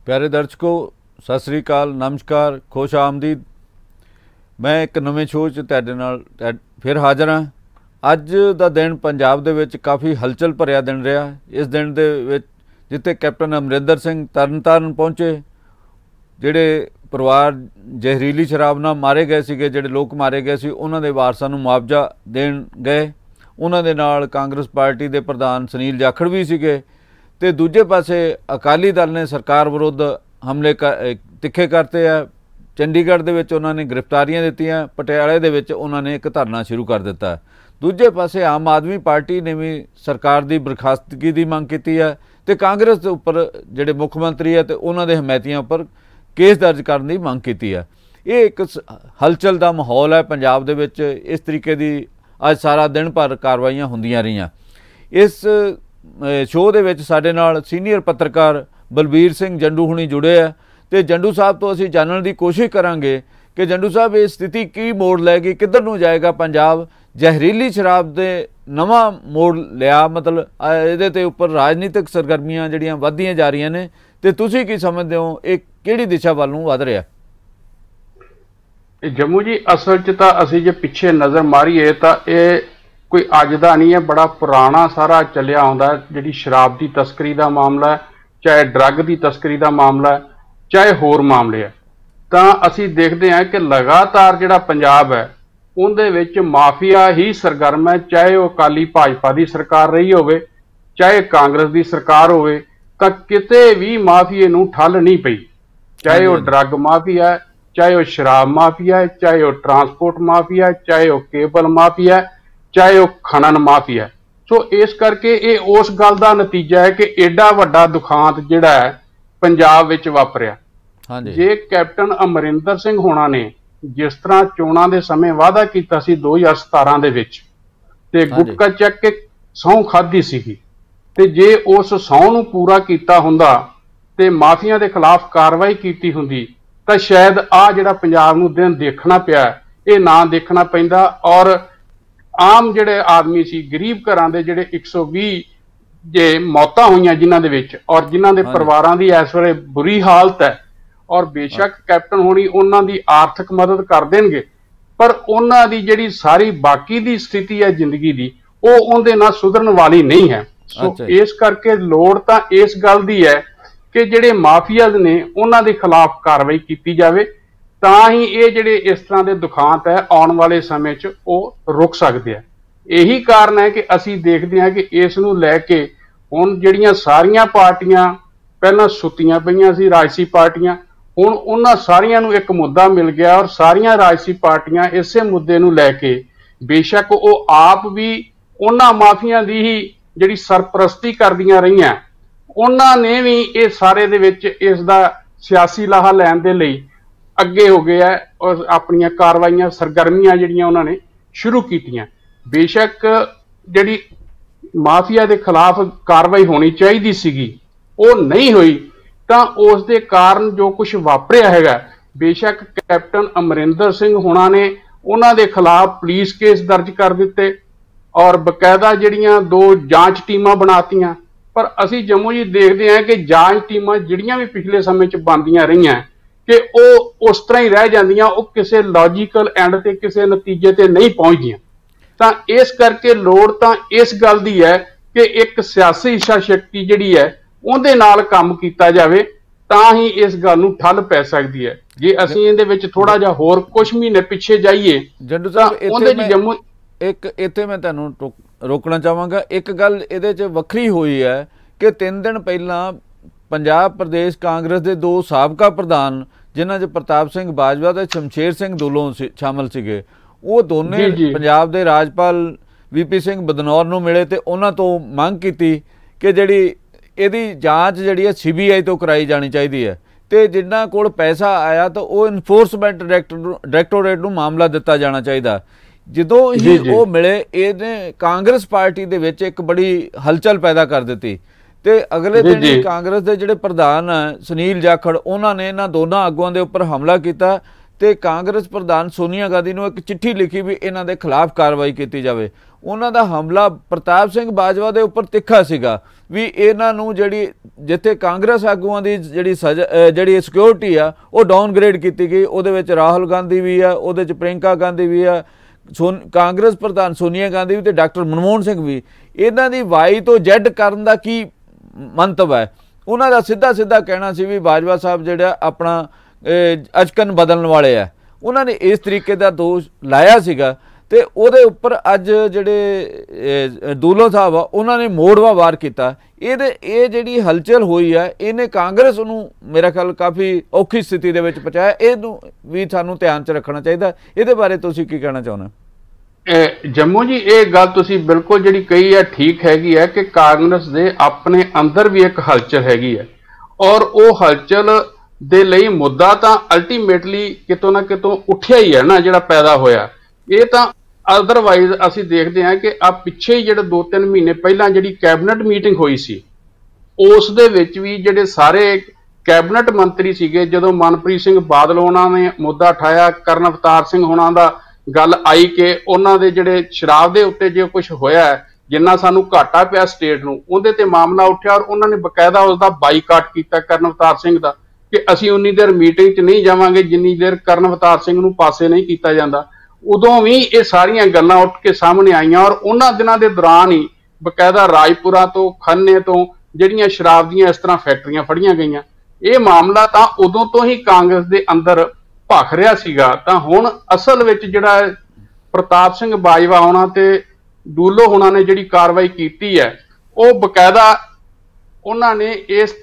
प्यारे दर्शकों सत श्री अकाल, नमस्कार, खुश आमदीद। मैं एक नवे शो च तुहाडे नाल फिर हाज़र हाँ। अज का दिन पंजाब दे विच काफ़ी हलचल भरिया दिन रहा। इस दिन दे विच जिथे कैप्टन अमरिंदर सिंह तरनताਰਨ पहुँचे, जिहड़े परिवार जहरीली शराब नाल मारे गए सीगे, जिहड़े लोग मारे गए सी, उन्हां दे वारसां नूं मुआवजा देण गए। उन्हां दे नाल कांग्रेस पार्टी के प्रधान सुनील जाखड़ भी सीगे ते दूजे पासे अकाली दल ने सरकार विरुद्ध हमले तिखे करते हैं। चंडीगढ़ दे विच उन्होंने गिरफ्तारियां दित्तियां, पटियाले दे विच उन्होंने एक धरना शुरू कर दिता है। दूजे पासे आम आदमी पार्टी ने भी सरकार की बर्खास्तगी की मंग की है तो कांग्रेस के उपर जिहड़े मुख मंत्री है तो उन्होंने हमायतियों पर केस दर्ज करने की मंग की है। ये एक हलचल का माहौल है पंजाब दे विच। इस तरीके की अज सारा दिन भर कार्रवाइयां होंदियां रहियां। इस शो दे विच साडे नाल सीनियर पत्रकार बलबीर सिंह जंडू हुणी जुड़े है तो जंडू साहब तो असीं जानने की कोशिश करांगे कि जंडू साहब ये स्थिति की मोड़ लैगी, किधर नूं जाएगा पंजाब। जहरीली शराब दे नवा मोड़ लिया, मतलब इहदे ते उपर राजनीतिक सरगर्मियां जिहड़ियां वधदियां जा रही ने ते तुसीं की समझदे हो ये किहड़ी दिशा वल नूं वध रिहा? जम्मू जी असल च तां असीं जे पिछे नज़र मारीए तां ये कोई अज दा नहीं है, बड़ा पुराना सारा चलिया आउंदा है। जिहड़ी शराब की तस्करी का मामला है, चाहे ड्रग की तस्करी का मामला है, चाहे होर मामले है, तां असीं देखते हैं कि लगातार जिहड़ा पंजाब है उहदे विच माफिया ही सरगर्म है। चाहे वह अकाली भाजपा की सरकार रही होवे, चाहे कांग्रेस की सरकार होवे, तां किते भी माफिए नूं ठल नहीं पई। चाहे वह ड्रग माफिया है, चाहे वह शराब माफिया है, चाहे वह ट्रांसपोर्ट माफिया है, चाहे वह केबल माफिया है, चाहे वह खनन माफिया है। सो इस करके ये उस गल का नतीजा है कि एडा वड्डा दुखांत जिहड़ा है पंजाब विच वापरिया। जे कैप्टन अमरिंदर सिंह होना ने जिस तरह चोणां दे समय वादा कीता सी 2017 दे विच ते गुटका चक के सौं खाधी सीगी, ते जे उस सौं नूं पूरा कीता हुंदा ते माफिया दे खिलाफ कार्रवाई कीती हुंदी तां शायद आ जिहड़ा पंजाब नूं दिन देखना पिया ये ना देखना पैंदा। और आम जिहड़े आदमी सी, गरीब घरां दे जिहड़े 120 जे मौतां होईयां जिन्हां दे विच और जिन्हां दे परिवारां दी इस वेले बुरी हालत है। और बेशक कैप्टन होनी उन्हां दी आर्थिक मदद कर देणगे, पर उन्हां दी जिहड़ी सारी बाकी दी स्थिति है जिंदगी दी वो उहदे नाल सुधरन वाली नहीं है। सो इस करके लोड़ तां इस गल दी है कि जिहड़े माफियाज ने उन्हां दे खिलाफ कार्रवाई कीती जावे, तां ही ये जिहड़े इस तरह के दुखांत है आने वाले समय च वो रुक सकते हैं। यही कारण है कि असीं देखते हैं कि इस नूं लैके हुण जिहड़ियां सारियां पार्टियां पहलां सुत्तियां पईयां सी, राजसी पार्टियां, हुण उन्हां सारियां नूं एक मुद्दा मिल गया और सारियां राजसी पार्टियां इसे मुद्दे नूं लैके बेशक वो आप भी उन्हां माफिया दी ही जिहड़ी सरपरस्ती करदियां रहीआं, उन्हां ने भी ये सारे दे विच इस दा सियासी लाहा लैण दे लई अगे हो गया और अपनी कार्रवाइयां सरगर्मियां जिहड़ियां उन्होंने शुरू कीतियां। बेशक जिहड़ी माफिया के खिलाफ कार्रवाई होनी चाहिए सीगी वो नहीं हुई, तो उस दे कारण जो कुछ वापरिया हैगा, बेशक कैप्टन अमरिंदर सिंह होना ने उन्हां दे खिलाफ पुलिस केस दर्ज कर दिते और बकायदा जिहड़ियां 2 जांच टीमां बनातियां। पर असीं जम्मू जी देखते हैं कि जांच टीमां जिहड़ियां भी पिछले समय च बनदियां रहीआं कि वो उस तरह ही रह जांदियां, वो किसी लॉजिकल एंड ते किसी नतीजे ते नहीं पहुंचदियां। तां इस करके लोड़ तां इस गल दी है कि एक सियासी इच्छा शक्ति जिहड़ी है उहदे नाल काम कीता जावे, तां ही इस गल नूं ठल पै सकदी है। जे असीं इहदे विच थोड़ा जिहा होर कुछ महीने पिछे जाइए जंडू साहब, उहदे च जम्मू एक इत्थे मैं तुहानूं रोकना चाहांगा। एक गल इहदे च वखरी होई है कि 3 दिन पहलां पंजाब प्रदेश कांग्रेस के 2 साबका प्रधान जिन्हां च प्रताप सिंह बाजवा ते शमशेर सिंह दुलों शामिल सीगे, वो दोने पंजाब के राजपाल VP सिंह बदनौर नूं मिले ते उन्हां तों मंग कीती कि जिहड़ी इहदी जांच जिहड़ी है CBI तो कराई जानी चाहिए है ते जिन्हां कोल पैसा आया तो वो इनफोर्समेंट डायरैक्टोरेट नूं मामला दिता जाना चाहिए। जदों ही वो मिले इहने कांग्रेस पार्टी दे विच एक बड़ी हलचल पैदा कर दी ते अगले दिन ही कांग्रेस के जिहड़े प्रधान सुनील जाखड़ उन्होंने इन्हां दोनों आगुआं दे उपर हमला किया ते कांग्रेस प्रधान सोनिया गांधी नूं एक चिट्ठी लिखी भी इन्हां दे खिलाफ कार्रवाई की जाए। ਉਹਨਾਂ ਦਾ ਹਮਲਾ ਪ੍ਰਤਾਪ ਸਿੰਘ ਬਾਜਵਾ ਦੇ ਉੱਪਰ ਤਿੱਖਾ ਸੀਗਾ ਵੀ ਇਹਨਾਂ ਨੂੰ ਜਿਹੜੀ ਜਿੱਥੇ ਕਾਂਗਰਸ ਆਗੂਆਂ ਦੀ ਜਿਹੜੀ ਜਿਹੜੀ ਸਿਕਿਉਰਿਟੀ ਆ ਉਹ ਡਾਊਨਗ੍ਰੇਡ ਕੀਤੀ ਗਈ। ਉਹਦੇ ਵਿੱਚ ਰਾਹੁਲ ਗਾਂਧੀ ਵੀ ਆ, ਉਹਦੇ 'ਚ ਪ੍ਰਿयंका ਗਾਂਧੀ ਵੀ ਆ, ਕਾਂਗਰਸ ਪ੍ਰਧਾਨ ਸੋਨੀਆ ਗਾਂਧੀ ਵੀ ਤੇ ਡਾਕਟਰ ਮਨਮੋਹਨ ਸਿੰਘ ਵੀ। ਇਹਨਾਂ ਦੀ ਵਾਈ ਤੋਂ ਜ਼ੈਡ ਕਰਨ ਦਾ ਕੀ ਮੰਤਵ ਹੈ? ਉਹਨਾਂ ਦਾ ਸਿੱਧਾ ਕਹਿਣਾ ਸੀ ਵੀ ਬਾਜਵਾ ਸਾਹਿਬ ਜਿਹੜਾ ਆਪਣਾ ਅਚਕਨ ਬਦਲਣ ਵਾਲੇ ਆ। ਉਹਨਾਂ ਨੇ ਇਸ ਤਰੀਕੇ ਦਾ ਦੋਸ਼ ਲਾਇਆ ਸੀਗਾ ਤੇ ਉਹਦੇ ਉੱਪਰ ਅੱਜ ਜਿਹੜੇ ਦੂਲੋ ਸਾਹਿਬ ਆ ਉਹਨਾਂ ਨੇ ਮੋੜਵਾ ਵਾਰ ਕੀਤਾ। ਇਹ ਜਿਹੜੀ ਹਲਚਲ ਹੋਈ ਆ ਇਹਨੇ ਕਾਂਗਰਸ ਨੂੰ ਮੇਰਾ ਖਿਆਲ ਕਾਫੀ ਔਖੀ ਸਥਿਤੀ ਦੇ ਵਿੱਚ ਪਹੁੰਚਾਇਆ। ਇਹਨੂੰ ਵੀ ਸਾਨੂੰ ਧਿਆਨ 'ਚ ਰੱਖਣਾ ਚਾਹੀਦਾ। ਇਹਦੇ ਬਾਰੇ ਤੁਸੀਂ ਕੀ ਕਹਿਣਾ ਚਾਹੁੰਦੇ? ਜੰਮੂ ਜੀ, ਇਹ ਗੱਲ ਤੁਸੀਂ ਬਿਲਕੁਲ ਜਿਹੜੀ ਕਹੀ ਹੈ ਠੀਕ ਹੈਗੀ ਹੈ ਕਿ ਕਾਂਗਰਸ ਦੇ ਆਪਣੇ ਅੰਦਰ ਵੀ ਇੱਕ ਹਲਚਲ ਹੈਗੀ ਹੈ ਔਰ ਉਹ ਹਲਚਲ ਦੇ ਲਈ ਮੁੱਦਾ ਤਾਂ ਅਲਟੀਮੇਟਲੀ ਕਿਤੋਂ ਨਾ ਕਿਤੋਂ ਉੱਠਿਆ ਹੀ ਹੈ ਨਾ, ਜਿਹੜਾ ਪੈਦਾ ਹੋਇਆ। ਇਹ ਤਾਂ ਅਦਰਵਾਈਜ਼ ਅਸੀਂ ਦੇਖਦੇ ਹਾਂ ਕਿ ਆ ਪਿੱਛੇ ਹੀ ਜਿਹੜੇ 2-3 ਮਹੀਨੇ ਪਹਿਲਾਂ ਜਿਹੜੀ ਕੈਬਨਿਟ ਮੀਟਿੰਗ ਹੋਈ ਸੀ ਉਸ ਦੇ ਵਿੱਚ ਵੀ ਜਿਹੜੇ ਸਾਰੇ ਕੈਬਨਿਟ ਮੰਤਰੀ ਸੀਗੇ, ਜਦੋਂ ਮਨਪ੍ਰੀਤ ਸਿੰਘ ਬਾਦਲ ਉਹਨਾਂ ਨੇ ਮੁੱਦਾ ਉਠਾਇਆ, ਕਰਨ ਅਵਤਾਰ ਸਿੰਘ ਹੋਣਾ ਦਾ ਗੱਲ ਆਈ ਕਿ ਉਹਨਾਂ ਦੇ ਜਿਹੜੇ ਸ਼ਰਾਬ ਦੇ ਉੱਤੇ ਜੇ ਕੁਝ ਹੋਇਆ ਜਿੰਨਾ ਸਾਨੂੰ ਘਾਟਾ ਪਿਆ ਸਟੇਟ ਨੂੰ, ਉਹਦੇ ਤੇ ਮਾਮਲਾ ਉੱਠਿਆ ਔਰ ਉਹਨਾਂ ਨੇ ਬਕਾਇਦਾ ਉਸ ਦਾ ਬਾਈਕਾਟ ਕੀਤਾ ਕਰਨ ਅਵਤਾਰ ਸਿੰਘ ਦਾ ਕਿ ਅਸੀਂ ਉਨੀ ਦੇਰ ਮੀਟਿੰਗ 'ਚ ਨਹੀਂ ਜਾਵਾਂਗੇ ਜਿੰਨੀ ਦੇਰ ਕਰਨ ਅਵਤਾਰ ਸਿੰਘ ਨੂੰ ਪਾਸੇ ਨਹੀਂ ਕੀਤਾ ਜਾਂਦਾ। ਉਦੋਂ ਵੀ ਇਹ ਸਾਰੀਆਂ ਗੱਲਾਂ ਉੱਠ ਕੇ ਸਾਹਮਣੇ ਆਈਆਂ ਔਰ ਉਹਨਾਂ ਦਿਨਾਂ ਦੇ ਦੌਰਾਨ ਹੀ ਬਕਾਇਦਾ ਰਾਜਪੁਰਾ ਤੋਂ ਖੰਨੇ ਤੋਂ ਜਿਹੜੀਆਂ ਸ਼ਰਾਬ ਦੀਆਂ ਇਸ ਤਰ੍ਹਾਂ ਫੈਕਟਰੀਆਂ ਫੜੀਆਂ ਗਈਆਂ। ਇਹ ਮਾਮਲਾ ਤਾਂ ਉਦੋਂ ਤੋਂ ਹੀ ਕਾਂਗਰਸ ਦੇ ਅੰਦਰ ਭਖ ਰਿਹਾ ਸੀਗਾ। ਤਾਂ ਹੁਣ ਅਸਲ ਵਿੱਚ ਜਿਹੜਾ ਪ੍ਰਤਾਪ ਸਿੰਘ ਬਾਜਵਾ ਹੋਣਾ ਤੇ ਦੂਲੋ ਹੋਣਾ ਨੇ ਜਿਹੜੀ ਕਾਰਵਾਈ ਕੀਤੀ ਹੈ ਉਹ ਬਕਾਇਦਾ ਉਹਨਾਂ ਨੇ ਇਸ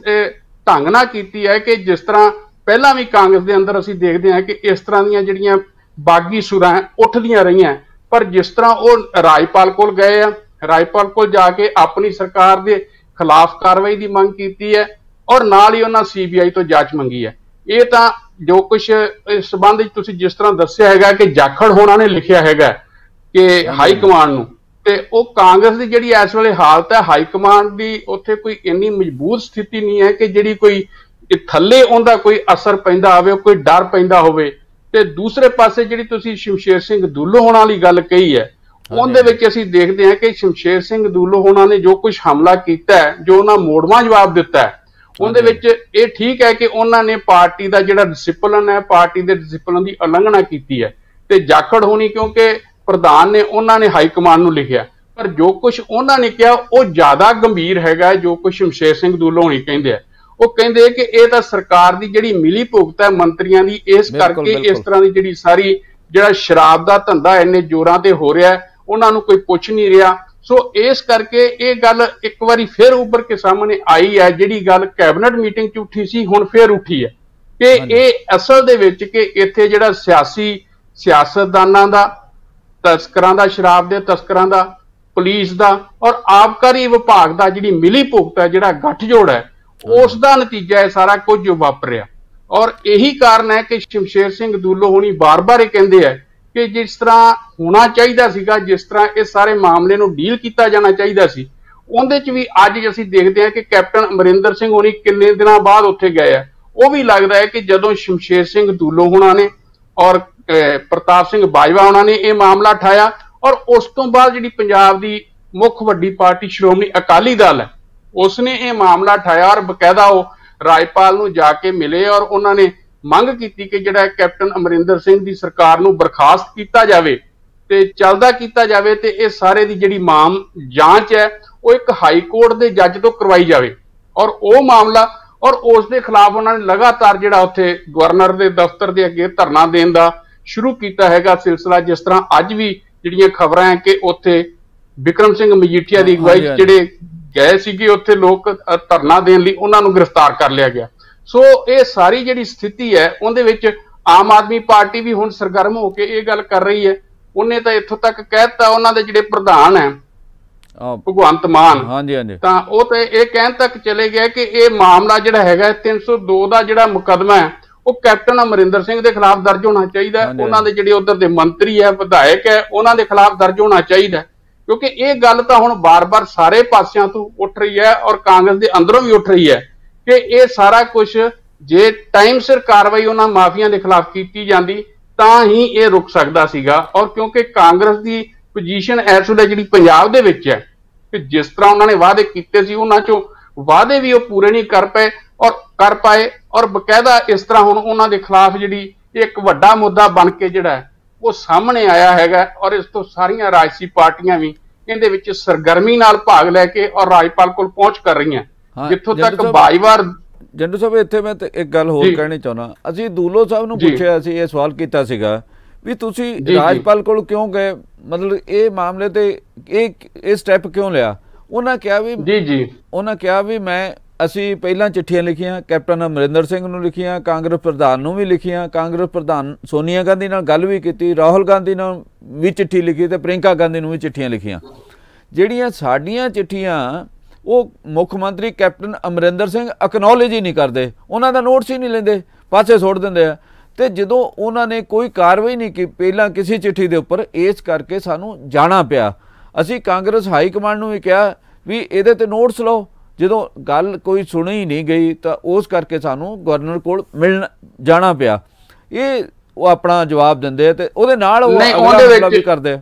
ਢੰਗ ਨਾਲ ਕੀਤੀ ਹੈ ਕਿ ਜਿਸ ਤਰ੍ਹਾਂ ਪਹਿਲਾਂ ਵੀ ਕਾਂਗਰਸ ਦੇ ਅੰਦਰ ਅਸੀਂ ਦੇਖਦੇ ਹਾਂ ਕਿ ਇਸ ਤਰ੍ਹਾਂ ਦੀਆਂ ਜਿਹੜੀਆਂ ਬਾਗੀ ਸੁਰਾਂ ਉੱਠਦੀਆਂ ਰਹੀਆਂ, ਪਰ ਜਿਸ ਤਰ੍ਹਾਂ ਉਹ ਰਾਜਪਾਲ ਕੋਲ ਗਏ ਆ, ਰਾਜਪਾਲ ਕੋਲ ਜਾ ਕੇ ਆਪਣੀ ਸਰਕਾਰ ਦੇ ਖਿਲਾਫ ਕਾਰਵਾਈ ਦੀ ਮੰਗ ਕੀਤੀ ਹੈ ਔਰ ਨਾਲ ਹੀ ਉਹਨਾਂ CBI ਤੋਂ ਜਾਂਚ ਮੰਗੀ ਹੈ। ਇਹ ਤਾਂ ਜੋ ਕੁਝ ਇਸ ਸੰਬੰਧ ਵਿੱਚ ਤੁਸੀਂ ਜਿਸ ਤਰ੍ਹਾਂ ਦੱਸਿਆ ਹੈਗਾ ਕਿ ਜਾਖੜ ਹੋਣਾ ਨੇ ਲਿਖਿਆ ਹੈਗਾ ਕਿ ਹਾਈ ਕਮਾਂਡ ਨੂੰ, ਤੇ ਉਹ ਕਾਂਗਰਸ ਦੀ ਜਿਹੜੀ ਇਸ ਵੇਲੇ ਹਾਲਤ ਹੈ ਹਾਈ ਕਮਾਂਡ ਦੀ ਉੱਥੇ ਕੋਈ ਇੰਨੀ ਮਜ਼ਬੂਤ ਸਥਿਤੀ ਨਹੀਂ ਹੈ ਕਿ ਜਿਹੜੀ ਕੋਈ ਥੱਲੇ ਉਹਦਾ ਕੋਈ ਅਸਰ ਪੈਂਦਾ ਹੋਵੇ, ਕੋਈ ਡਰ ਪੈਂਦਾ ਹੋਵੇ। ਤੇ ਦੂਸਰੇ ਪਾਸੇ ਜਿਹੜੀ ਤੁਸੀਂ ਸ਼ਮਸ਼ੇਰ ਸਿੰਘ ਦੂਲੋ ਹੋਣਾ ਵਾਲੀ ਗੱਲ ਕਹੀ ਹੈ ਉਹਦੇ ਵਿੱਚ ਅਸੀਂ ਦੇਖਦੇ ਹਾਂ ਕਿ ਸ਼ਮਸ਼ੇਰ ਸਿੰਘ ਦੂਲੋ ਹੋਣਾ ਨੇ ਜੋ ਕੁਝ ਹਮਲਾ ਕੀਤਾ ਹੈ, ਜੋ ਉਹਨਾਂ ਮੋੜਵਾਂ ਜਵਾਬ ਦਿੱਤਾ ਹੈ, ਉਹਦੇ ਵਿੱਚ ਇਹ ਠੀਕ ਹੈ ਕਿ ਉਹਨਾਂ ਨੇ ਪਾਰਟੀ ਦਾ ਜਿਹੜਾ ਡਿਸਪਲਿਨ ਹੈ, ਪਾਰਟੀ ਦੇ ਡਿਸਪਲਿਨ ਦੀ ਉਲੰਘਣਾ ਕੀਤੀ ਹੈ। ਤੇ ਜਾਖੜ ਹੋਣੀ ਕਿਉਂਕਿ ਪ੍ਰਧਾਨ ਨੇ ਉਹਨਾਂ ਨੇ ਹਾਈ ਕਮਾਂਡ ਨੂੰ ਲਿਖਿਆ, ਪਰ ਜੋ ਕੁਝ ਉਹਨਾਂ ਨੇ ਕਿਹਾ ਉਹ ਜ਼ਿਆਦਾ ਗੰਭੀਰ ਹੈਗਾ ਜੋ ਕੁਝ ਸ਼ਮਸ਼ੇਰ ਸਿੰਘ ਦੂਲੋ ਹੋਣੀ ਕਹਿੰਦੇ ਆ। ਉਹ ਕਹਿੰਦੇ ਕਿ ਇਹ ਤਾਂ ਸਰਕਾਰ ਦੀ ਜਿਹੜੀ ਮਿਲੀ ਭੁਗਤ ਹੈ ਮੰਤਰੀਆਂ ਦੀ, ਇਸ ਕਰਕੇ ਇਸ ਤਰ੍ਹਾਂ ਦੀ ਜਿਹੜੀ ਸਾਰੀ ਜਿਹੜਾ ਸ਼ਰਾਬ ਦਾ ਧੰਦਾ ਇੰਨੇ ਜ਼ੋਰਾਂ ਤੇ ਹੋ ਰਿਹਾ ਉਹਨਾਂ ਨੂੰ ਕੋਈ ਪੁੱਛ ਨਹੀਂ ਰਿਹਾ। ਸੋ ਇਸ ਕਰਕੇ ਇਹ ਗੱਲ ਇੱਕ ਵਾਰੀ ਫਿਰ ਉੱਭਰ ਕੇ ਸਾਹਮਣੇ ਆਈ ਹੈ, ਜਿਹੜੀ ਗੱਲ ਕੈਬਨਿਟ ਮੀਟਿੰਗ 'ਚ ਉੱਠੀ ਸੀ ਹੁਣ ਫਿਰ ਉੱਠੀ ਹੈ ਕਿ ਇਹ ਅਸਲ ਦੇ ਵਿੱਚ ਕਿ ਇੱਥੇ ਜਿਹੜਾ ਸਿਆਸਤਦਾਨਾਂ ਦਾ, ਤਸਕਰਾਂ ਦਾ, ਸ਼ਰਾਬ ਦੇ ਤਸਕਰਾਂ ਦਾ, ਪੁਲਿਸ ਦਾ ਔਰ ਆਬਕਾਰੀ ਵਿਭਾਗ ਦਾ ਜਿਹੜੀ ਮਿਲੀ ਭੁਗਤ ਹੈ, ਜਿਹੜਾ ਗੱਠਜੋੜ ਹੈ, ਉਸ ਦਾ ਨਤੀਜਾ ਹੈ ਸਾਰਾ ਕੁਝ ਜੋ ਵਾਪਰਿਆ। ਔਰ ਇਹੀ ਕਾਰਨ ਹੈ ਕਿ ਸ਼ਮਸ਼ੇਰ ਸਿੰਘ ਦੂਲੋ ਹੋਣੀ ਬਾਰ-ਬਾਰ ਇਹ ਕਹਿੰਦੇ ਆ ਕਿ ਜਿਸ ਤਰ੍ਹਾਂ ਹੋਣਾ ਚਾਹੀਦਾ ਸੀਗਾ, ਜਿਸ ਤਰ੍ਹਾਂ ਇਹ ਸਾਰੇ ਮਾਮਲੇ ਨੂੰ ਡੀਲ ਕੀਤਾ ਜਾਣਾ ਚਾਹੀਦਾ ਸੀ, ਉਹਦੇ 'ਚ ਵੀ ਅੱਜ ਅਸੀਂ ਦੇਖਦੇ ਹਾਂ ਕਿ ਕੈਪਟਨ ਅਮਰਿੰਦਰ ਸਿੰਘ ਹੋਣੀ ਕਿੰਨੇ ਦਿਨਾਂ ਬਾਅਦ ਉੱਥੇ ਗਏ ਆ। ਉਹ ਵੀ ਲੱਗਦਾ ਹੈ ਕਿ ਜਦੋਂ ਸ਼ਮਸ਼ੇਰ ਸਿੰਘ ਦੂਲੋ ਹੋਣਾ ਨੇ ਔਰ ਪ੍ਰਤਾਪ ਸਿੰਘ ਬਾਜਵਾ ਹੋਣਾ ਨੇ ਇਹ ਮਾਮਲਾ ਉਠਾਇਆ ਔਰ ਉਸ ਤੋਂ ਬਾਅਦ ਜਿਹੜੀ ਪੰਜਾਬ ਦੀ ਮੁੱਖ ਵੱਡੀ ਪਾਰਟੀ ਸ਼੍ਰੋਮਣੀ ਅਕਾਲੀ ਦਲ ਹੈ ਉਸਨੇ ਇਹ ਮਾਮਲਾ ਉਠਾਇਆ ਔਰ ਬਕਾਇਦਾ ਉਹ ਰਾਜਪਾਲ ਨੂੰ ਜਾ ਕੇ ਮਿਲੇ ਔਰ ਉਹਨਾਂ ਨੇ ਮੰਗ ਕੀਤੀ ਕਿ ਜਿਹੜਾ ਕੈਪਟਨ ਅਮਰਿੰਦਰ ਸਿੰਘ ਦੀ ਸਰਕਾਰ ਨੂੰ ਬਰਖਾਸਤ ਕੀਤਾ ਜਾਵੇ ਤੇ ਚੱਲਦਾ ਕੀਤਾ ਜਾਵੇ ਤੇ ਇਹ ਸਾਰੇ ਦੀ ਜਿਹੜੀ ਜਾਂਚ ਹੈ ਉਹ ਇੱਕ ਹਾਈ ਕੋਰਟ ਦੇ ਜੱਜ ਤੋਂ ਕਰਵਾਈ ਜਾਵੇ ਔਰ ਉਹ ਮਾਮਲਾ ਔਰ ਉਸ ਦੇ ਖਿਲਾਫ ਉਹਨਾਂ ਨੇ ਲਗਾਤਾਰ ਜਿਹੜਾ ਉੱਥੇ ਗਵਰਨਰ ਦੇ ਦਫ਼ਤਰ ਦੇ ਅੱਗੇ ਧਰਨਾ ਦੇਣ ਦਾ ਸ਼ੁਰੂ ਕੀਤਾ ਹੈਗਾ ਸਿਲਸਿਲਾ। ਜਿਸ ਤਰ੍ਹਾਂ ਅੱਜ ਵੀ ਜਿਹੜੀਆਂ ਖਬਰਾਂ ਹੈ ਕਿ ਉੱਥੇ ਬਿਕਰਮ ਸਿੰਘ ਮਜੀਠੀਆ ਦੀ ਅਗਵਾਈ ਜਿਹੜੇ ਗਏ ਸੀਗੇ ਉੱਥੇ ਲੋਕ ਧਰਨਾ ਦੇਣ ਲਈ, ਉਹਨਾਂ ਨੂੰ ਗ੍ਰਿਫਤਾਰ ਕਰ ਲਿਆ ਗਿਆ। ਸੋ ਇਹ ਸਾਰੀ ਜਿਹੜੀ ਸਥਿਤੀ ਹੈ ਉਹਦੇ ਵਿੱਚ ਆਮ ਆਦਮੀ ਪਾਰਟੀ ਵੀ ਹੁਣ ਸਰਗਰਮ ਹੋ ਕੇ ਇਹ ਗੱਲ ਕਰ ਰਹੀ ਹੈ। ਉਹਨੇ ਤਾਂ ਇੱਥੋਂ ਤੱਕ ਕਹਿ ਦਿੱਤਾ, ਉਹਨਾਂ ਦੇ ਜਿਹੜੇ ਪ੍ਰਧਾਨ ਹੈ ਭਗਵੰਤ ਮਾਨ, ਤਾਂ ਉਹ ਤੇ ਇਹ ਕਹਿਣ ਤੱਕ ਚਲੇ ਗਏ ਕਿ ਇਹ ਮਾਮਲਾ ਜਿਹੜਾ ਹੈਗਾ 302 ਦਾ ਜਿਹੜਾ ਮੁਕੱਦਮਾ ਹੈ ਉਹ ਕੈਪਟਨ ਅਮਰਿੰਦਰ ਸਿੰਘ ਦੇ ਖਿਲਾਫ ਦਰਜ ਹੋਣਾ ਚਾਹੀਦਾ। ਉਹਨਾਂ ਦੇ ਜਿਹੜੇ ਉਧਰ ਦੇ ਮੰਤਰੀ ਹੈ, ਵਿਧਾਇਕ ਹੈ, ਉਹਨਾਂ ਦੇ ਖਿਲਾਫ ਦਰਜ ਹੋਣਾ ਚਾਹੀਦਾ, ਕਿਉਂਕਿ ਇਹ ਗੱਲ ਤਾਂ ਹੁਣ ਬਾਰ-ਬਾਰ ਸਾਰੇ ਪਾਸਿਆਂ ਤੋਂ ਉੱਠ ਰਹੀ ਹੈ ਔਰ ਕਾਂਗਰਸ ਦੇ ਅੰਦਰੋਂ ਵੀ ਉੱਠ ਰਹੀ ਹੈ ਕਿ ਇਹ ਸਾਰਾ ਕੁਝ ਜੇ ਟਾਈਮ ਸਿਰ ਕਾਰਵਾਈ ਉਹਨਾਂ ਮਾਫੀਆਂ ਦੇ ਖਿਲਾਫ ਕੀਤੀ ਜਾਂਦੀ ਤਾਂ ਹੀ ਇਹ ਰੁਕ ਸਕਦਾ ਸੀਗਾ। ਔਰ ਕਿਉਂਕਿ ਕਾਂਗਰਸ ਦੀ ਪੋਜੀਸ਼ਨ ਇਸ ਵੇਲੇ ਜਿਹੜੀ ਪੰਜਾਬ ਦੇ ਵਿੱਚ ਹੈ ਕਿ ਜਿਸ ਤਰ੍ਹਾਂ ਉਹਨਾਂ ਨੇ ਵਾਅਦੇ ਕੀਤੇ ਸੀ ਉਹਨਾਂ ਚੋਂ ਵਾਅਦੇ ਵੀ ਉਹ ਪੂਰੇ ਨਹੀਂ ਕਰ ਪਾਏ ਔਰ ਬਕਾਇਦਾ ਇਸ ਤਰ੍ਹਾਂ ਹੁਣ ਉਹਨਾਂ ਦੇ ਖਿਲਾਫ ਜਿਹੜੀ ਇੱਕ ਵੱਡਾ ਮੁੱਦਾ ਬਣ ਕੇ ਜਿਹੜਾ ਉਹ ਸਾਹਮਣੇ ਆਇਆ ਹੈਗਾ ਔਰ ਇਸ ਤੋਂ ਸਾਰੀਆਂ ਰਾਜਸੀ ਪਾਰਟੀਆਂ ਵੀ ਇਹਦੇ ਵਿੱਚ ਸਰਗਰਮੀ ਨਾਲ ਭਾਗ ਲੈ ਕੇ ਔਰ ਰਾਜਪਾਲ ਕੋਲ ਪਹੁੰਚ ਕਰ ਰਹੀਆਂ। ਜਿੱਥੋਂ ਤੱਕ ਬਾਈਵਾਰ ਜੰਡੂ ਸਾਹਿਬ ਇੱਥੇ ਮੈਂ ਇੱਕ ਗੱਲ ਹੋਰ ਕਹਿਣੀ ਚਾਹੁੰਦਾ, ਅਸੀਂ ਦੂਲੋ ਸਾਹਿਬ ਨੂੰ ਪੁੱਛਿਆ ਸੀ, ਇਹ ਸਵਾਲ ਕੀਤਾ ਸੀਗਾ ਵੀ ਤੁਸੀਂ ਰਾਜਪਾਲ ਕੋਲ ਕਿਉਂ ਗਏ, ਮਤਲਬ ਇਹ ਮਾਮਲੇ ਤੇ ਇਹ ਸਟੈਪ ਕਿਉਂ ਲਿਆ? ਉਹਨਾਂ ਕਿਹਾ ਵੀ ਅਸੀਂ ਪਹਿਲਾਂ ਚਿੱਠੀਆਂ ਲਿਖੀਆਂ, ਕੈਪਟਨ ਅਮਰਿੰਦਰ ਸਿੰਘ ਨੂੰ ਲਿਖੀਆਂ, ਕਾਂਗਰਸ ਪ੍ਰਧਾਨ ਨੂੰ ਵੀ ਲਿਖੀਆਂ, ਕਾਂਗਰਸ ਪ੍ਰਧਾਨ ਸੋਨੀਆ ਗਾਂਧੀ ਨਾਲ ਗੱਲ ਵੀ ਕੀਤੀ, ਰਾਹੁਲ ਗਾਂਧੀ ਨਾਲ ਵੀ ਚਿੱਠੀ ਲਿਖੀ ਤੇ ਪ੍ਰਿੰਕਾ ਗਾਂਧੀ ਨੂੰ ਵੀ ਚਿੱਠੀਆਂ ਲਿਖੀਆਂ। ਜਿਹੜੀਆਂ ਸਾਡੀਆਂ ਚਿੱਠੀਆਂ ਉਹ ਮੁੱਖ ਮੰਤਰੀ ਕੈਪਟਨ ਅਮਰਿੰਦਰ ਸਿੰਘ ਅਕਨੌਲੇਜ ਹੀ ਨਹੀਂ ਕਰਦੇ, ਉਹਨਾਂ ਦਾ ਨੋਟਿਸ ਹੀ ਨਹੀਂ ਲੈਂਦੇ, ਪਾਸੇ ਸੁੱਟ ਦਿੰਦੇ ਆ। ਤੇ ਜਦੋਂ ਉਹਨਾਂ ਨੇ ਕੋਈ ਕਾਰਵਾਈ ਨਹੀਂ ਕੀਤੀ ਪਹਿਲਾਂ ਕਿਸੇ ਚਿੱਠੀ ਦੇ ਉੱਪਰ, ਇਸ ਕਰਕੇ ਸਾਨੂੰ ਜਾਣਾ ਪਿਆ। ਅਸੀਂ ਕਾਂਗਰਸ ਹਾਈ ਕਮਾਂਡ ਨੂੰ ਵੀ ਕਿਹਾ ਵੀ ਇਹਦੇ ਤੇ ਨੋਟਿਸ ਲਓ, ਜਦੋਂ ਗੱਲ ਕੋਈ ਸੁਣੀ ਨਹੀਂ ਗਈ ਤਾਂ ਉਸ ਕਰਕੇ ਸਾਨੂੰ ਗਵਰਨਰ ਕੋਲ ਮਿਲਣ ਜਾਣਾ ਪਿਆ। ਇਹ ਉਹ ਆਪਣਾ ਜਵਾਬ ਦਿੰਦੇ ਆ ਤੇ ਉਹਦੇ ਨਾਲ ਉਹ ਅਗਲਾ ਵੀ ਕਰਦੇ ਆ।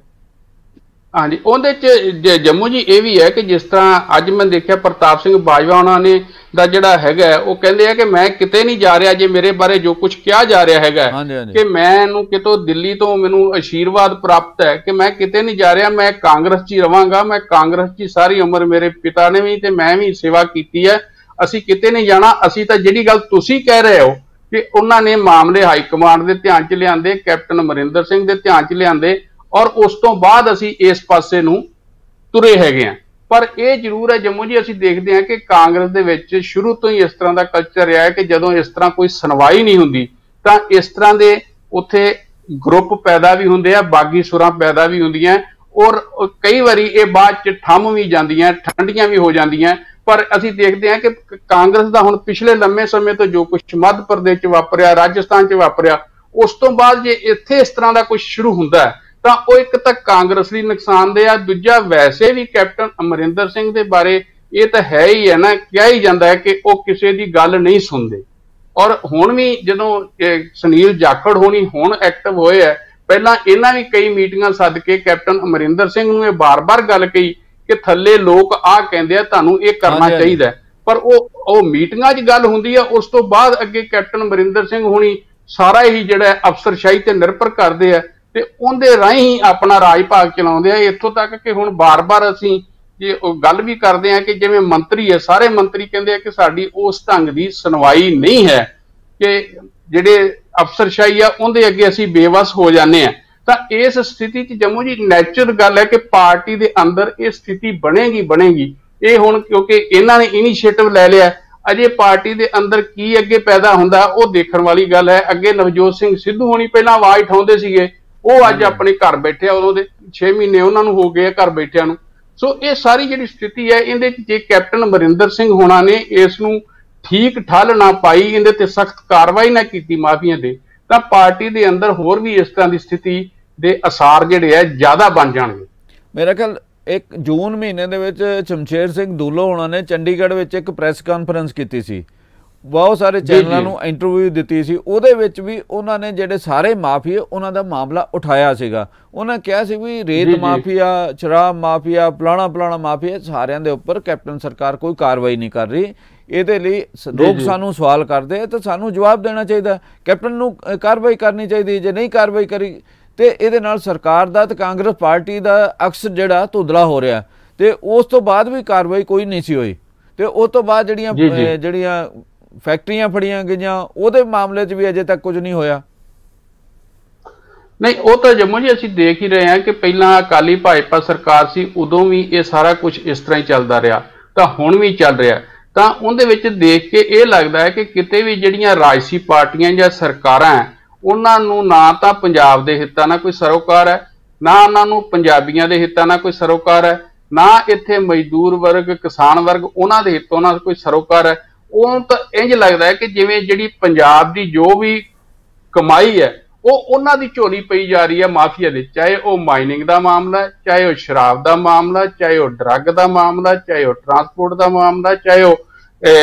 ਹਾਂਜੀ, ਉਹਦੇ ਚ ਜੰਮੂ ਜੀ ਇਹ ਵੀ ਹੈ ਕਿ ਜਿਸ ਤਰ੍ਹਾਂ ਅੱਜ ਮੈਂ ਦੇਖਿਆ ਪ੍ਰਤਾਪ ਸਿੰਘ ਬਾਜਵਾ ਉਹਨਾਂ ਨੇ ਦਾ ਜਿਹੜਾ ਹੈਗਾ ਉਹ ਕਹਿੰਦੇ ਆ ਕਿ ਮੈਂ ਕਿਤੇ ਨਹੀਂ ਜਾ ਰਿਹਾ, ਜੇ ਮੇਰੇ ਬਾਰੇ ਜੋ ਕੁਝ ਕਿਹਾ ਜਾ ਰਿਹਾ ਹੈਗਾ ਕਿ ਮੈਨੂੰ ਕਿਤੋਂ ਦਿੱਲੀ ਤੋਂ ਮੈਨੂੰ ਆਸ਼ੀਰਵਾਦ ਪ੍ਰਾਪਤ ਹੈ ਕਿ ਮੈਂ ਕਿਤੇ ਨਹੀਂ ਜਾ ਰਿਹਾ, ਮੈਂ ਕਾਂਗਰਸ 'ਚ ਹੀ ਰਵਾਂਗਾ, ਮੈਂ ਕਾਂਗਰਸ 'ਚ ਸਾਰੀ ਉਮਰ ਮੇਰੇ ਪਿਤਾ ਨੇ ਵੀ ਤੇ ਮੈਂ ਵੀ ਸੇਵਾ ਕੀਤੀ ਹੈ, ਅਸੀਂ ਕਿਤੇ ਨਹੀਂ ਜਾਣਾ। ਅਸੀਂ ਤਾਂ ਜਿਹੜੀ ਗੱਲ ਤੁਸੀਂ ਕਹਿ ਰਹੇ ਹੋ ਕਿ ਉਹਨਾਂ ਨੇ ਮਾਮਲੇ ਹਾਈ ਕਮਾਂਡ ਦੇ ਧਿਆਨ 'ਚ ਲਿਆਂਦੇ, ਕੈਪਟਨ ਅਮਰਿੰਦਰ ਸਿੰਘ ਦੇ ਧਿਆਨ 'ਚ ਲਿਆਂਦੇ ਔਰ ਉਸ ਤੋਂ ਬਾਅਦ ਅਸੀਂ ਇਸ ਪਾਸੇ ਨੂੰ ਤੁਰੇ ਹੈਗੇ ਆ। ਪਰ ਇਹ ਜ਼ਰੂਰ ਹੈ ਜੰਮੂ ਜੀ, ਅਸੀਂ ਦੇਖਦੇ ਹਾਂ ਕਿ ਕਾਂਗਰਸ ਦੇ ਵਿੱਚ ਸ਼ੁਰੂ ਤੋਂ ਹੀ ਇਸ ਤਰ੍ਹਾਂ ਦਾ ਕਲਚਰ ਰਿਹਾ ਹੈ ਕਿ ਜਦੋਂ ਇਸ ਤਰ੍ਹਾਂ ਕੋਈ ਸੁਣਵਾਈ ਨਹੀਂ ਹੁੰਦੀ ਤਾਂ ਇਸ ਤਰ੍ਹਾਂ ਦੇ ਉੱਥੇ ਗਰੁੱਪ ਪੈਦਾ ਵੀ ਹੁੰਦੇ ਆ, ਬਾਗੀ ਸੁਰਾਂ ਪੈਦਾ ਵੀ ਹੁੰਦੀਆਂ ਔਰ ਕਈ ਵਾਰੀ ਇਹ ਬਾਅਦ ਚ ਠੰਮ ਵੀ ਜਾਂਦੀਆਂ, ਠੰਡੀਆਂ ਵੀ ਹੋ ਜਾਂਦੀਆਂ। ਪਰ ਅਸੀਂ ਦੇਖਦੇ ਹਾਂ ਕਿ ਕਾਂਗਰਸ ਦਾ ਹੁਣ ਪਿਛਲੇ ਲੰਮੇ ਸਮੇਂ ਤੋਂ ਜੋ ਕੁਝ ਮੱਧ ਪ੍ਰਦੇਸ਼ 'ਚ ਵਾਪਰਿਆ, ਰਾਜਸਥਾਨ 'ਚ ਵਾਪਰਿਆ, ਉਸ ਤੋਂ ਬਾਅਦ ਜੇ ਇੱਥੇ ਇਸ ਤਰ੍ਹਾਂ ਦਾ ਕੁਝ ਸ਼ੁਰੂ ਹੁੰਦਾ ਹੈ ਤਾਂ ਉਹ ਇੱਕ ਤਾਂ ਕਾਂਗਰਸ ਲਈ ਨੁਕਸਾਨਦੇਹ ਆ, ਦੂਜਾ ਵੈਸੇ ਵੀ ਕੈਪਟਨ ਅਮਰਿੰਦਰ ਸਿੰਘ ਦੇ ਬਾਰੇ ਇਹ ਤਾਂ ਹੈ ਹੀ ਹੈ ਨਾ, ਕਿਹਾ ਹੀ ਜਾਂਦਾ ਹੈ ਕਿ ਉਹ ਕਿਸੇ ਦੀ ਗੱਲ ਨਹੀਂ ਸੁਣਦੇ। ਔਰ ਹੁਣ ਵੀ ਜਦੋਂ ਸੁਨੀਲ ਜਾਖੜ ਹੋਣੀ ਹੁਣ ਐਕਟਿਵ ਹੋਏ ਹੈ, ਪਹਿਲਾਂ ਇਹਨਾਂ ਵੀ ਕਈ ਮੀਟਿੰਗਾਂ ਸੱਦ ਕੇ ਕੈਪਟਨ ਅਮਰਿੰਦਰ ਸਿੰਘ ਨੂੰ ਇਹ ਬਾਰ-ਬਾਰ ਗੱਲ ਕਹੀ ਕਿ ਥੱਲੇ ਲੋਕ ਆਹ ਕਹਿੰਦੇ ਆ ਤੁਹਾਨੂੰ ਇਹ ਕਰਨਾ ਚਾਹੀਦਾ, ਪਰ ਉਹ ਮੀਟਿੰਗਾਂ 'ਚ ਗੱਲ ਹੁੰਦੀ ਆ, ਉਸ ਤੋਂ ਬਾਅਦ ਅੱਗੇ ਕੈਪਟਨ ਅਮਰਿੰਦਰ ਸਿੰਘ ਹੋਣੀ ਸਾਰਾ ਹੀ ਜਿਹੜਾ ਅਫਸਰਸ਼ਾਹੀ ਤੇ ਨਿਰਭਰ ਕਰਦੇ ਆ ਤੇ ਉਹਦੇ ਰਾਹੀਂ ਹੀ ਆਪਣਾ ਰਾਜ ਭਾਗ ਚਲਾਉਂਦੇ ਆ। ਇੱਥੋਂ ਤੱਕ ਕਿ ਹੁਣ ਬਾਰ-ਬਾਰ ਅਸੀਂ ਜੇ ਉਹ ਗੱਲ ਵੀ ਕਰਦੇ ਆ ਕਿ ਜਿਵੇਂ ਮੰਤਰੀ ਹੈ, ਸਾਰੇ ਮੰਤਰੀ ਕਹਿੰਦੇ ਆ ਕਿ ਸਾਡੀ ਉਸ ਢੰਗ ਦੀ ਸੁਣਵਾਈ ਨਹੀਂ ਹੈ ਕਿ ਜਿਹੜੇ ਅਫਸਰਸ਼ਾਹੀ ਆ ਉਹਦੇ ਅੱਗੇ ਅਸੀਂ ਬੇਵਸ ਹੋ ਜਾਂਦੇ ਆ। ਤਾਂ ਇਸ ਸਥਿਤੀ 'ਚ ਜੰਮੂ ਜੀ ਨੈਚੁਰਲ ਗੱਲ ਹੈ ਕਿ ਪਾਰਟੀ ਦੇ ਅੰਦਰ ਇਹ ਸਥਿਤੀ ਬਣੇਗੀ। ਇਹ ਹੁਣ ਕਿਉਂਕਿ ਇਹਨਾਂ ਨੇ ਇਨੀਸ਼ੀਏਟਿਵ ਲੈ ਲਿਆ, ਅਜੇ ਪਾਰਟੀ ਦੇ ਅੰਦਰ ਕੀ ਅੱਗੇ ਪੈਦਾ ਹੁੰਦਾ ਉਹ ਦੇਖਣ ਵਾਲੀ ਗੱਲ ਹੈ। ਅੱਗੇ ਨਵਜੋਤ ਸਿੰਘ ਸਿੱਧੂ ਹੋਣੀ ਪਹਿਲਾਂ ਆਵਾਜ਼ ਉਠਾਉਂਦੇ ਸੀਗੇ, ਉਹ ਅੱਜ ਆਪਣੇ ਘਰ ਬੈਠੇ ਆ, ਉਦੋਂ ਦੇ 6 ਮਹੀਨੇ ਉਹਨਾਂ ਨੂੰ ਹੋ ਗਏ ਆ ਘਰ ਬੈਠਿਆਂ ਨੂੰ। ਸੋ ਇਹ ਸਾਰੀ ਜਿਹੜੀ ਸਥਿਤੀ ਹੈ ਇਹਦੇ 'ਚ ਜੇ ਕੈਪਟਨ ਅਮਰਿੰਦਰ ਸਿੰਘ ਹੋਣਾ ਨੇ ਇਸ ਨੂੰ ਠੀਕ ਠੱਲ ਨਾ ਪਾਈ, ਇਹਦੇ ਤੇ ਸਖਤ ਕਾਰਵਾਈ ਨਾ ਕੀਤੀ ਮਾਫੀਆਂ ਦੇ, ਤਾਂ ਪਾਰਟੀ ਦੇ ਅੰਦਰ ਹੋਰ ਵੀ ਇਸ ਤਰ੍ਹਾਂ ਦੀ ਸਥਿਤੀ ਦੇ ਅਸਾਰ ਜਿਹੜੇ ਆ ਜ਼ਿਆਦਾ ਬਣ ਜਾਣਗੇ। ਮੇਰਾ ਖਿਆਲ 1 ਜੂਨ ਮਹੀਨੇ ਦੇ ਵਿੱਚ ਸ਼ਮਸ਼ੇਰ ਸਿੰਘ ਦੂਲੋ ਹੋਣਾ ਨੇ ਚੰਡੀਗੜ੍ਹ ਵਿੱਚ ਇੱਕ ਪ੍ਰੈਸ ਕਾਨਫਰੰਸ ਕੀਤੀ ਸੀ, ਬਹੁਤ ਸਾਰੇ ਚੈਨਲਾਂ ਨੂੰ ਇੰਟਰਵਿਊ ਦਿੱਤੀ ਸੀ, ਉਹਦੇ ਵਿੱਚ ਵੀ ਉਹਨਾਂ ਨੇ ਜਿਹੜੇ ਸਾਰੇ ਮਾਫੀਆ ਉਹਨਾਂ ਦਾ ਮਾਮਲਾ ਉਠਾਇਆ ਸੀਗਾ। ਉਹਨਾਂ ਕਿਹਾ ਸੀ ਵੀ ਰੇਤ ਮਾਫੀਆ, ਸ਼ਰਾਬ ਮਾਫੀਆ, ਫਲਾਣਾ ਮਾਫੀਆ, ਸਾਰਿਆਂ ਦੇ ਉੱਪਰ ਕੈਪਟਨ ਸਰਕਾਰ ਕੋਈ ਕਾਰਵਾਈ ਨਹੀਂ ਕਰ ਰਹੀ। ਇਹਦੇ ਲਈ ਲੋਕ ਸਾਨੂੰ ਸਵਾਲ ਕਰਦੇ ਤਾਂ ਸਾਨੂੰ ਜਵਾਬ ਦੇਣਾ ਚਾਹੀਦਾ, ਕੈਪਟਨ ਨੂੰ ਕਾਰਵਾਈ ਕਰਨੀ ਚਾਹੀਦੀ। ਜੇ ਨਹੀਂ ਕਾਰਵਾਈ ਕਰੀ ਤੇ ਇਹਦੇ ਨਾਲ ਸਰਕਾਰ ਦਾ ਤੇ ਕਾਂਗਰਸ ਪਾਰਟੀ ਦਾ ਅਕਸ ਜਿਹੜਾ ਧੁੰਦਲਾ ਹੋ ਰਿਹਾ, ਤੇ ਉਸ ਤੋਂ ਬਾਅਦ ਵੀ ਕਾਰਵਾਈ ਕੋਈ ਨਹੀਂ ਸੀ ਹੋਈ। ਤੇ ਉਸ ਤੋਂ ਬਾਅਦ ਜਿਹੜੀਆਂ ਫੈਕਟਰੀਆਂ ਫੜੀਆਂ ਗਈਆਂ ਉਹਦੇ ਮਾਮਲੇ 'ਚ ਵੀ ਅਜੇ ਤੱਕ ਕੁਝ ਨਹੀਂ ਹੋਇਆ। ਨਹੀਂ, ਉਹ ਤਾਂ ਜੰਮੂ ਜੀ ਅਸੀਂ ਦੇਖ ਹੀ ਰਹੇ ਹਾਂ ਕਿ ਪਹਿਲਾਂ ਅਕਾਲੀ ਭਾਜਪਾ ਸਰਕਾਰ ਸੀ, ਉਦੋਂ ਵੀ ਇਹ ਸਾਰਾ ਕੁਝ ਇਸ ਤਰ੍ਹਾਂ ਹੀ ਚੱਲਦਾ ਰਿਹਾ, ਤਾਂ ਹੁਣ ਵੀ ਚੱਲ ਰਿਹਾ। ਤਾਂ ਉਹਦੇ ਵਿੱਚ ਦੇਖ ਕੇ ਇਹ ਲੱਗਦਾ ਹੈ ਕਿ ਕਿਤੇ ਵੀ ਜਿਹੜੀਆਂ ਰਾਜਸੀ ਪਾਰਟੀਆਂ ਜਾਂ ਸਰਕਾਰਾਂ ਹੈ ਉਹਨਾਂ ਨੂੰ ਨਾ ਤਾਂ ਪੰਜਾਬ ਦੇ ਹਿੱਤਾਂ ਨਾਲ ਕੋਈ ਸਰੋਕਾਰ ਹੈ, ਨਾ ਉਹਨਾਂ ਨੂੰ ਪੰਜਾਬੀਆਂ ਦੇ ਹਿੱਤਾਂ ਨਾਲ ਕੋਈ ਸਰੋਕਾਰ ਹੈ, ਨਾ ਇੱਥੇ ਮਜ਼ਦੂਰ ਵਰਗ, ਕਿਸਾਨ ਵਰਗ ਉਹਨਾਂ ਦੇ ਹਿੱਤਾਂ ਨਾਲ ਕੋਈ ਸਰੋਕਾਰ ਹੈ। ਉਹ ਤਾਂ ਇੰਝ ਲੱਗਦਾ ਹੈ ਕਿ ਜਿਵੇਂ ਜਿਹੜੀ ਪੰਜਾਬ ਦੀ ਜੋ ਵੀ ਕਮਾਈ ਹੈ ਉਹ ਉਹਨਾਂ ਦੀ ਝੋਲੀ ਪਈ ਜਾ ਰਹੀ ਹੈ ਮਾਫੀਆ ਦੇ, ਚਾਹੇ ਉਹ ਮਾਈਨਿੰਗ ਦਾ ਮਾਮਲਾ, ਚਾਹੇ ਉਹ ਸ਼ਰਾਬ ਦਾ ਮਾਮਲਾ, ਚਾਹੇ ਉਹ ਡਰੱਗ ਦਾ ਮਾਮਲਾ, ਚਾਹੇ ਉਹ ਟਰਾਂਸਪੋਰਟ ਦਾ ਮਾਮਲਾ, ਚਾਹੇ ਉਹ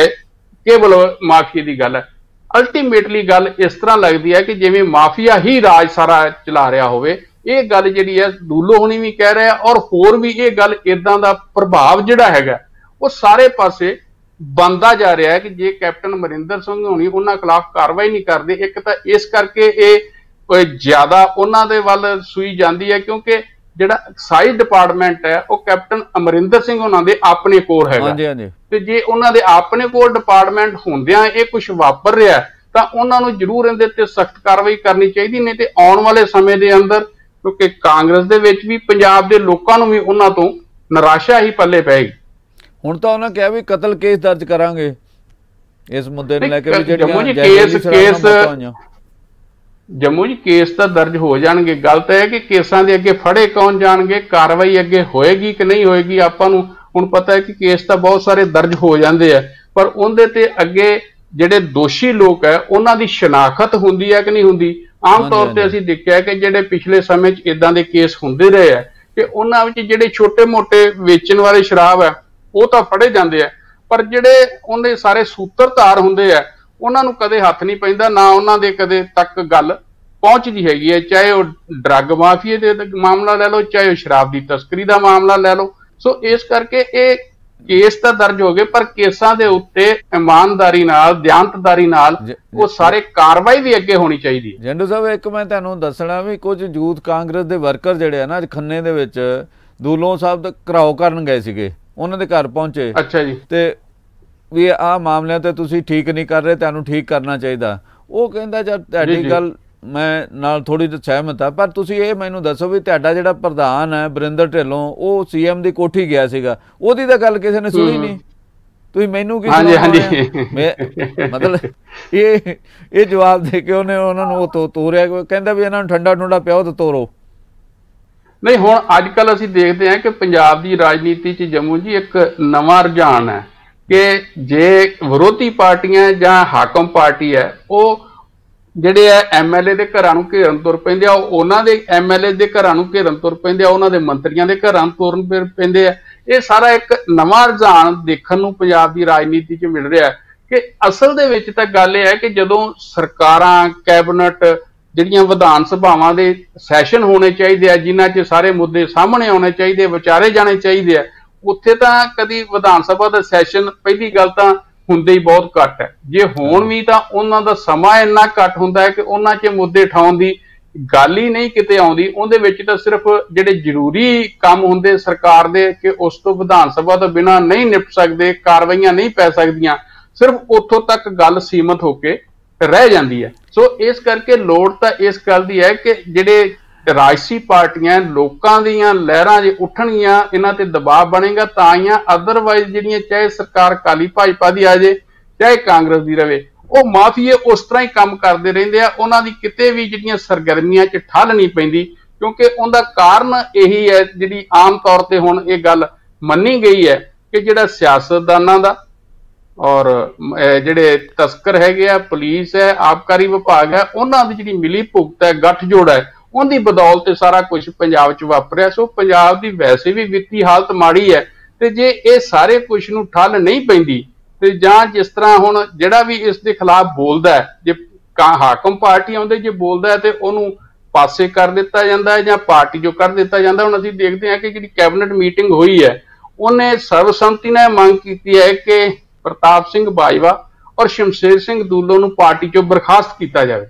ਕੇਵਲ ਮਾਫੀਆ ਦੀ ਗੱਲ ਹੈ। ਅਲਟੀਮੇਟਲੀ ਗੱਲ ਇਸ ਤਰ੍ਹਾਂ ਲੱਗਦੀ ਹੈ ਕਿ ਜਿਵੇਂ ਮਾਫੀਆ ਹੀ ਰਾਜ ਸਾਰਾ ਚਲਾ ਰਿਹਾ ਹੋਵੇ। ਇਹ ਗੱਲ ਜਿਹੜੀ ਹੈ ਦੂਲੋ ਹੋਣੀ ਵੀ ਕਹਿ ਰਿਹਾ, ਔਰ ਹੋਰ ਵੀ ਇਹ ਗੱਲ ਇਦਾਂ ਦਾ ਪ੍ਰਭਾਵ ਜਿਹੜਾ ਹੈਗਾ ਉਹ ਸਾਰੇ ਪਾਸੇ ਬਣਦਾ ਜਾ ਰਿਹਾ ਹੈ ਕਿ ਜੇ ਕੈਪਟਨ ਅਮਰਿੰਦਰ ਸਿੰਘ ਹੋਣੀ ਉਹਨਾਂ ਖਿਲਾਫ ਕਾਰਵਾਈ ਨਹੀਂ ਕਰਦੇ, ਇੱਕ ਤਾਂ ਇਸ ਕਰਕੇ ਇਹ ਜ਼ਿਆਦਾ ਉਹਨਾਂ ਦੇ ਵੱਲ ਸੂਈ ਜਾਂਦੀ ਹੈ ਕਿਉਂਕਿ ਜਿਹੜਾ ਐਕਸਾਈਜ਼ ਡਿਪਾਰਟਮੈਂਟ ਹੈ ਉਹ ਕੈਪਟਨ ਅਮਰਿੰਦਰ ਸਿੰਘ ਉਹਨਾਂ ਦੇ ਆਪਣੇ ਕੋਲ ਹੈਗਾ, ਤੇ ਜੇ ਉਹਨਾਂ ਦੇ ਆਪਣੇ ਕੋਲ ਡਿਪਾਰਟਮੈਂਟ ਹੁੰਦਿਆਂ ਇਹ ਕੁਝ ਵਾਪਰ ਰਿਹਾ ਤਾਂ ਉਹਨਾਂ ਨੂੰ ਜ਼ਰੂਰ ਇਹਦੇ ਤੇ ਸਖਤ ਕਾਰਵਾਈ ਕਰਨੀ ਚਾਹੀਦੀ, ਨਹੀਂ ਤੇ ਆਉਣ ਵਾਲੇ ਸਮੇਂ ਦੇ ਅੰਦਰ ਕਿਉਂਕਿ ਕਾਂਗਰਸ ਦੇ ਵਿੱਚ ਵੀ ਪੰਜਾਬ ਦੇ ਲੋਕਾਂ ਨੂੰ ਵੀ ਉਹਨਾਂ ਤੋਂ ਨਿਰਾਸ਼ਾ ਹੀ ਪੱਲੇ ਪਏਗੀ। ਹੁਣ ਤਾਂ ਉਹਨਾਂ ਕਿਹਾ ਵੀ ਕਤਲ ਕੇਸ ਦਰਜ ਕਰਾਂਗੇ ਇਸ ਮੁੱਦੇ ਨੂੰ ਲੈ ਕੇ, ਵੀ ਜੰਮੂ ਜੀ ਕੇਸ ਤਾਂ ਦਰਜ ਹੋ ਜਾਣਗੇ, ਗੱਲ ਤਾਂ ਹੈ ਕਿ ਕੇਸਾਂ ਦੇ ਅੱਗੇ ਫੜੇ ਕੌਣ ਜਾਣਗੇ, ਕਾਰਵਾਈ ਅੱਗੇ ਹੋਏਗੀ ਕਿ ਨਹੀਂ ਹੋਏਗੀ। ਆਪਾਂ ਨੂੰ ਹੁਣ ਪਤਾ ਹੈ ਕਿ ਕੇਸ ਤਾਂ ਬਹੁਤ ਸਾਰੇ ਦਰਜ ਹੋ ਜਾਂਦੇ ਆ, ਪਰ ਉਹਦੇ ਤੇ ਅੱਗੇ ਜਿਹੜੇ ਦੋਸ਼ੀ ਲੋਕ ਹੈ ਉਹਨਾਂ ਦੀ ਸ਼ਨਾਖਤ ਹੁੰਦੀ ਹੈ ਕਿ ਨਹੀਂ ਹੁੰਦੀ। ਆਮ ਤੌਰ ਤੇ ਅਸੀਂ ਦੇਖਿਆ ਕਿ ਜਿਹੜੇ ਪਿਛਲੇ ਸਮੇਂ 'ਚ ਇਦਾਂ ਦੇ ਕੇਸ ਹੁੰਦੇ ਰਹੇ ਆ ਕਿ ਉਹਨਾਂ ਵਿੱਚ ਜਿਹੜੇ ਛੋਟੇ-ਮੋਟੇ ਵੇਚਣ ਵਾਲੇ ਸ਼ਰਾਬ ਹੈ ਉਹ ਤਾਂ ਫੜੇ ਜਾਂਦੇ ਆ, ਪਰ ਜਿਹੜੇ ਉਹਦੇ ਸਾਰੇ ਸੂਤਰਧਾਰ ਹੁੰਦੇ ਆ ਉਹਨਾਂ ਨੂੰ ਕਦੇ ਹੱਥ ਨਹੀਂ ਪੈਂਦਾ, ਨਾ ਉਹਨਾਂ ਦੇ ਕਦੇ ਤੱਕ ਗੱਲ ਪਹੁੰਚਦੀ ਹੈਗੀ ਹੈ, ਚਾਹੇ ਉਹ ਡਰੱਗ ਮਾਫੀਏ ਦੇ ਮਾਮਲਾ ਲੈ ਲਓ, ਚਾਹੇ ਉਹ ਸ਼ਰਾਬ ਦੀ ਤਸਕਰੀ ਦਾ ਮਾਮਲਾ ਲੈ ਲਓ। ਸੋ ਇਸ ਕਰਕੇ ਇਹ ਕੇਸ ਤਾਂ ਦਰਜ ਹੋ ਗਏ, ਪਰ ਕੇਸਾਂ ਦੇ ਉੱਤੇ ਇਮਾਨਦਾਰੀ ਨਾਲ, ਦਿਆਨਤਦਾਰੀ ਨਾਲ ਉਹ ਸਾਰੇ ਕਾਰਵਾਈ ਵੀ ਅੱਗੇ ਹੋਣੀ ਚਾਹੀਦੀ ਹੈ। ਜੰਡੂ ਸਾਹਿਬ, ਇੱਕ ਮੈਂ ਤੁਹਾਨੂੰ ਦੱਸਣਾ ਵੀ ਕੁਝ ਯੂਥ ਕਾਂਗਰਸ ਦੇ ਵਰਕਰ ਜਿਹੜੇ ਆ ਨਾ, ਅੱਜ ਖੰਨੇ ਦੇ ਵਿੱਚ ਦੂਲੋਂ ਸਾਹਿਬ ਦਾ ਘਰਾਓ ਕਰਨ ਗਏ ਸੀਗੇ, ਉਹਨਾਂ ਦੇ ਘਰ ਪਹੁੰਚੇ। ਅੱਛਾ ਜੀ। ਤੇ ਵੀ ਆਹ ਮਾਮਲਿਆਂ ਤੇ ਤੁਸੀਂ ਠੀਕ ਨਹੀਂ ਕਰ ਰਹੇ, ਤੁਹਾਨੂੰ ਠੀਕ ਕਰਨਾ ਚਾਹੀਦਾ। ਉਹ ਕਹਿੰਦਾ ਜਦ ਤੁਹਾਡੀ ਗੱਲ ਮੈਂ ਨਾਲ ਥੋੜੀ ਜਿਹੀ ਸਹਿਮਤ ਆ, ਪਰ ਤੁਸੀਂ ਇਹ ਮੈਨੂੰ ਦੱਸੋ ਵੀ ਤੁਹਾਡਾ ਜਿਹੜਾ ਪ੍ਰਧਾਨ ਹੈ ਬਰਿੰਦਰ ਢਿੱਲੋਂ, ਉਹ ਸੀਐਮ ਦੀ ਕੋਠੀ ਗਿਆ ਸੀਗਾ, ਉਹਦੀ ਤਾਂ ਗੱਲ ਕਿਸੇ ਨੇ ਸੁਣੀ ਨਹੀਂ, ਤੁਸੀਂ ਮੈਨੂੰ ਕੀ ਮਤਲਬ ਇਹ ਜਵਾਬ ਦੇ ਕੇ ਉਹਨੇ ਉਹਨਾਂ ਨੂੰ ਉਹ ਤੋਰਿਆ, ਕਹਿੰਦਾ ਵੀ ਇਹਨਾਂ ਨੂੰ ਠੰਡਾ ਠੁੰਡਾ ਪਿਆਓ ਤੇ ਤੋਰੋ। ਨਹੀਂ, ਹੁਣ ਅੱਜ ਕੱਲ ਅਸੀਂ ਦੇਖਦੇ ਹਾਂ ਕਿ ਪੰਜਾਬ ਦੀ ਰਾਜਨੀਤੀ 'ਚ ਜੰਮੂ ਜੀ ਇੱਕ ਨਵਾਂ ਰੁਝਾਨ ਹੈ ਕਿ ਜੇ ਵਿਰੋਧੀ ਪਾਰਟੀਆਂ ਜਾਂ ਹਾਕਮ ਪਾਰਟੀ ਹੈ ਉਹ ਜਿਹੜੇ ਆ ਐਮਐਲਏ ਦੇ ਘਰਾਂ ਨੂੰ ਘੇਰਨ ਤੁਰ ਪੈਂਦੇ ਆ, ਉਹਨਾਂ ਦੇ ਐਮਐਲਏ ਦੇ ਘਰਾਂ ਨੂੰ ਘੇਰਨ ਤੁਰ ਪੈਂਦੇ ਆ, ਉਹਨਾਂ ਦੇ ਮੰਤਰੀਆਂ ਦੇ ਘਰਾਂ ਨੂੰ ਤੁਰਨ ਪੈਂਦੇ ਆ। ਇਹ ਸਾਰਾ ਇੱਕ ਨਵਾਂ ਰੁਝਾਨ ਦੇਖਣ ਨੂੰ ਪੰਜਾਬ ਦੀ ਰਾਜਨੀਤੀ 'ਚ ਮਿਲ ਰਿਹਾ ਕਿ ਅਸਲ ਦੇ ਵਿੱਚ ਤਾਂ ਗੱਲ ਇਹ ਹੈ ਕਿ ਜਦੋਂ ਸਰਕਾਰਾਂ, ਕੈਬਨਿਟ, ਜਿਹੜੀਆਂ ਵਿਧਾਨ ਸਭਾਵਾਂ ਦੇ ਸੈਸ਼ਨ ਹੋਣੇ ਚਾਹੀਦੇ ਆ ਜਿਨ੍ਹਾਂ 'ਚ ਸਾਰੇ ਮੁੱਦੇ ਸਾਹਮਣੇ ਆਉਣੇ ਚਾਹੀਦੇ, ਵਿਚਾਰੇ ਜਾਣੇ ਚਾਹੀਦੇ ਆ, ਉੱਥੇ ਤਾਂ ਕਦੀ ਵਿਧਾਨ ਸਭਾ ਦਾ ਸੈਸ਼ਨ ਪਹਿਲੀ ਗੱਲ ਤਾਂ ਹੁੰਦੇ ਹੀ ਬਹੁਤ ਘੱਟ ਹੈ। ਜੇ ਹੋਣ ਵੀ ਤਾਂ ਉਹਨਾਂ ਦਾ ਸਮਾਂ ਇੰਨਾ ਘੱਟ ਹੁੰਦਾ ਹੈ ਕਿ ਉਹਨਾਂ 'ਚ ਮੁੱਦੇ ਉਠਾਉਣ ਦੀ ਗੱਲ ਹੀ ਨਹੀਂ ਕਿਤੇ ਆਉਂਦੀ। ਉਹਦੇ ਵਿੱਚ ਤਾਂ ਸਿਰਫ ਜਿਹੜੇ ਜ਼ਰੂਰੀ ਕੰਮ ਹੁੰਦੇ ਸਰਕਾਰ ਦੇ ਕਿ ਉਸ ਤੋਂ ਵਿਧਾਨ ਸਭਾ ਤੋਂ ਬਿਨਾਂ ਨਹੀਂ ਨਿਪਟ ਸਕਦੇ, ਕਾਰਵਾਈਆਂ ਨਹੀਂ ਪੈ ਸਕਦੀਆਂ, ਸਿਰਫ ਉੱਥੋਂ ਤੱਕ ਗੱਲ ਸੀਮਤ ਹੋ ਕੇ ਰਹਿ ਜਾਂਦੀ ਹੈ। ਸੋ ਇਸ ਕਰਕੇ ਲੋੜ ਤਾਂ ਇਸ ਗੱਲ ਦੀ ਹੈ ਕਿ ਜਿਹੜੇ ਰਾਜਸੀ ਪਾਰਟੀਆਂ ਲੋਕਾਂ ਦੀਆਂ ਲਹਿਰਾਂ ਜੇ ਉੱਠਣਗੀਆਂ, ਇਹਨਾਂ ਤੇ ਦਬਾਅ ਬਣੇਗਾ ਤਾਂ ਹੀ ਆ, ਅਦਰਵਾਈਜ਼ ਜਿਹੜੀਆਂ ਚਾਹੇ ਸਰਕਾਰ ਅਕਾਲੀ ਭਾਜਪਾ ਦੀ ਆ ਜੇ ਚਾਹੇ ਕਾਂਗਰਸ ਦੀ ਰਵੇ, ਉਹ ਮਾਫੀਏ ਉਸ ਤਰ੍ਹਾਂ ਹੀ ਕੰਮ ਕਰਦੇ ਰਹਿੰਦੇ ਆ, ਉਹਨਾਂ ਦੀ ਕਿਤੇ ਵੀ ਜਿਹੜੀਆਂ ਸਰਗਰਮੀਆਂ 'ਚ ਠੱਲ ਨਹੀਂ ਪੈਂਦੀ। ਕਿਉਂਕਿ ਉਹਦਾ ਕਾਰਨ ਇਹੀ ਹੈ, ਜਿਹੜੀ ਆਮ ਤੌਰ ਤੇ ਹੁਣ ਇਹ ਗੱਲ ਮੰਨੀ ਗਈ ਹੈ ਕਿ ਜਿਹੜਾ ਸਿਆਸਤਦਾਨਾਂ ਦਾ ਔਰ ਜਿਹੜੇ ਤਸਕਰ ਹੈਗੇ ਆ, ਪੁਲਿਸ ਹੈ, ਆਬਕਾਰੀ ਵਿਭਾਗ ਹੈ, ਉਹਨਾਂ ਦੀ ਜਿਹੜੀ ਮਿਲੀ ਭੁਗਤ ਹੈ, ਗੱਠਜੋੜ ਹੈ, ਉਹਦੀ ਬਦੌਲਤ ਸਾਰਾ ਕੁਝ ਪੰਜਾਬ 'ਚ ਵਾਪਰਿਆ। ਸੋ ਪੰਜਾਬ ਦੀ ਵੈਸੇ ਵੀ ਵਿੱਤੀ ਹਾਲਤ ਮਾੜੀ ਹੈ, ਤੇ ਜੇ ਇਹ ਸਾਰੇ ਕੁਝ ਨੂੰ ਠੱਲ ਨਹੀਂ ਪੈਂਦੀ ਤੇ ਜਾਂ ਜਿਸ ਤਰ੍ਹਾਂ ਹੁਣ ਜਿਹੜਾ ਵੀ ਇਸ ਦੇ ਖਿਲਾਫ ਬੋਲਦਾ ਹੈ, ਜੇ ਹਾਕਮ ਪਾਰਟੀ ਆਉਂਦੇ ਜੇ ਬੋਲਦਾ ਹੈ ਤੇ ਉਹਨੂੰ ਪਾਸੇ ਕਰ ਦਿੱਤਾ ਜਾਂਦਾ ਹੈ ਜਾਂ ਪਾਰਟੀ ਚੋਂ ਕੱਢ ਦਿੱਤਾ ਜਾਂਦਾ। ਹੁਣ ਅਸੀਂ ਦੇਖਦੇ ਹਾਂ ਕਿ ਜਿਹੜੀ ਕੈਬਨਿਟ ਮੀਟਿੰਗ ਹੋਈ ਹੈ ਉਹਨੇ ਸਰਬਸੰਮਤੀ ਨਾਲ ਮੰਗ ਕੀਤੀ ਹੈ ਕਿ ਪ੍ਰਤਾਪ ਸਿੰਘ ਬਾਜਵਾ ਔਰ ਸ਼ਮਸ਼ੇਰ ਸਿੰਘ ਦੂਲੋ ਨੂੰ ਪਾਰਟੀ ਚੋਂ ਬਰਖਾਸਤ ਕੀਤਾ ਜਾਵੇ।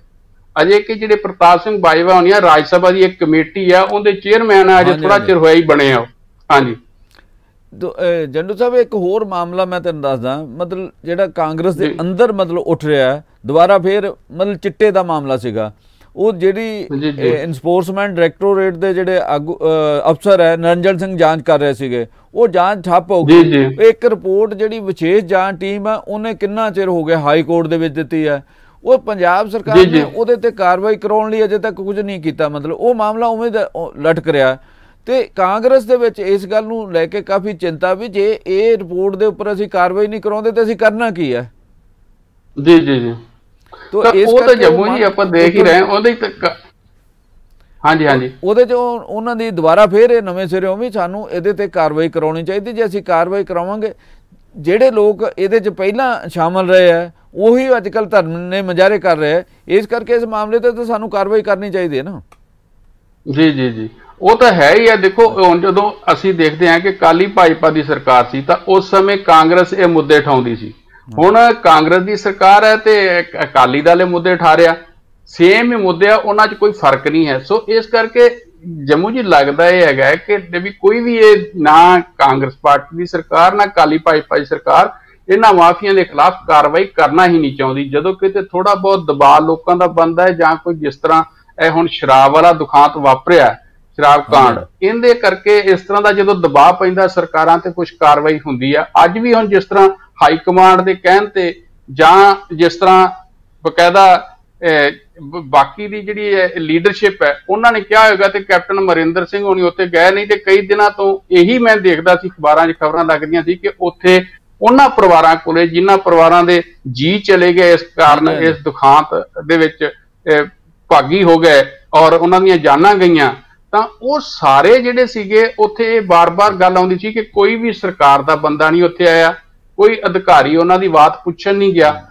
ਅਜੇ ਕਿ ਜਿਹੜੇ ਪ੍ਰਤਾਪ ਸਿੰਘ ਬਾਜਵਾ ਹੋਣੀ ਆ, ਰਾਜ ਸਭਾ ਦੀ ਇੱਕ ਕਮੇਟੀ ਆ, ਉਹਦੇ ਚੇਅਰਮੈਨ ਆ, ਅਜੇ ਥੋੜਾ ਚਿਰ ਹੋਇਆ ਹੀ ਬਣੇ ਆ। ਹਾਂਜੀ ਜੰਡੂ ਸਾਹਿਬ, ਇੱਕ ਹੋਰ ਮਾਮਲਾ ਮੈਂ ਤੈਨੂੰ ਦੱਸਦਾ, ਮਤਲਬ ਜਿਹੜਾ ਕਾਂਗਰਸ ਦੇ ਅੰਦਰ ਮਤਲਬ ਉੱਠ ਰਿਹਾ ਦੁਬਾਰਾ ਫੇਰ, ਮਤਲਬ ਚਿੱਟੇ ਦਾ ਮਾਮਲਾ ਸੀਗਾ। ਉਹ ਜਿਹੜੀ ਇਨਫੋਰਸਮੈਂਟ ਡਾਇਰੈਕਟੋਰੇਟ ਦੇ ਜਿਹੜੇ ਅਫਸਰ ਹੈ ਨਿਰੰਜਨ ਸਿੰਘ ਜਾਂਚ ਕਰ ਰਹੇ ਸੀਗੇ, ਉਹ ਜਾਂਚ ਠੱਪ ਹੋ ਗਈ। ਇੱਕ ਰਿਪੋਰਟ ਜਿਹੜੀ ਵਿਸ਼ੇਸ਼ ਜਾਂਚ ਟੀਮ ਹੈ ਉਹਨੇ ਕਿੰਨਾ ਚਿਰ ਹੋ ਗਿਆ ਹਾਈ ਕੋਰਟ ਦੇ ਵਿੱਚ ਦਿੱਤੀ ਹੈ, ਉਹ ਪੰਜਾਬ ਸਰਕਾਰ ਨੇ ਉਹਦੇ ਤੇ ਕਾਰਵਾਈ ਕਰਾਉਣ ਲਈ ਅਜੇ ਤੱਕ ਕੁਝ ਨਹੀਂ ਕੀਤਾ। ਮਤਲਬ ਉਹ ਮਾਮਲਾ ਉਵੇਂ ਦਾ ਲਟਕ ਰਿਹਾ ਤੇ ਕਾਂਗਰਸ ਦੇ ਵਿੱਚ ਇਸ ਗੱਲ ਨੂੰ ਲੈ ਕੇ ਕਾਫੀ ਚਿੰਤਾ ਵੀ ਜੇ ਇਹ ਰਿਪੋਰਟ ਦੇ ਉੱਪਰ ਅਸੀਂ ਕਾਰਵਾਈ ਨਹੀਂ ਕਰਾਉਂਦੇ ਤੇ ਅਸੀਂ ਕਰਨਾ ਕੀ ਹੈ। ਜੀ ਜੀ ਜੀ, ਉਹ ਤਾਂ ਜੰਮੂ ਜੀ ਆਪਾਂ ਦੇਖ ਹੀ ਰਹੇ ਉਹਦੇ ਹਾਂਜੀ ਹਾਂਜੀ, ਉਹਦੇ 'ਚ ਉਹਨਾਂ ਦੀ ਦੁਬਾਰਾ ਫੇਰ ਇਹ ਨਵੇਂ ਸਿਰਿਓਂ ਵੀ ਸਾਨੂੰ ਇਹਦੇ ਤੇ ਕਾਰਵਾਈ ਕਰਾਉਣੀ ਚਾਹੀਦੀ। ਜੇ ਅਸੀਂ ਕਾਰਵਾਈ ਕਰਾਵਾਂਗੇ, ਜਿਹੜੇ ਲੋਕ ਇਹਦੇ 'ਚ ਪਹਿਲਾਂ ਸ਼ਾਮਲ ਰਹੇ ਹੈ ਉਹੀ ਅੱਜ ਕੱਲ੍ਹ ਧਰਮ ਨੇ ਮੁਜ਼ਾਹਰੇ ਕਰ ਰਹੇ ਹੈ, ਇਸ ਕਰਕੇ ਇਸ ਮਾਮਲੇ ਤੇ ਤਾਂ ਸਾਨੂੰ ਕਾਰਵਾਈ ਕਰਨੀ ਚਾਹੀਦੀ ਹੈ ਨਾ। ਜੀ ਜੀ ਜੀ, ਉਹ ਤਾਂ ਹੈ ਹੀ ਹੈ। ਦੇਖੋ ਹੁਣ ਜਦੋਂ ਅਸੀਂ ਦੇਖਦੇ ਹਾਂ ਕਿ ਕਾਲੀ ਭਾਜਪਾ ਦੀ ਸਰਕਾਰ ਸੀ ਤਾਂ ਉਸ ਸਮੇਂ ਕਾਂਗਰਸ ਇਹ ਮੁੱਦੇ ਉਠਾਉਂਦੀ ਸੀ। ਹੁਣ ਕਾਂਗਰਸ ਦੀ ਸਰਕਾਰ ਹੈ ਤੇ ਅਕਾਲੀ ਦਲ ਇਹ ਮੁੱਦੇ ਉਠਾ ਰਿਹਾ, ਸੇਮ ਹੀ ਮੁੱਦੇ ਆ, ਉਹਨਾਂ 'ਚ ਕੋਈ ਫਰਕ ਨਹੀਂ ਹੈ। ਸੋ ਇਸ ਕਰਕੇ ਜੰਮੂ ਜੀ ਲੱਗਦਾ ਇਹ ਹੈਗਾ ਕਿ ਵੀ ਕੋਈ ਵੀ ਇਹ ਨਾ ਕਾਂਗਰਸ ਪਾਰਟੀ ਦੀ ਸਰਕਾਰ ਨਾ ਕਾਲੀ ਭਾਜਪਾ ਦੀ ਸਰਕਾਰ ਇਹਨਾਂ ਮਾਫੀਆਂ ਦੇ ਖਿਲਾਫ ਕਾਰਵਾਈ ਕਰਨਾ ਹੀ ਨਹੀਂ ਚਾਹੁੰਦੀ। ਜਦੋਂ ਕਿਤੇ ਥੋੜਾ ਬਹੁਤ ਦਬਾਅ ਲੋਕਾਂ ਦਾ ਬਣਦਾ ਹੈ ਜਾਂ ਕੋਈ ਜਿਸ ਤਰ੍ਹਾਂ ਇਹ ਹੁਣ ਸ਼ਰਾਬ ਵਾਲਾ ਦੁਖਾਂਤ ਵਾਪਰਿਆ, ਸ਼ਰਾਬ ਕਾਂਡ, ਇਹਦੇ ਕਰਕੇ ਇਸ ਤਰ੍ਹਾਂ ਦਾ ਜਦੋਂ ਦਬਾਅ ਪੈਂਦਾ ਸਰਕਾਰਾਂ ਤੇ ਕੁਝ ਕਾਰਵਾਈ ਹੁੰਦੀ ਆ। ਅੱਜ ਵੀ ਹੁਣ ਜਿਸ ਤਰ੍ਹਾਂ ਹਾਈ ਕਮਾਂਡ ਦੇ ਕਹਿਣ ਤੇ ਜਾਂ ਜਿਸ ਤਰ੍ਹਾਂ ਬਕਾਇਦਾ ਬਾਕੀ ਦੀ ਜਿਹੜੀ ਲੀਡਰਸ਼ਿਪ ਹੈ ਉਹਨਾਂ ਨੇ ਕਿਹਾ ਹੋਏਗਾ ਤੇ ਕੈਪਟਨ ਅਮਰਿੰਦਰ ਸਿੰਘ ਹੋਣੀ ਉੱਥੇ ਗਏ ਨਹੀਂ, ਤੇ ਕਈ ਦਿਨਾਂ ਤੋਂ ਇਹੀ ਮੈਂ ਦੇਖਦਾ ਸੀ ਅਖਬਾਰਾਂ 'ਚ ਖਬਰਾਂ ਲੱਗਦੀਆਂ ਸੀ ਕਿ ਉੱਥੇ ਉਹਨਾਂ ਪਰਿਵਾਰਾਂ ਕੋਲੇ ਜਿਨ੍ਹਾਂ ਪਰਿਵਾਰਾਂ ਦੇ ਜੀ ਚਲੇ ਗਏ ਇਸ ਕਾਰਨ, ਇਸ ਦੁਖਾਂਤ ਦੇ ਵਿੱਚ ਭਾਗੀ ਹੋ ਗਏ ਔਰ ਉਹਨਾਂ ਦੀਆਂ ਜਾਨਾਂ ਗਈਆਂ, ਤਾਂ ਉਹ ਸਾਰੇ ਜਿਹੜੇ ਸੀਗੇ ਉੱਥੇ ਇਹ ਬਾਰ-ਬਾਰ ਗੱਲ ਆਉਂਦੀ ਸੀ ਕਿ ਕੋਈ ਵੀ ਸਰਕਾਰ ਦਾ ਬੰਦਾ ਨਹੀਂ ਉੱਥੇ ਆਇਆ, ਕੋਈ ਅਧਿਕਾਰੀ ਉਹਨਾਂ ਦੀ ਬਾਤ ਪੁੱਛਣ ਨਹੀਂ ਗਿਆ।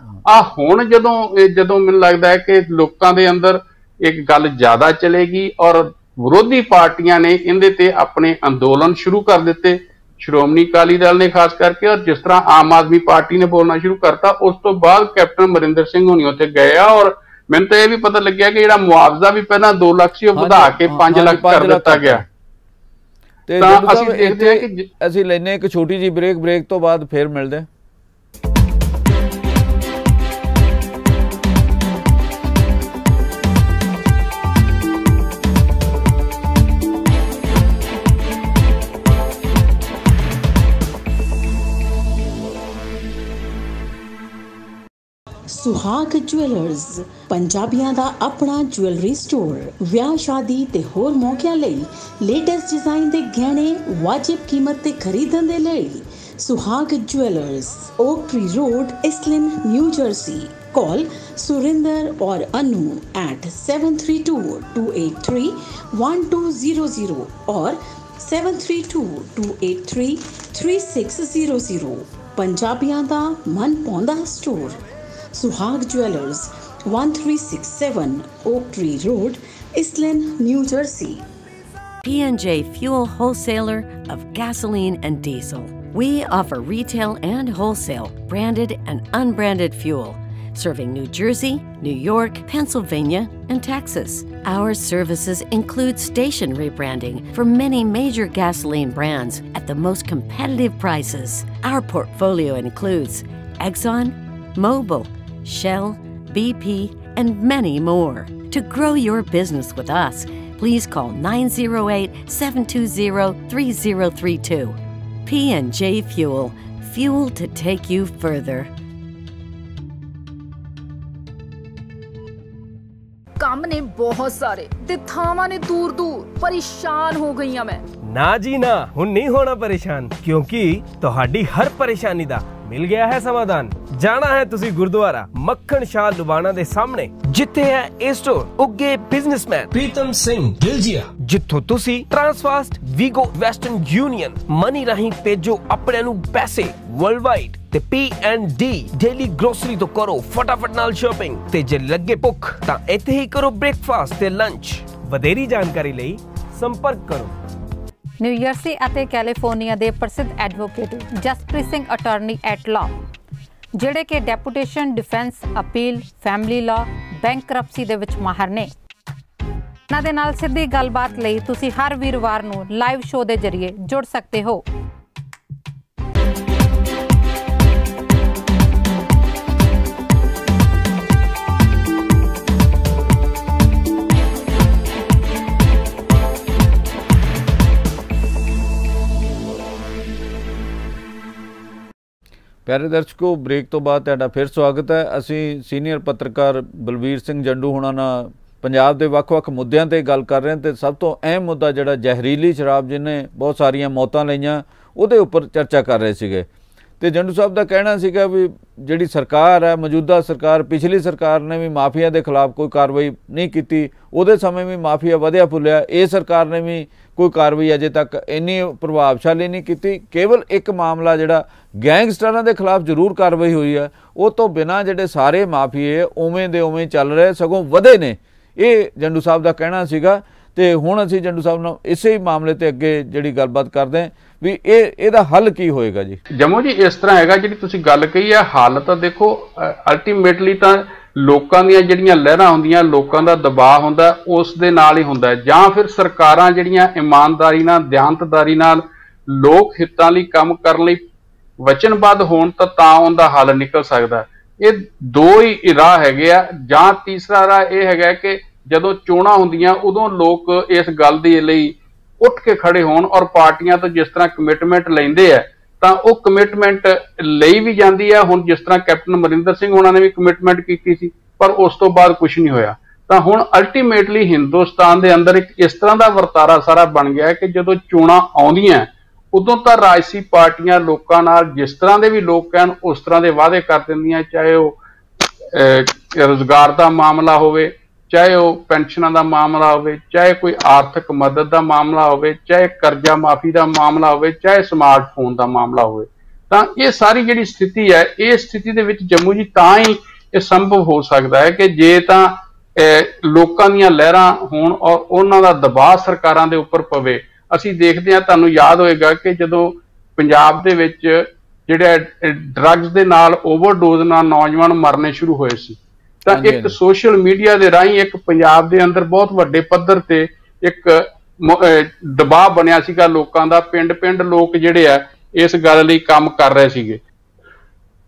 ਹੁਣ ਜਦੋਂ ਮੈਨੂੰ ਲੱਗਦਾ ਹੈ ਕਿ ਲੋਕਾਂ ਦੇ ਅੰਦਰ ਇੱਕ ਗੱਲ ਜ਼ਿਆਦਾ ਚਲੇਗੀ ਔਰ ਵਿਰੋਧੀ ਪਾਰਟੀਆਂ ਨੇ ਇਹਦੇ ਤੇ ਆਪਣੇ ਅੰਦੋਲਨ ਸ਼ੁਰੂ ਕਰ ਦਿੱਤੇ, ਸ਼੍ਰੋਮਣੀ ਅਕਾਲੀ ਦਲ ਨੇ ਖਾਸ ਕਰਕੇ, ਔਰ ਜਿਸ ਤਰ੍ਹਾਂ ਆਮ ਆਦਮੀ ਪਾਰਟੀ ਨੇ ਬੋਲਣਾ ਸ਼ੁਰੂ ਕਰਤਾ। ਉਸ ਤੋਂ ਬਾਅਦ ਕੈਪਟਨ ਅਮਰਿੰਦਰ ਸਿੰਘ ਹੋਣੀ ਉੱਥੇ ਗਏ ਆ ਔਰ ਮੈਨੂੰ ਤਾਂ ਇਹ ਵੀ ਪਤਾ ਲੱਗਿਆ ਕਿ ਜਿਹੜਾ ਮੁਆਵਜ਼ਾ ਵੀ ਪਹਿਲਾਂ 2 ਲੱਖ ਸੀ ਉਹ ਵਧਾ ਕੇ 5 ਲੱਖ ਕਰ ਦਿੱਤਾ ਗਿਆ। ਤੇ ਅਸੀਂ ਦੇਖਦੇ ਹਾਂ ਕਿ ਅਸੀਂ ਲੈਨੇ ਇੱਕ ਛੋਟੀ ਜਿਹੀ ਬ੍ਰੇਕ ਤੋਂ ਬਾਅਦ ਫੇਰ ਮਿਲਦੇ ਹਾਂ। सुहाग ज्वेलर्स पंजाबियों का अपना ज्वेलरी स्टोर, विआह शादी ते होर मौकिਆਂ ਲਈ लेटेस्ट डिजाइन ਦੇ गहने वाजिब कीमत ते खरीदਣ ਦੇ ਲਈ Suhag jewellers, oak tree road, Iselin, New Jersey. Call Surinder और अनु at 7322831200 और 7322833600। पंजाबियों का मन पौंदा स्टोर सुहाग jewellers, 1367 Oak Tree Road, Islin, New Jersey. P&J Fuel Wholesaler of gasoline and diesel. We offer retail and wholesale, branded and unbranded fuel, serving New Jersey, New York, Pennsylvania, and Texas. Our services include station rebranding for many major gasoline brands at the most competitive prices. Our portfolio includes Exxon, Mobil, Shell, BP, and many more. To grow your business with us, please call 908-720-3032. P&J Fuel, fuel to take you further. ਕੰਮ ਨੇ ਬਹੁਤ ਸਾਰੇ ਤੇ ਥਾਵਾਂ ਨੇ ਦੂਰ ਦੂਰ, ਪਰੇਸ਼ਾਨ ਹੋ ਗਈ ਆ ਮੈਂ। ਨਾ ਜੀ ਨਾ, ਹੁਣ ਨਹੀਂ ਹੋਣਾ ਪਰੇਸ਼ਾਨ, ਕਿਉਂਕਿ ਤੁਹਾਡੀ ਹਰ ਪਰੇਸ਼ਾਨੀ ਦਾ ਮਿਲ ਗਿਆ ਹੈ ਸਮਾਧਾਨ। ਜਾਣਾ ਹੈ ਤੁਸੀਂ ਗੁਰਦੁਆਰਾ ਮੱਖਣ ਸ਼ਾਹ ਲੁਬਾਣਾ ਦੇ ਸਾਹਮਣੇ, ਜਿੱਥੇ ਹੈ ਇਹ ਸਟੋਰ ਉੱਗੇ ਬਿਜ਼ਨਸਮੈਨ ਪ੍ਰੀਤਮ ਸਿੰਘ ਗਿਲਜੀਆ, ਜਿੱਥੋਂ ਤੁਸੀਂ ਟ੍ਰਾਂਸਫਾਸਟ, ਵੀਗੋ, ਵੈਸਟਰਨ ਯੂਨੀਅਨ ਮਨੀ ਰਾਹੀਂ ਭੇਜੋ ਆਪਣੇ ਨੂੰ ਪੈਸੇ ਵਰਲਡਵਾਈਡ ਤੇ P&D ਡੇਲੀ ਗਰੋਸਰੀ ਤੋਂ ਕਰੋ ਫਟਾਫਟ ਨਾਲ ਸ਼ਾਪਿੰਗ, ਤੇ ਜੇ ਲੱਗੇ ਭੁੱਖ ਤਾਂ ਇੱਥੇ ਹੀ ਕਰੋ ਬ੍ਰੇਕਫਾਸਟ ਤੇ ਲੰਚ। ਵਧੇਰੀ ਜਾਣਕਾਰੀ ਲਈ ਸੰਪਰਕ ਕਰੋ। ਨਿਊ ਜਰਸੀ ਅਤੇ ਕੈਲੀਫੋਰਨੀਆ ਦੇ ਪ੍ਰਸਿੱਧ advocate Jaspreet Singh attorney at law, ਜਿਹੜੇ ਕਿ deputation, defence, appeal, family law, bankruptcy ਦੇ ਵਿੱਚ ਮਾਹਰ ਨੇ। ਉਹਨਾਂ ਦੇ ਨਾਲ ਸਿੱਧੀ ਗੱਲਬਾਤ ਲਈ ਤੁਸੀਂ ਹਰ ਵੀਰਵਾਰ ਨੂੰ ਲਾਈਵ ਸ਼ੋਅ ਦੇ ਜ਼ਰੀਏ ਜੁੜ ਸਕਦੇ ਹੋ। प्यारे दर्शकों, ब्रेक तो बाद तुहाडा फिर स्वागत है। असी सीनियर पत्रकार बलवीर सिंह जंडू हुणां नाल पंजाब दे वख-वख मुद्दਿਆਂ ते गल कर रहे हैं, तो सब तो अहम मुद्दा जिहड़ा जहरीली शराब जिन्हें बहुत सारियां मौतां लईआं उहदे उपर चर्चा कर रहे सीगे। तो जंडू साहब का कहना सीगा भी जिहड़ी सरकार है, मौजूदा सरकार, पिछली सरकार ने भी माफिया के खिलाफ कोई कार्रवाई नहीं की, उहदे समय भी माफिया वधिया फुलिया। ये सरकार ने भी कोई कार्रवाई अजे तक इन्नी प्रभावशाली नहीं की। केवल एक मामला जिहड़ा गैंगस्टरां के खिलाफ जरूर कार्रवाई हुई है, वो तो बिना जिहड़े सारे माफिए उवें दे उवें चल रहे, सगों वधे ने। ये जंडू साहब का कहना सीगा। ਤੇ ਹੁਣ ਅਸੀਂ ਜੰਡੂ ਸਾਹਿਬ ਨਾਲ ਇਸੇ ਹੀ ਮਾਮਲੇ ਤੇ ਅੱਗੇ ਜਿਹੜੀ ਗੱਲਬਾਤ ਕਰਦੇ ਹਾਂ ਵੀ ਇਹਦਾ ਹੱਲ ਕੀ ਹੋਏਗਾ ਜੀ। ਜੰਮੂ ਜੀ ਇਸ ਤਰ੍ਹਾਂ ਹੈਗਾ, ਜਿਹੜੀ ਤੁਸੀਂ ਗੱਲ ਕਹੀ ਹੈ, ਹੱਲ ਤਾਂ ਦੇਖੋ ਅਲਟੀਮੇਟਲੀ ਤਾਂ ਲੋਕਾਂ ਦੀਆਂ ਜਿਹੜੀਆਂ ਲਹਿਰਾਂ ਹੁੰਦੀਆਂ, ਲੋਕਾਂ ਦਾ ਦਬਾਅ ਹੁੰਦਾ, ਉਸ ਦੇ ਨਾਲ ਹੀ ਹੁੰਦਾ, ਜਾਂ ਫਿਰ ਸਰਕਾਰਾਂ ਜਿਹੜੀਆਂ ਇਮਾਨਦਾਰੀ ਨਾਲ, ਦਿਆਨਤਦਾਰੀ ਨਾਲ ਲੋਕ ਹਿੱਤਾਂ ਲਈ ਕੰਮ ਕਰਨ ਲਈ ਵਚਨਬੱਧ ਹੋਣ ਤਾਂ ਉਹਦਾ ਹੱਲ ਨਿਕਲ ਸਕਦਾ। ਇਹ ਦੋ ਹੀ ਰਾਹ ਹੈਗੇ ਆ। ਜਾਂ ਤੀਸਰਾ ਰਾਹ ਇਹ ਹੈਗਾ ਕਿ ਜਦੋਂ ਚੋਣਾਂ ਹੁੰਦੀਆਂ ਉਦੋਂ ਲੋਕ ਇਸ ਗੱਲ ਦੇ ਲਈ ਉੱਠ ਕੇ ਖੜੇ ਹੋਣ ਔਰ ਪਾਰਟੀਆਂ ਤੋਂ ਜਿਸ ਤਰ੍ਹਾਂ ਕਮਿਟਮੈਂਟ ਲੈਂਦੇ ਆ ਤਾਂ ਉਹ ਕਮਿਟਮੈਂਟ ਲਈ ਵੀ ਜਾਂਦੀ ਹੈ। ਹੁਣ ਜਿਸ ਤਰ੍ਹਾਂ ਕੈਪਟਨ ਅਮਰਿੰਦਰ ਸਿੰਘ ਹੋਣਾ ਨੇ ਵੀ ਕਮਿਟਮੈਂਟ ਕੀਤੀ ਸੀ, ਪਰ ਉਸ ਤੋਂ ਬਾਅਦ ਕੁਝ ਨਹੀਂ ਹੋਇਆ। ਤਾਂ ਹੁਣ ਅਲਟੀਮੇਟਲੀ ਹਿੰਦੁਸਤਾਨ ਦੇ ਅੰਦਰ ਇੱਕ ਇਸ ਤਰ੍ਹਾਂ ਦਾ ਵਰਤਾਰਾ ਸਾਰਾ ਬਣ ਗਿਆ ਕਿ ਜਦੋਂ ਚੋਣਾਂ ਆਉਂਦੀਆਂ ਉਦੋਂ ਤਾਂ ਰਾਜਸੀ ਪਾਰਟੀਆਂ ਲੋਕਾਂ ਨਾਲ ਜਿਸ ਤਰ੍ਹਾਂ ਦੇ ਵੀ ਲੋਕ ਕਹਿਣ ਉਸ ਤਰ੍ਹਾਂ ਦੇ ਵਾਅਦੇ ਕਰ ਦਿੰਦੀਆਂ, ਚਾਹੇ ਉਹ ਰੁਜ਼ਗਾਰ ਦਾ ਮਾਮਲਾ ਹੋਵੇ, ਚਾਹੇ ਉਹ ਪੈਨਸ਼ਨਾਂ ਦਾ ਮਾਮਲਾ ਹੋਵੇ, ਚਾਹੇ ਕੋਈ ਆਰਥਿਕ ਮਦਦ ਦਾ ਮਾਮਲਾ ਹੋਵੇ, ਚਾਹੇ ਕਰਜ਼ਾ ਮਾਫੀ ਦਾ ਮਾਮਲਾ ਹੋਵੇ, ਚਾਹੇ ਸਮਾਰਟਫੋਨ ਦਾ ਮਾਮਲਾ ਹੋਵੇ। ਤਾਂ ਇਹ ਸਾਰੀ ਜਿਹੜੀ ਸਥਿਤੀ ਹੈ, ਇਹ ਸਥਿਤੀ ਦੇ ਵਿੱਚ ਜੰਮੂ ਜੀ ਤਾਂ ਹੀ ਇਹ ਸੰਭਵ ਹੋ ਸਕਦਾ ਹੈ ਕਿ ਜੇ ਤਾਂ ਲੋਕਾਂ ਦੀਆਂ ਲਹਿਰਾਂ ਹੋਣ ਔਰ ਉਹਨਾਂ ਦਾ ਦਬਾਅ ਸਰਕਾਰਾਂ ਦੇ ਉੱਪਰ ਪਵੇ। ਅਸੀਂ ਦੇਖਦੇ ਹਾਂ, ਤੁਹਾਨੂੰ ਯਾਦ ਹੋਏਗਾ ਕਿ ਜਦੋਂ ਪੰਜਾਬ ਦੇ ਵਿੱਚ ਜਿਹੜੇ ਡਰੱਗਸ ਦੇ ਨਾਲ ਓਵਰਡੋਜ਼ ਨਾਲ ਨੌਜਵਾਨ ਮਰਨੇ ਸ਼ੁਰੂ ਹੋਏ ਸੀ, ਤਾਂ ਇੱਕ ਸੋਸ਼ਲ ਮੀਡੀਆ ਦੇ ਰਾਹੀਂ ਇੱਕ ਪੰਜਾਬ ਦੇ ਅੰਦਰ ਬਹੁਤ ਵੱਡੇ ਪੱਧਰ ਤੇ ਇੱਕ ਦਬਾਅ ਬਣਿਆ ਸੀਗਾ ਲੋਕਾਂ ਦਾ। ਪਿੰਡ ਲੋਕ ਜਿਹੜੇ ਆ ਇਸ ਗੱਲ ਲਈ ਕੰਮ ਕਰ ਰਹੇ ਸੀਗੇ।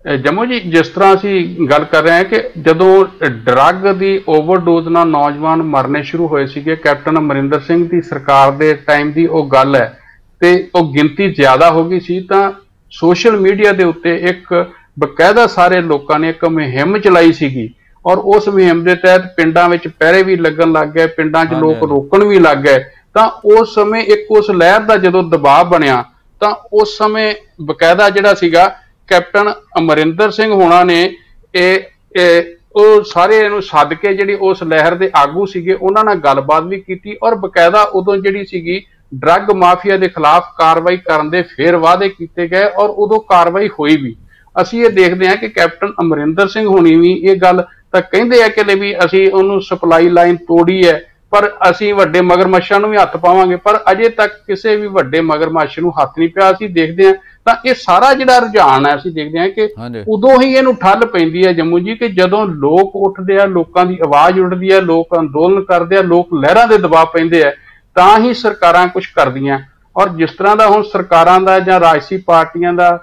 ਜੰਮੂ ਜੀ ਜਿਸ ਤਰ੍ਹਾਂ ਅਸੀਂ ਗੱਲ ਕਰ ਰਹੇ ਹਾਂ ਕਿ ਜਦੋਂ ਡਰੱਗ ਦੀ ਓਵਰਡੋਜ਼ ਨਾਲ ਨੌਜਵਾਨ ਮਰਨੇ ਸ਼ੁਰੂ ਹੋਏ ਸੀਗੇ, ਕੈਪਟਨ ਅਮਰਿੰਦਰ ਸਿੰਘ ਦੀ ਸਰਕਾਰ ਦੇ ਟਾਈਮ ਦੀ ਉਹ ਗੱਲ ਹੈ, ਤੇ ਉਹ ਗਿਣਤੀ ਜ਼ਿਆਦਾ ਹੋ ਗਈ ਸੀ, ਤਾਂ ਸੋਸ਼ਲ ਮੀਡੀਆ ਦੇ ਉੱਤੇ ਇੱਕ ਬਕਾਇਦਾ ਸਾਰੇ ਲੋਕਾਂ ਨੇ ਇੱਕ ਮੁਹਿੰਮ ਚਲਾਈ ਸੀਗੀ ਔਰ ਉਸ ਮੁਹਿੰਮ ਦੇ ਤਹਿਤ ਪਿੰਡਾਂ ਵਿੱਚ ਪਹਿਰੇ ਵੀ ਲੱਗਣ ਲੱਗ ਗਏ, ਪਿੰਡਾਂ 'ਚ ਲੋਕ ਰੋਕਣ ਵੀ ਲੱਗ ਗਏ। ਤਾਂ ਉਸ ਸਮੇਂ ਇੱਕ ਉਸ ਲਹਿਰ ਦਾ ਜਦੋਂ ਦਬਾਅ ਬਣਿਆ ਤਾਂ ਉਸ ਸਮੇਂ ਬਕਾਇਦਾ ਜਿਹੜਾ ਸੀਗਾ ਕੈਪਟਨ ਅਮਰਿੰਦਰ ਸਿੰਘ ਹੋਣਾ ਨੇ ਉਹ ਸਾਰੇ ਇਹਨੂੰ ਸੱਦ ਕੇ ਜਿਹੜੀ ਉਸ ਲਹਿਰ ਦੇ ਆਗੂ ਸੀਗੇ ਉਹਨਾਂ ਨਾਲ ਗੱਲਬਾਤ ਵੀ ਕੀਤੀ ਔਰ ਬਕਾਇਦਾ ਉਦੋਂ ਜਿਹੜੀ ਸੀਗੀ ਡਰੱਗ ਮਾਫੀਆ ਦੇ ਖਿਲਾਫ ਕਾਰਵਾਈ ਕਰਨ ਦੇ ਫੇਰ ਵਾਅਦੇ ਕੀਤੇ ਗਏ ਔਰ ਉਦੋਂ ਕਾਰਵਾਈ ਹੋਈ ਵੀ। ਅਸੀਂ ਇਹ ਦੇਖਦੇ ਹਾਂ ਕਿ ਕੈਪਟਨ ਅਮਰਿੰਦਰ ਸਿੰਘ ਹੋਣੀ ਵੀ ਇਹ ਗੱਲ ਤਾਂ ਕਹਿੰਦੇ ਆ ਕਿ ਵੀ ਅਸੀਂ ਉਹਨੂੰ ਸਪਲਾਈ ਲਾਈਨ ਤੋੜੀ ਹੈ, ਪਰ ਅਸੀਂ ਵੱਡੇ ਮਗਰਮੱਛਾਂ ਨੂੰ ਵੀ ਹੱਥ ਪਾਵਾਂਗੇ, ਪਰ ਅਜੇ ਤੱਕ ਕਿਸੇ ਵੀ ਵੱਡੇ ਮਗਰਮੱਛ ਨੂੰ ਹੱਥ ਨਹੀਂ ਪਿਆ। ਅਸੀਂ ਦੇਖਦੇ ਹਾਂ ਤਾਂ ਇਹ ਸਾਰਾ ਜਿਹੜਾ ਰੁਝਾਨ ਹੈ, ਅਸੀਂ ਦੇਖਦੇ ਹਾਂ ਕਿ ਉਦੋਂ ਹੀ ਇਹਨੂੰ ਠੱਲ ਪੈਂਦੀ ਹੈ ਜੰਮੂ ਜੀ, ਕਿ ਜਦੋਂ ਲੋਕ ਉੱਠਦੇ ਆ, ਲੋਕਾਂ ਦੀ ਆਵਾਜ਼ ਉੱਠਦੀ ਹੈ, ਲੋਕ ਅੰਦੋਲਨ ਕਰਦੇ ਆ, ਲੋਕ ਲਹਿਰਾਂ ਦੇ ਦਬਾਅ ਪੈਂਦੇ ਆ, ਤਾਂ ਹੀ ਸਰਕਾਰਾਂ ਕੁਝ ਕਰਦੀਆਂ। ਔਰ ਜਿਸ ਤਰ੍ਹਾਂ ਦਾ ਹੁਣ ਸਰਕਾਰਾਂ ਦਾ ਜਾਂ ਰਾਜਸੀ ਪਾਰਟੀਆਂ ਦਾ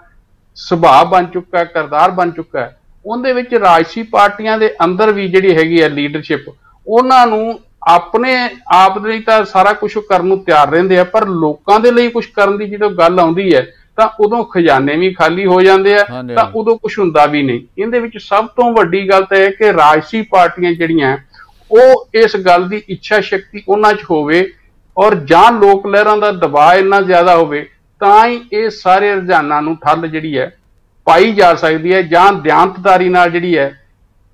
ਸੁਭਾਅ ਬਣ ਚੁੱਕਾ, ਕਿਰਦਾਰ ਬਣ ਚੁੱਕਾ, ਉਹਦੇ ਵਿੱਚ ਰਾਜਸੀ ਪਾਰਟੀਆਂ ਦੇ ਅੰਦਰ ਵੀ ਜਿਹੜੀ ਹੈਗੀ ਹੈ ਲੀਡਰਸ਼ਿਪ, ਉਹਨਾਂ ਨੂੰ ਆਪਣੇ ਆਪ ਦੇ ਲਈ ਤਾਂ ਸਾਰਾ ਕੁਝ ਕਰਨ ਨੂੰ ਤਿਆਰ ਰਹਿੰਦੇ ਆ, ਪਰ ਲੋਕਾਂ ਦੇ ਲਈ ਕੁਝ ਕਰਨ ਦੀ ਜਦੋਂ ਗੱਲ ਆਉਂਦੀ ਹੈ ਤਾਂ ਉਦੋਂ ਖਜ਼ਾਨੇ ਵੀ ਖਾਲੀ ਹੋ ਜਾਂਦੇ ਆ, ਤਾਂ ਉਦੋਂ ਕੁਝ ਹੁੰਦਾ ਵੀ ਨਹੀਂ। ਇਹਦੇ ਵਿੱਚ ਸਭ ਤੋਂ ਵੱਡੀ ਗੱਲ ਤਾਂ ਇਹ ਕਿ ਰਾਜਸੀ ਪਾਰਟੀਆਂ ਜਿਹੜੀਆਂ ਉਹ ਇਸ ਗੱਲ ਦੀ ਇੱਛਾ ਸ਼ਕਤੀ ਉਹਨਾਂ 'ਚ ਹੋਵੇ ਔਰ ਜਾਂ ਲੋਕ ਲਹਿਰਾਂ ਦਾ ਦਬਾਅ ਇੰਨਾ ਜ਼ਿਆਦਾ ਹੋਵੇ ਤਾਂ ਹੀ ਇਹ ਸਾਰੇ ਰੁਝਾਨਾਂ ਨੂੰ ਠੱਲ ਜਿਹੜੀ ਹੈ ਪਾਈ ਜਾ ਸਕਦੀ ਹੈ, ਜਾਂ ਦਿਆਨਤਦਾਰੀ ਨਾਲ ਜਿਹੜੀ ਹੈ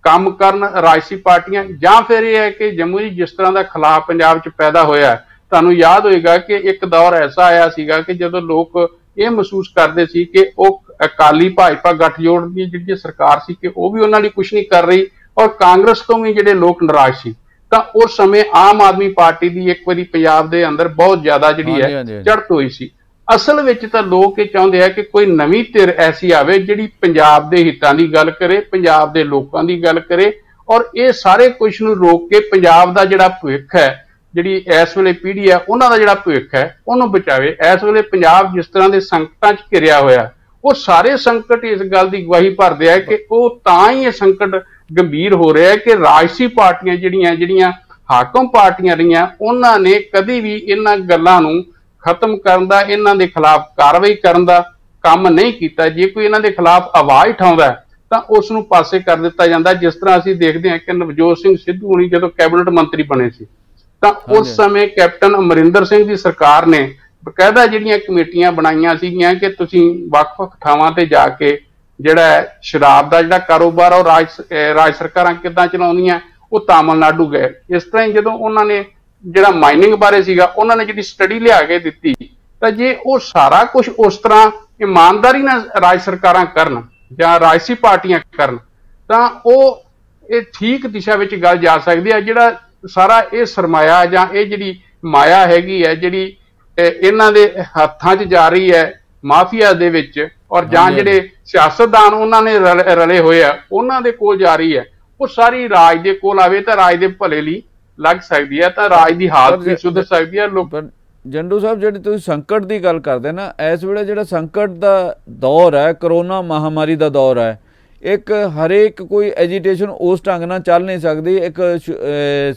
ਕੰਮ ਕਰਨ ਰਾਜਸੀ ਪਾਰਟੀਆਂ। ਜਾਂ ਫਿਰ ਇਹ ਹੈ ਕਿ ਜੰਮੂ ਜੀ ਜਿਸ ਤਰ੍ਹਾਂ ਦਾ ਖਿਲਾਫ ਪੰਜਾਬ 'ਚ ਪੈਦਾ ਹੋਇਆ, ਤੁਹਾਨੂੰ ਯਾਦ ਹੋਏਗਾ ਕਿ ਇੱਕ ਦੌਰ ਐਸਾ ਆਇਆ ਸੀਗਾ ਕਿ ਜਦੋਂ ਲੋਕ ਇਹ ਮਹਿਸੂਸ ਕਰਦੇ ਸੀ ਕਿ ਉਹ ਅਕਾਲੀ ਭਾਜਪਾ ਗੱਠਜੋੜ ਦੀ ਜਿਹੜੀ ਸਰਕਾਰ ਸੀ ਕਿ ਉਹ ਵੀ ਉਹਨਾਂ ਲਈ ਕੁਝ ਨਹੀਂ ਕਰ ਰਹੀ ਔਰ ਕਾਂਗਰਸ ਤੋਂ ਵੀ ਜਿਹੜੇ ਲੋਕ ਨਾਰਾਜ਼ ਸੀ, ਤਾਂ ਉਸ ਸਮੇਂ ਆਮ ਆਦਮੀ ਪਾਰਟੀ ਦੀ ਇੱਕ ਵਾਰੀ ਪੰਜਾਬ ਦੇ ਅੰਦਰ ਬਹੁਤ ਜ਼ਿਆਦਾ ਜਿਹੜੀ ਹੈ ਚੜ੍ਹਤ ਹੋਈ ਸੀ। ਅਸਲ ਵਿੱਚ ਤਾਂ ਲੋਕ ਇਹ ਚਾਹੁੰਦੇ ਆ ਕਿ ਕੋਈ ਨਵੀਂ ਧਿਰ ਐਸੀ ਆਵੇ ਜਿਹੜੀ ਪੰਜਾਬ ਦੇ ਹਿੱਤਾਂ ਦੀ ਗੱਲ ਕਰੇ, ਪੰਜਾਬ ਦੇ ਲੋਕਾਂ ਦੀ ਗੱਲ ਕਰੇ ਔਰ ਇਹ ਸਾਰੇ ਕੁਝ ਨੂੰ ਰੋਕ ਕੇ ਪੰਜਾਬ ਦਾ ਜਿਹੜਾ ਭਵਿੱਖ ਹੈ, ਜਿਹੜੀ ਇਸ ਵੇਲੇ ਪੀੜ੍ਹੀ ਹੈ ਉਹਨਾਂ ਦਾ ਜਿਹੜਾ ਭਵਿੱਖ ਹੈ ਉਹਨੂੰ ਬਚਾਵੇ। ਇਸ ਵੇਲੇ ਪੰਜਾਬ ਜਿਸ ਤਰ੍ਹਾਂ ਦੇ ਸੰਕਟਾਂ 'ਚ ਘਿਰਿਆ ਹੋਇਆ, ਉਹ ਸਾਰੇ ਸੰਕਟ ਇਸ ਗੱਲ ਦੀ ਗਵਾਹੀ ਭਰਦੇ ਆ ਕਿ ਉਹ ਤਾਂ ਹੀ ਇਹ ਸੰਕਟ ਗੰਭੀਰ ਹੋ ਰਿਹਾ ਹੈ ਕਿ ਰਾਜਸੀ ਪਾਰਟੀਆਂ ਜਿਹੜੀਆਂ ਹਾਕਮ ਪਾਰਟੀਆਂ ਰਹੀਆਂ, ਉਹਨਾਂ ਨੇ ਕਦੀ ਵੀ ਇਹਨਾਂ ਗੱਲਾਂ ਨੂੰ ਖਤਮ ਕਰਨ ਦਾ, ਇਹਨਾਂ ਦੇ ਖਿਲਾਫ ਕਾਰਵਾਈ ਕਰਨ ਦਾ ਕੰਮ ਨਹੀਂ ਕੀਤਾ। ਜੇ ਕੋਈ ਇਹਨਾਂ ਦੇ ਖਿਲਾਫ ਆਵਾਜ਼ ਉਠਾਉਂਦਾ ਤਾਂ ਉਸ ਨੂੰ ਪਾਸੇ ਕਰ ਦਿੱਤਾ ਜਾਂਦਾ। ਜਿਸ ਤਰ੍ਹਾਂ ਅਸੀਂ ਦੇਖਦੇ ਹਾਂ ਕਿ ਨਵਜੋਤ ਸਿੰਘ ਸਿੱਧੂ ਹੁਣੀ ਜਦੋਂ ਕੈਬਨਿਟ ਮੰਤਰੀ ਬਣੇ ਸੀ ਤਾਂ ਉਸ ਸਮੇਂ ਕੈਪਟਨ ਅਮਰਿੰਦਰ ਸਿੰਘ ਦੀ ਸਰਕਾਰ ਨੇ ਬਕਾਇਦਾ ਜਿਹੜੀਆਂ ਕਮੇਟੀਆਂ ਬਣਾਈਆਂ ਸੀਗੀਆਂ ਕਿ ਤੁਸੀਂ ਵੱਖ-ਵੱਖ ਥਾਵਾਂ ਤੇ ਜਾ ਕੇ ਜਿਹੜਾ ਸ਼ਰਾਬ ਦਾ ਜਿਹੜਾ ਕਾਰੋਬਾਰ ਉਹ ਰਾਜ ਸਰਕਾਰਾਂ ਕਿੱਦਾਂ ਚਲਾਉਂਦੀਆਂ, ਉਹ ਤਾਮਿਲਨਾਡੂ ਗਏ। ਇਸ ਤਰ੍ਹਾਂ ਹੀ ਜਦੋਂ ਉਹਨਾਂ ਨੇ ਜਿਹੜਾ ਮਾਈਨਿੰਗ ਬਾਰੇ ਸੀਗਾ ਉਹਨਾਂ ਨੇ ਜਿਹੜੀ ਸਟੱਡੀ ਲਿਆ ਕੇ ਦਿੱਤੀ, ਤਾਂ ਜੇ ਉਹ ਸਾਰਾ ਕੁਝ ਉਸ ਤਰ੍ਹਾਂ ਇਮਾਨਦਾਰੀ ਨਾਲ ਰਾਜ ਸਰਕਾਰਾਂ ਕਰਨ ਜਾਂ ਰਾਜਸੀ ਪਾਰਟੀਆਂ ਕਰਨ ਤਾਂ ਉਹ ਇਹ ਠੀਕ ਦਿਸ਼ਾ ਵਿੱਚ ਗੱਲ ਜਾ ਸਕਦੀ ਹੈ। ਜਿਹੜਾ ਸਾਰਾ ਇਹ ਸਰਮਾਇਆ ਜਾਂ ਇਹ ਜਿਹੜੀ ਮਾਇਆ ਹੈਗੀ ਹੈ ਜਿਹੜੀ ਇਹਨਾਂ ਦੇ ਹੱਥਾਂ 'ਚ ਜਾ ਰਹੀ ਹੈ ਮਾਫੀਆ ਦੇ ਵਿੱਚ, ਔਰ ਜਾਂ ਜਿਹੜੇ ਸਿਆਸਤਦਾਨ ਉਹਨਾਂ ਨੇ ਰਲੇ ਹੋਏ ਆ ਉਹਨਾਂ ਦੇ ਕੋਲ ਜਾ ਰਹੀ ਹੈ, ਉਹ ਸਾਰੀ ਰਾਜ ਦੇ ਕੋਲ ਆਵੇ ਤਾਂ ਰਾਜ ਦੇ ਭਲੇ ਲਈ ਲੱਗ ਸਕਦੀ ਹੈ, ਤਾਂ ਰਾਜ ਦੀ ਹਾਲਤ ਵੀ ਸੁਧਰ ਸਕਦੀ ਹੈ। ਜੰਡੂ ਸਾਹਿਬ, ਜਿਹੜੀ ਤੁਸੀਂ ਸੰਕਟ ਦੀ ਗੱਲ ਕਰਦੇ ਨਾ, ਇਸ ਵੇਲੇ ਜਿਹੜਾ ਸੰਕਟ ਦਾ ਦੌਰ ਹੈ, ਕਰੋਨਾ ਮਹਾਮਾਰੀ ਦਾ ਦੌਰ ਹੈ, ਇੱਕ ਹਰੇਕ ਕੋਈ ਐਜੀਟੇਸ਼ਨ ਉਸ ਢੰਗ ਨਾਲ ਚੱਲ ਨਹੀਂ ਸਕਦੀ, ਇੱਕ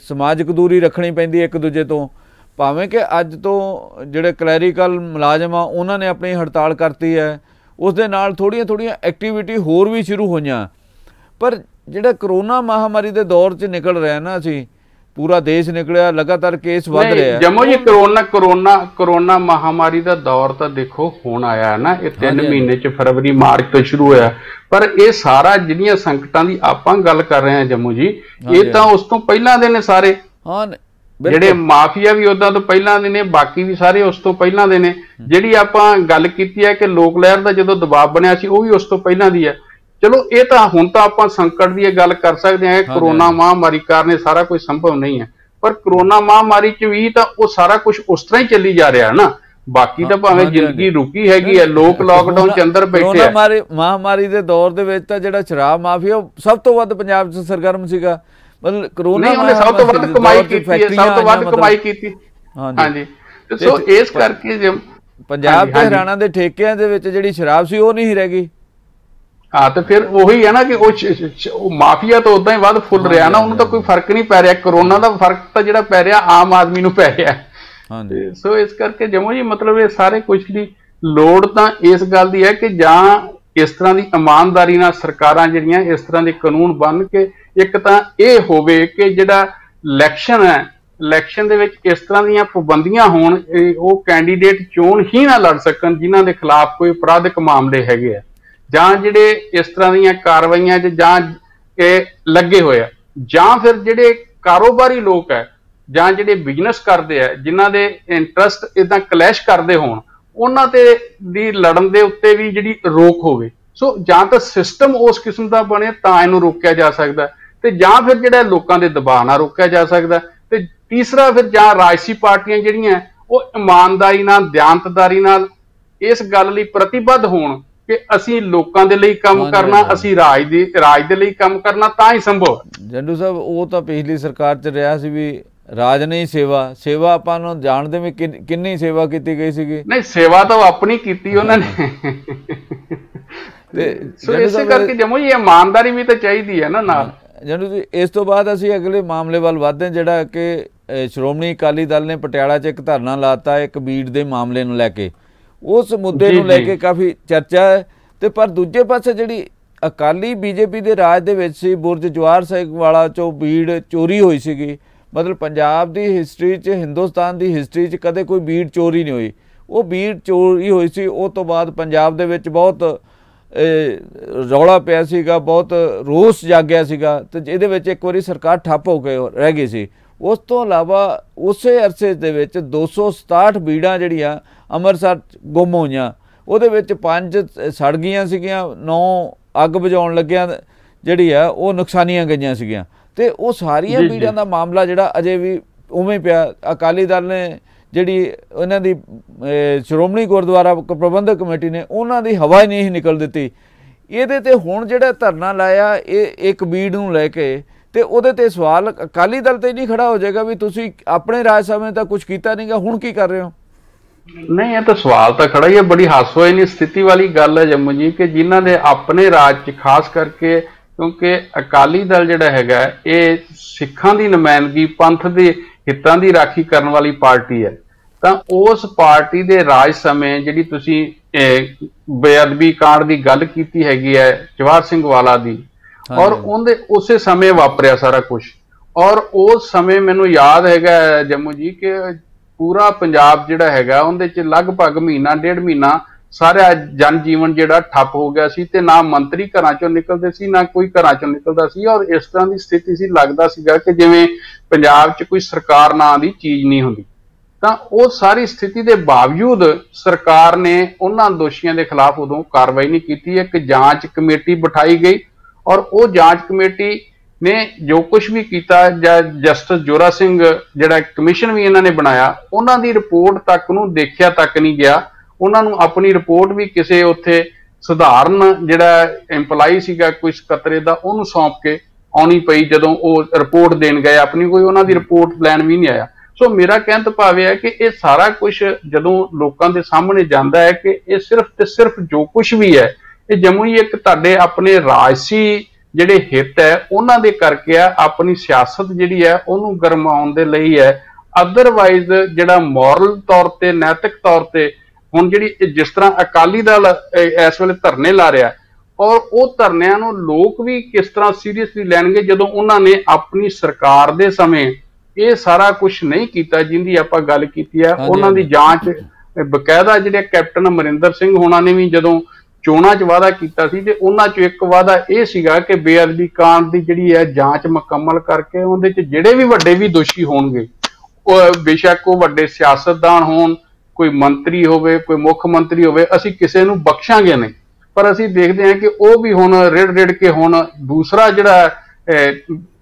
ਸਮਾਜਿਕ ਦੂਰੀ ਰੱਖਣੀ ਪੈਂਦੀ ਇੱਕ ਦੂਜੇ ਤੋਂ। ਭਾਵੇਂ ਕਿ ਅੱਜ ਤੋਂ ਜਿਹੜੇ ਕਲੈਰੀਕਲ ਮੁਲਾਜ਼ਮ ਆ ਉਹਨਾਂ ਨੇ ਆਪਣੀ ਹੜਤਾਲ ਕਰਤੀ ਹੈ, ਉਸ ਦੇ ਨਾਲ ਥੋੜ੍ਹੀਆਂ ਐਕਟੀਵਿਟੀ ਹੋਰ ਵੀ ਸ਼ੁਰੂ ਹੋਈਆਂ, ਪਰ ਜਿਹੜਾ ਕਰੋਨਾ ਮਹਾਮਾਰੀ ਦੇ ਦੌਰ 'ਚ ਨਿਕਲ ਰਿਹਾ ਨਾ, ਅਸੀਂ ਪੂਰਾ ਦੇਸ਼ ਨਿਕਲਿਆ, ਲਗਾਤਾਰ ਕੇਸ ਵੱਧ ਰਿਹਾ। ਜੰਮੂ ਜੀ ਕਰੋਨਾ ਮਹਾਮਾਰੀ ਦਾ ਦੌਰ ਤਾਂ ਦੇਖੋ ਹੁਣ ਆਇਆ ਹੈ ਨਾ, ਇਹ 3 ਮਹੀਨੇ 'ਚ ਫਰਵਰੀ ਮਾਰਚ ਤੋਂ ਸ਼ੁਰੂ ਹੋਇਆ, ਪਰ ਇਹ ਸਾਰਾ ਜਿਹੜੀਆਂ ਸੰਕਟਾਂ ਦੀ ਆਪਾਂ ਗੱਲ ਕਰ ਰਹੇ ਹਾਂ ਜੰਮੂ ਜੀ, ਇਹ ਤਾਂ ਉਸ ਤੋਂ ਪਹਿਲਾਂ ਦੇ ਨੇ ਸਾਰੇ। ਹਾਂ, ਜਿਹੜੇ ਮਾਫੀਆ ਵੀ ਉਦਾਂ ਤੋਂ ਪਹਿਲਾਂ ਦੇ ਨੇ, ਬਾਕੀ ਵੀ ਸਾਰੇ ਉਸ ਤੋਂ ਪਹਿਲਾਂ ਦੇ ਨੇ। ਜਿਹੜੀ ਆਪਾਂ ਗੱਲ ਕੀਤੀ ਹੈ ਕਿ ਲੋਕ ਲਹਿਰ ਦਾ ਜਦੋਂ ਦਬਾਅ ਬਣਿਆ ਸੀ, ਉਹ ਵੀ ਉਸ ਤੋਂ ਪਹਿਲਾਂ ਦੀ ਹੈ। ਚਲੋ ਇਹ ਤਾਂ ਹੁਣ ਤਾਂ ਆਪਾਂ ਸੰਕਟ ਦੀ ਗੱਲ ਕਰ ਸਕਦੇ ਹਾਂ, ਕਰੋਨਾ ਮਹਾਮਾਰੀ ਕਾਰਨ ਸਾਰਾ ਕੁਝ ਸੰਭਵ ਨਹੀਂ ਹੈ, ਪਰ ਕਰੋਨਾ ਮਹਾਮਾਰੀ 'ਚ ਵੀ ਤਾਂ ਉਹ ਸਾਰਾ ਕੁਝ ਉਸ ਤਰ੍ਹਾਂ ਹੀ ਚੱਲੀ ਜਾ ਰਿਹਾ ਨਾ। ਬਾਕੀ ਤਾਂ ਭਾਵੇਂ ਜ਼ਿੰਦਗੀ ਰੁਕੀ ਹੈਗੀ ਹੈ, ਲੋਕ ਲਾਕਡਾਊਨ 'ਚ ਅੰਦਰ ਬੈਠੇ ਆ। ਮਹਾਮਾਰੀ ਦੇ ਦੌਰ ਦੇ ਵਿੱਚ ਤਾਂ ਜਿਹੜਾ ਸ਼ਰਾਬ ਮਾਫੀਆ ਸਭ ਤੋਂ ਵੱਧ ਪੰਜਾਬ 'ਚ ਸਰਗਰਮ ਸੀਗਾ, ਮਤਲਬ ਕਰੋਨਾ ਉਹਨੇ ਸਭ ਤੋਂ ਵੱਧ ਕਮਾਈ ਕੀਤੀ ਹੈ, ਸਭ ਤੋਂ ਵੱਧ ਕਮਾਈ ਕੀਤੀ। ਹਾਂਜੀ, ਸੋ ਇਸ ਕਰਕੇ ਪੰਜਾਬ ਤੇ ਹਰਿਆਣਾ ਦੇ ਠੇਕਿਆਂ ਦੇ ਵਿੱਚ ਜਿਹੜੀ ਸ਼ਰਾਬ ਸੀ ਉਹ ਨਹੀਂ ਰਹਿ ਗਈ। ਹਾਂ, ਤੇ ਫਿਰ ਉਹੀ ਹੈ ਨਾ ਕਿ ਉਹ ਮਾਫੀਆ ਤਾਂ ਉਦਾਂ ਹੀ ਵੱਧ ਫੁੱਲ ਰਿਹਾ ਨਾ, ਉਹਨੂੰ ਤਾਂ ਕੋਈ ਫਰਕ ਨਹੀਂ ਪੈ ਰਿਹਾ। ਕਰੋਨਾ ਦਾ ਫਰਕ ਤਾਂ ਜਿਹੜਾ ਪੈ ਰਿਹਾ ਆਮ ਆਦਮੀ ਨੂੰ ਪੈ ਰਿਹਾ। ਸੋ ਇਸ ਕਰਕੇ ਜੰਮੂ ਜੀ ਮਤਲਬ ਇਹ ਸਾਰੇ ਕੁਝ ਦੀ ਲੋੜ ਤਾਂ ਇਸ ਗੱਲ ਦੀ ਹੈ ਕਿ ਜਾਂ ਇਸ ਤਰ੍ਹਾਂ ਦੀ ਇਮਾਨਦਾਰੀ ਨਾਲ ਸਰਕਾਰਾਂ ਜਿਹੜੀਆਂ ਇਸ ਤਰ੍ਹਾਂ ਦੇ ਕਾਨੂੰਨ ਬਣ ਕੇ, ਇੱਕ ਤਾਂ ਇਹ ਹੋਵੇ ਕਿ ਜਿਹੜਾ ਇਲੈਕਸ਼ਨ ਹੈ, ਇਲੈਕਸ਼ਨ ਦੇ ਵਿੱਚ ਇਸ ਤਰ੍ਹਾਂ ਦੀਆਂ ਪਾਬੰਦੀਆਂ ਹੋਣ, ਉਹ ਕੈਂਡੀਡੇਟ ਚੋਣ ਹੀ ਨਾ ਲੜ ਸਕਣ ਜਿਨ੍ਹਾਂ ਦੇ ਖਿਲਾਫ ਕੋਈ ਅਪਰਾਧਿਕ ਮਾਮਲੇ ਹੈਗੇ ਆ, ਜਾਂ ਜਿਹੜੇ ਇਸ ਤਰ੍ਹਾਂ ਦੀਆਂ ਕਾਰਵਾਈਆਂ 'ਚ ਜਾਂ ਇਹ ਲੱਗੇ ਹੋਏ ਆ, ਜਾਂ ਫਿਰ ਜਿਹੜੇ ਕਾਰੋਬਾਰੀ ਲੋਕ ਹੈ ਜਾਂ ਜਿਹੜੇ ਬਿਜ਼ਨਸ ਕਰਦੇ ਆ ਜਿਨ੍ਹਾਂ ਦੇ ਇੰਟਰਸਟ ਇਦਾਂ ਕਲੈਸ਼ ਕਰਦੇ ਹੋਣ, ਉਹਨਾਂ ਤੇ ਦੀ ਲੜਨ ਦੇ ਉੱਤੇ ਵੀ ਜਿਹੜੀ ਰੋਕ ਹੋਵੇ। ਸੋ ਜਾਂ ਤਾਂ ਸਿਸਟਮ ਉਸ ਕਿਸਮ ਦਾ ਬਣੇ ਤਾਂ ਇਹਨੂੰ ਰੋਕਿਆ ਜਾ ਸਕਦਾ, ਤੇ ਜਾਂ ਫਿਰ ਜਿਹੜਾ ਲੋਕਾਂ ਦੇ ਦਬਾਅ ਨਾਲ ਰੋਕਿਆ ਜਾ ਸਕਦਾ, ਤੇ ਤੀਸਰਾ ਫਿਰ ਜਾਂ ਰਾਜਸੀ ਪਾਰਟੀਆਂ ਜਿਹੜੀਆਂ ਉਹ ਇਮਾਨਦਾਰੀ ਨਾਲ, ਦਿਆਨਤਦਾਰੀ ਨਾਲ ਇਸ ਗੱਲ ਲਈ ਪ੍ਰਤੀਬੱਧ ਹੋਣ ਕਿ ਅਸੀਂ ਲੋਕਾਂ ਦੇ ਲਈ ਕੰਮ ਕਰਨਾ, ਅਸੀਂ ਰਾਜ ਦੇ ਲਈ ਕੰਮ ਕਰਨਾ, ਤਾਂ ਹੀ ਸੰਭਵ ਹੈ। ਜੰਡੂ ਸਾਹਿਬ, ਉਹ ਤਾਂ ਪਿਛਲੀ ਸਰਕਾਰ 'ਚ ਰਿਹਾ ਸੀ ਵੀ ਰਾਜ ਨਹੀਂ ਸੇਵਾ ਆਪਾਂ ਨੂੰ ਜਾਣਦੇ ਵੀ ਕਿੰਨੀ ਸੇਵਾ ਕੀਤੀ ਗਈ ਸੀਗੀ। ਨਹੀਂ, ਸੇਵਾ ਤਾਂ ਆਪਣੀ ਕੀਤੀ ਉਹਨਾਂ ਨੇ। ਤੇ ਸੋ ਇਸੇ ਕਰਕੇ ਜੰਮੂ ਜੀ ਇਮਾਨਦਾਰੀ ਵੀ ਤਾਂ ਚਾਹੀਦੀ ਹੈ ਨਾ ਨਾਲ। ਜੰਡੂ ਜੀ, ਇਸ ਤੋਂ ਬਾਅਦ ਅਸੀਂ ਅਗਲੇ ਮਾਮਲੇ ਵੱਲ ਵਧਦੇ, ਜਿਹੜਾ ਕਿ ਸ਼੍ਰੋਮਣੀ ਅਕਾਲੀ ਦਲ ਨੇ ਪਟਿਆਲਾ 'ਚ ਇੱਕ ਧਰਨਾ ਲਾਤਾ ਇੱਕ ਬੀੜ ਦੇ ਮਾਮਲੇ ਨੂੰ ਲੈ ਕੇ। ਉਸ ਮੁੱਦੇ ਨੂੰ ਲੈ ਕੇ ਕਾਫੀ ਚਰਚਾ ਹੈ, ਤੇ ਪਰ ਦੂਜੇ ਪਾਸੇ ਜਿਹੜੀ ਅਕਾਲੀ ਬੀਜੇਪੀ ਦੇ ਰਾਜ ਦੇ ਵਿੱਚ ਸੀ, ਬੁਰਜ ਜਵਾਹਰ ਸਿੰਘ ਵਾਲਾ 'ਚੋਂ ਬੀੜ ਚੋਰੀ ਹੋਈ ਸੀਗੀ। ਮਤਲਬ ਪੰਜਾਬ ਦੀ ਹਿਸਟਰੀ 'ਚ, ਹਿੰਦੁਸਤਾਨ ਦੀ ਹਿਸਟਰੀ 'ਚ ਕਦੇ ਕੋਈ ਬੀੜ ਚੋਰੀ ਨਹੀਂ ਹੋਈ, ਉਹ ਬੀੜ ਚੋਰੀ ਹੋਈ ਸੀ। ਉਹ ਤੋਂ ਬਾਅਦ ਪੰਜਾਬ ਦੇ ਵਿੱਚ ਬਹੁਤ ਰੌਲਾ ਪਿਆ ਸੀਗਾ, ਬਹੁਤ ਰੋਸ ਜਾਗਿਆ ਸੀਗਾ, ਤੇ ਇਹਦੇ ਵਿੱਚ ਇੱਕ ਵਾਰੀ ਸਰਕਾਰ ਠੱਪ ਹੋ ਕੇ ਰਹਿ ਗਈ ਸੀ। ਉਸ ਤੋਂ ਇਲਾਵਾ ਉਸੇ ਅਰਸੇ ਦੇ ਵਿੱਚ 267 ਬੀੜਾਂ ਜਿਹੜੀਆਂ ਅੰਮ੍ਰਿਤਸਰ ਗੁੰਮ ਹੋਈਆਂ, ਉਹਦੇ ਵਿੱਚ 5 ਸੜ ਗਈਆਂ ਸੀਗੀਆਂ, 9 ਅੱਗ ਬੁਝਾਉਣ ਲੱਗਿਆਂ ਜਿਹੜੀ ਆ ਉਹ ਨੁਕਸਾਨੀਆਂ ਗਈਆਂ ਸੀਗੀਆਂ, ਤੇ ਉਹ ਸਾਰੀਆਂ ਬੀੜਾਂ ਦਾ ਮਾਮਲਾ ਜਿਹੜਾ ਅਜੇ ਵੀ ਉਵੇਂ ਪਿਆ। ਅਕਾਲੀ ਦਲ ਨੇ ਜਿਹੜੀ ਉਹਨਾਂ ਦੀ ਸ਼੍ਰੋਮਣੀ ਗੁਰਦੁਆਰਾ ਪ੍ਰਬੰਧਕ ਕਮੇਟੀ ਨੇ ਉਹਨਾਂ ਦੀ ਹਵਾ ਹੀ ਨਹੀਂ ਨਿਕਲ ਦਿੱਤੀ। ਇਹਦੇ ਤੇ ਹੁਣ ਜਿਹੜਾ ਧਰਨਾ ਲਾਇਆ ਇਹ ਇੱਕ ਬੀੜ ਨੂੰ ਲੈ ਕੇ, ਤੇ ਉਹਦੇ ਤੇ ਸਵਾਲ ਅਕਾਲੀ ਦਲ ਤੇ ਨਹੀਂ ਖੜਾ ਹੋ ਜਾਏਗਾ ਵੀ ਤੁਸੀਂ ਆਪਣੇ ਰਾਜ ਸਮੇਂ ਤਾਂ ਕੁਝ ਕੀਤਾ ਨਹੀਂਗਾ, ਹੁਣ ਕੀ ਕਰ ਰਹੇ ਹੋ? ਨਹੀਂ, ਇਹ ਤਾਂ ਸਵਾਲ ਤਾਂ ਖੜਾ ਹੀ ਹੈ। ਬੜੀ ਹਾਸੋਹੀਣੀ ਸਥਿਤੀ ਵਾਲੀ ਗੱਲ ਹੈ ਜੰਮੂ ਜੀ ਕਿ ਜਿਨ੍ਹਾਂ ਦੇ ਆਪਣੇ ਰਾਜ 'ਚ ਖਾਸ ਕਰਕੇ, ਕਿਉਂਕਿ ਅਕਾਲੀ ਦਲ ਜਿਹੜਾ ਹੈਗਾ ਇਹ ਸਿੱਖਾਂ ਦੀ ਨੁਮਾਇੰਦਗੀ, ਪੰਥ ਦੇ ਹਿੱਤਾਂ ਦੀ ਰਾਖੀ ਕਰਨ ਵਾਲੀ ਪਾਰਟੀ ਹੈ, ਤਾਂ ਉਸ ਪਾਰਟੀ ਦੇ ਰਾਜ ਸਮੇਂ ਜਿਹੜੀ ਤੁਸੀਂ ਬੇਅਦਬੀ ਕਾਂਡ ਦੀ ਗੱਲ ਕੀਤੀ ਹੈਗੀ ਹੈ ਜਵਾਹਰ ਸਿੰਘ ਵਾਲਾ ਦੀ, ਔਰ ਉਹਦੇ ਉਸੇ ਸਮੇਂ ਵਾਪਰਿਆ ਸਾਰਾ ਕੁਝ। ਔਰ ਉਸ ਸਮੇਂ ਮੈਨੂੰ ਯਾਦ ਹੈਗਾ ਜੰਮੂ ਜੀ ਕਿ ਪੂਰਾ ਪੰਜਾਬ ਜਿਹੜਾ ਹੈਗਾ ਉਹਦੇ 'ਚ ਲਗਭਗ ਮਹੀਨਾ, 1.5 ਮਹੀਨਾ ਸਾਰਾ ਜਨ ਜੀਵਨ ਜਿਹੜਾ ਠੱਪ ਹੋ ਗਿਆ ਸੀ, ਤੇ ਨਾ ਮੰਤਰੀ ਘਰਾਂ ਚੋਂ ਨਿਕਲਦੇ ਸੀ, ਨਾ ਕੋਈ ਘਰਾਂ ਚੋਂ ਨਿਕਲਦਾ ਸੀ, ਔਰ ਇਸ ਤਰ੍ਹਾਂ ਦੀ ਸਥਿਤੀ ਸੀ, ਲੱਗਦਾ ਸੀਗਾ ਕਿ ਜਿਵੇਂ ਪੰਜਾਬ 'ਚ ਕੋਈ ਸਰਕਾਰ ਨਾਂ ਦੀ ਚੀਜ਼ ਨਹੀਂ ਹੁੰਦੀ। ਤਾਂ ਉਹ ਸਾਰੀ ਸਥਿਤੀ ਦੇ ਬਾਵਜੂਦ ਸਰਕਾਰ ਨੇ ਉਹਨਾਂ ਦੋਸ਼ੀਆਂ ਦੇ ਖਿਲਾਫ ਉਦੋਂ ਕਾਰਵਾਈ ਨਹੀਂ ਕੀਤੀ। ਇੱਕ ਜਾਂਚ ਕਮੇਟੀ ਬਿਠਾਈ ਗਈ, ਔਰ ਉਹ ਜਾਂਚ ਕਮੇਟੀ ने जो कुछ भी किया, जस्टिस जोरा सिंह जिहड़ा कमीशन भी इन्होंने बनाया, उन्हां दी रिपोर्ट तक नूं देखिया तक नहीं गया। उन्हां नूं अपनी रिपोर्ट भी किसी उत्थे सधारण जिहड़ा एम्पलाई सीगा कोई सकत्तरे दा उहनूं सौंप के आउणी पई, जदों वो रिपोर्ट देण गए अपनी कोई उन्हां दी रिपोर्ट लैण भी नहीं आया। सो मेरा कहण दा भाव है कि ये सारा कुछ जदों लोकां दे सामने जांदा है कि ये सिर्फ ते सिर्फ जो कुछ भी है ये जम्मू ही एक तुहाडे अपने राजसी ਜਿਹੜੇ ਹਿੱਤ ਹੈ ਉਹਨਾਂ ਦੇ ਕਰਕੇ ਆ, ਆਪਣੀ ਸਿਆਸਤ ਜਿਹੜੀ ਹੈ ਉਹਨੂੰ ਗਰਮਾਉਣ ਦੇ ਲਈ ਹੈ। ਅਦਰਵਾਈਜ਼ ਜਿਹੜਾ ਮੋਰਲ ਤੌਰ ਤੇ ਨੈਤਿਕ ਤੌਰ ਤੇ ਹੁਣ ਜਿਹੜੀ ਜਿਸ ਤਰ੍ਹਾਂ ਅਕਾਲੀ ਦਲ ਇਸ ਵੇਲੇ ਧਰਨੇ ਲਾ ਰਿਹਾ, ਔਰ ਉਹ ਧਰਨਿਆਂ ਨੂੰ ਲੋਕ ਵੀ ਕਿਸ ਤਰ੍ਹਾਂ ਸੀਰੀਅਸਲੀ ਲੈਣਗੇ ਜਦੋਂ ਉਹਨਾਂ ਨੇ ਆਪਣੀ ਸਰਕਾਰ ਦੇ ਸਮੇਂ ਇਹ ਸਾਰਾ ਕੁਝ ਨਹੀਂ ਕੀਤਾ ਜਿੰਦੀ ਆਪਾਂ ਗੱਲ ਕੀਤੀ ਹੈ। ਉਹਨਾਂ ਦੀ ਜਾਂਚ ਬਕਾਇਦਾ ਜਿਹੜੇ ਕੈਪਟਨ ਅਮਰਿੰਦਰ ਸਿੰਘ ਹੋਣਾ ਨੇ ਵੀ ਜਦੋਂ ਚੋਣਾਂ 'ਚ ਵਾਅਦਾ ਕੀਤਾ ਸੀ ਤੇ ਉਹਨਾਂ 'ਚੋਂ ਇੱਕ ਵਾਅਦਾ ਇਹ ਸੀਗਾ ਕਿ ਬੇਅਦਬੀ ਕਾਂਡ ਦੀ ਜਿਹੜੀ ਹੈ ਜਾਂਚ ਮੁਕੰਮਲ ਕਰਕੇ ਉਹਦੇ 'ਚ ਜਿਹੜੇ ਵੀ ਵੱਡੇ ਵੀ ਦੋਸ਼ੀ ਹੋਣਗੇ, ਉਹ ਬੇਸ਼ੱਕ ਉਹ ਵੱਡੇ ਸਿਆਸਤਦਾਨ ਹੋਣ, ਕੋਈ ਮੰਤਰੀ ਹੋਵੇ, ਕੋਈ ਮੁੱਖ ਮੰਤਰੀ ਹੋਵੇ, ਅਸੀਂ ਕਿਸੇ ਨੂੰ ਬਖਸ਼ਾਂਗੇ ਨਹੀਂ। ਪਰ ਅਸੀਂ ਦੇਖਦੇ ਹਾਂ ਕਿ ਉਹ ਵੀ ਹੁਣ ਰਿੜ ਕੇ ਹੁਣ ਦੂਸਰਾ ਜਿਹੜਾ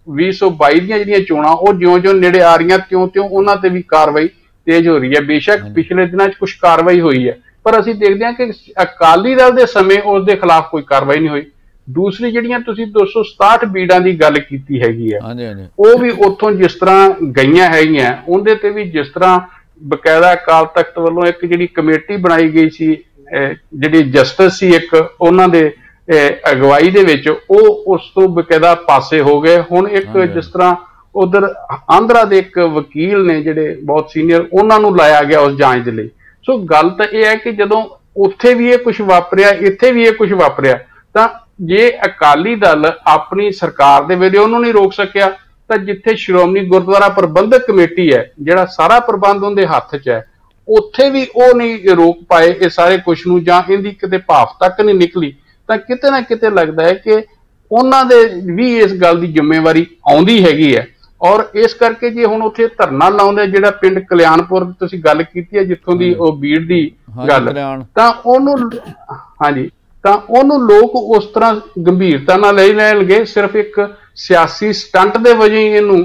2022 ਦੀਆਂ ਜਿਹੜੀਆਂ ਚੋਣਾਂ ਉਹ ਜਿਉਂ-ਜਿਉਂ ਨੇੜੇ ਆ ਰਹੀਆਂ ਤਿਉਂ-ਤਿਉਂ ਉਹਨਾਂ ਤੇ ਵੀ ਕਾਰਵਾਈ ਤੇਜ਼ ਹੋ ਰਹੀ ਹੈ। ਬੇਸ਼ੱਕ ਪਿਛਲੇ ਦਿਨਾਂ 'ਚ ਕੁਝ ਕਾਰਵਾਈ ਹੋਈ ਹੈ, ਪਰ ਅਸੀਂ ਦੇਖਦੇ ਹਾਂ ਕਿ ਅਕਾਲੀ ਦਲ ਦੇ ਸਮੇਂ ਉਸ ਦੇ ਖਿਲਾਫ ਕੋਈ ਕਾਰਵਾਈ ਨਹੀਂ ਹੋਈ। ਦੂਸਰੀ ਜਿਹੜੀਆਂ ਤੁਸੀਂ 267 ਬੀੜਾਂ ਦੀ ਗੱਲ ਕੀਤੀ ਹੈਗੀ ਹੈ, ਉਹ ਵੀ ਉੱਥੋਂ ਜਿਸ ਤਰ੍ਹਾਂ ਗਈਆਂ ਹੈਗੀਆਂ ਉਹਦੇ ਤੇ ਵੀ ਜਿਸ ਤਰ੍ਹਾਂ ਬਕਾਇਦਾ ਅਕਾਲ ਤਖਤ ਵੱਲੋਂ ਇੱਕ ਜਿਹੜੀ ਕਮੇਟੀ ਬਣਾਈ ਗਈ ਸੀ, ਜਿਹੜੀ ਜਸਟਿਸ ਸੀ ਇੱਕ ਉਹਨਾਂ ਦੇ ਅਗਵਾਈ ਦੇ ਵਿੱਚ, ਉਹ ਉਸ ਤੋਂ ਬਕਾਇਦਾ ਪਾਸੇ ਹੋ ਗਏ। ਹੁਣ ਇੱਕ ਜਿਸ ਤਰ੍ਹਾਂ ਉਧਰ ਆਂਧਰਾ ਦੇ ਇੱਕ ਵਕੀਲ ਨੇ ਜਿਹੜੇ ਬਹੁਤ ਸੀਨੀਅਰ, ਉਹਨਾਂ ਨੂੰ ਲਾਇਆ ਗਿਆ ਉਸ ਜਾਂਚ ਦੇ ਲਈ। ਸੋ ਗੱਲ ਤਾਂ ਇਹ ਹੈ ਕਿ ਜਦੋਂ ਉੱਥੇ ਵੀ ਇਹ ਕੁਝ ਵਾਪਰਿਆ, ਇੱਥੇ ਵੀ ਇਹ ਕੁਝ ਵਾਪਰਿਆ, ਤਾਂ ਜੇ ਅਕਾਲੀ ਦਲ ਆਪਣੀ ਸਰਕਾਰ ਦੇ ਵੇਲੇ ਉਹਨੂੰ ਨਹੀਂ ਰੋਕ ਸਕਿਆ, ਤਾਂ ਜਿੱਥੇ ਸ਼੍ਰੋਮਣੀ ਗੁਰਦੁਆਰਾ ਪ੍ਰਬੰਧਕ ਕਮੇਟੀ ਹੈ ਜਿਹੜਾ ਸਾਰਾ ਪ੍ਰਬੰਧ ਉਹਦੇ ਹੱਥ 'ਚ ਹੈ, ਉੱਥੇ ਵੀ ਉਹ ਨਹੀਂ ਰੋਕ ਪਾਏ ਇਹ ਸਾਰੇ ਕੁਝ ਨੂੰ, ਜਾਂ ਇਹਦੀ ਕਿਤੇ ਭਾਫ ਤੱਕ ਨਹੀਂ ਨਿਕਲੀ, ਤਾਂ ਕਿਤੇ ਨਾ ਕਿਤੇ ਲੱਗਦਾ ਹੈ ਕਿ ਉਹਨਾਂ ਦੇ ਵੀ ਇਸ ਗੱਲ ਦੀ ਜ਼ਿੰਮੇਵਾਰੀ ਆਉਂਦੀ ਹੈਗੀ ਹੈ। ਔਰ ਇਸ ਕਰਕੇ ਜੇ ਹੁਣ ਉੱਥੇ ਧਰਨਾ ਲਾਉਂਦੇ, ਜਿਹੜਾ ਪਿੰਡ ਕਲਿਆਣਪੁਰ ਤੁਸੀਂ ਗੱਲ ਕੀਤੀ ਹੈ ਜਿੱਥੋਂ ਦੀ ਉਹ ਬੀੜ ਦੀ ਗੱਲ, ਤਾਂ ਉਹਨੂੰ ਤਾਂ ਉਹਨੂੰ ਲੋਕ ਉਸ ਤਰ੍ਹਾਂ ਗੰਭੀਰਤਾ ਨਾਲ ਲੈ ਲੈਣਗੇ, ਸਿਰਫ ਇੱਕ ਸਿਆਸੀ ਸਟੰਟ ਦੇ ਵਜੋਂ ਹੀ ਇਹਨੂੰ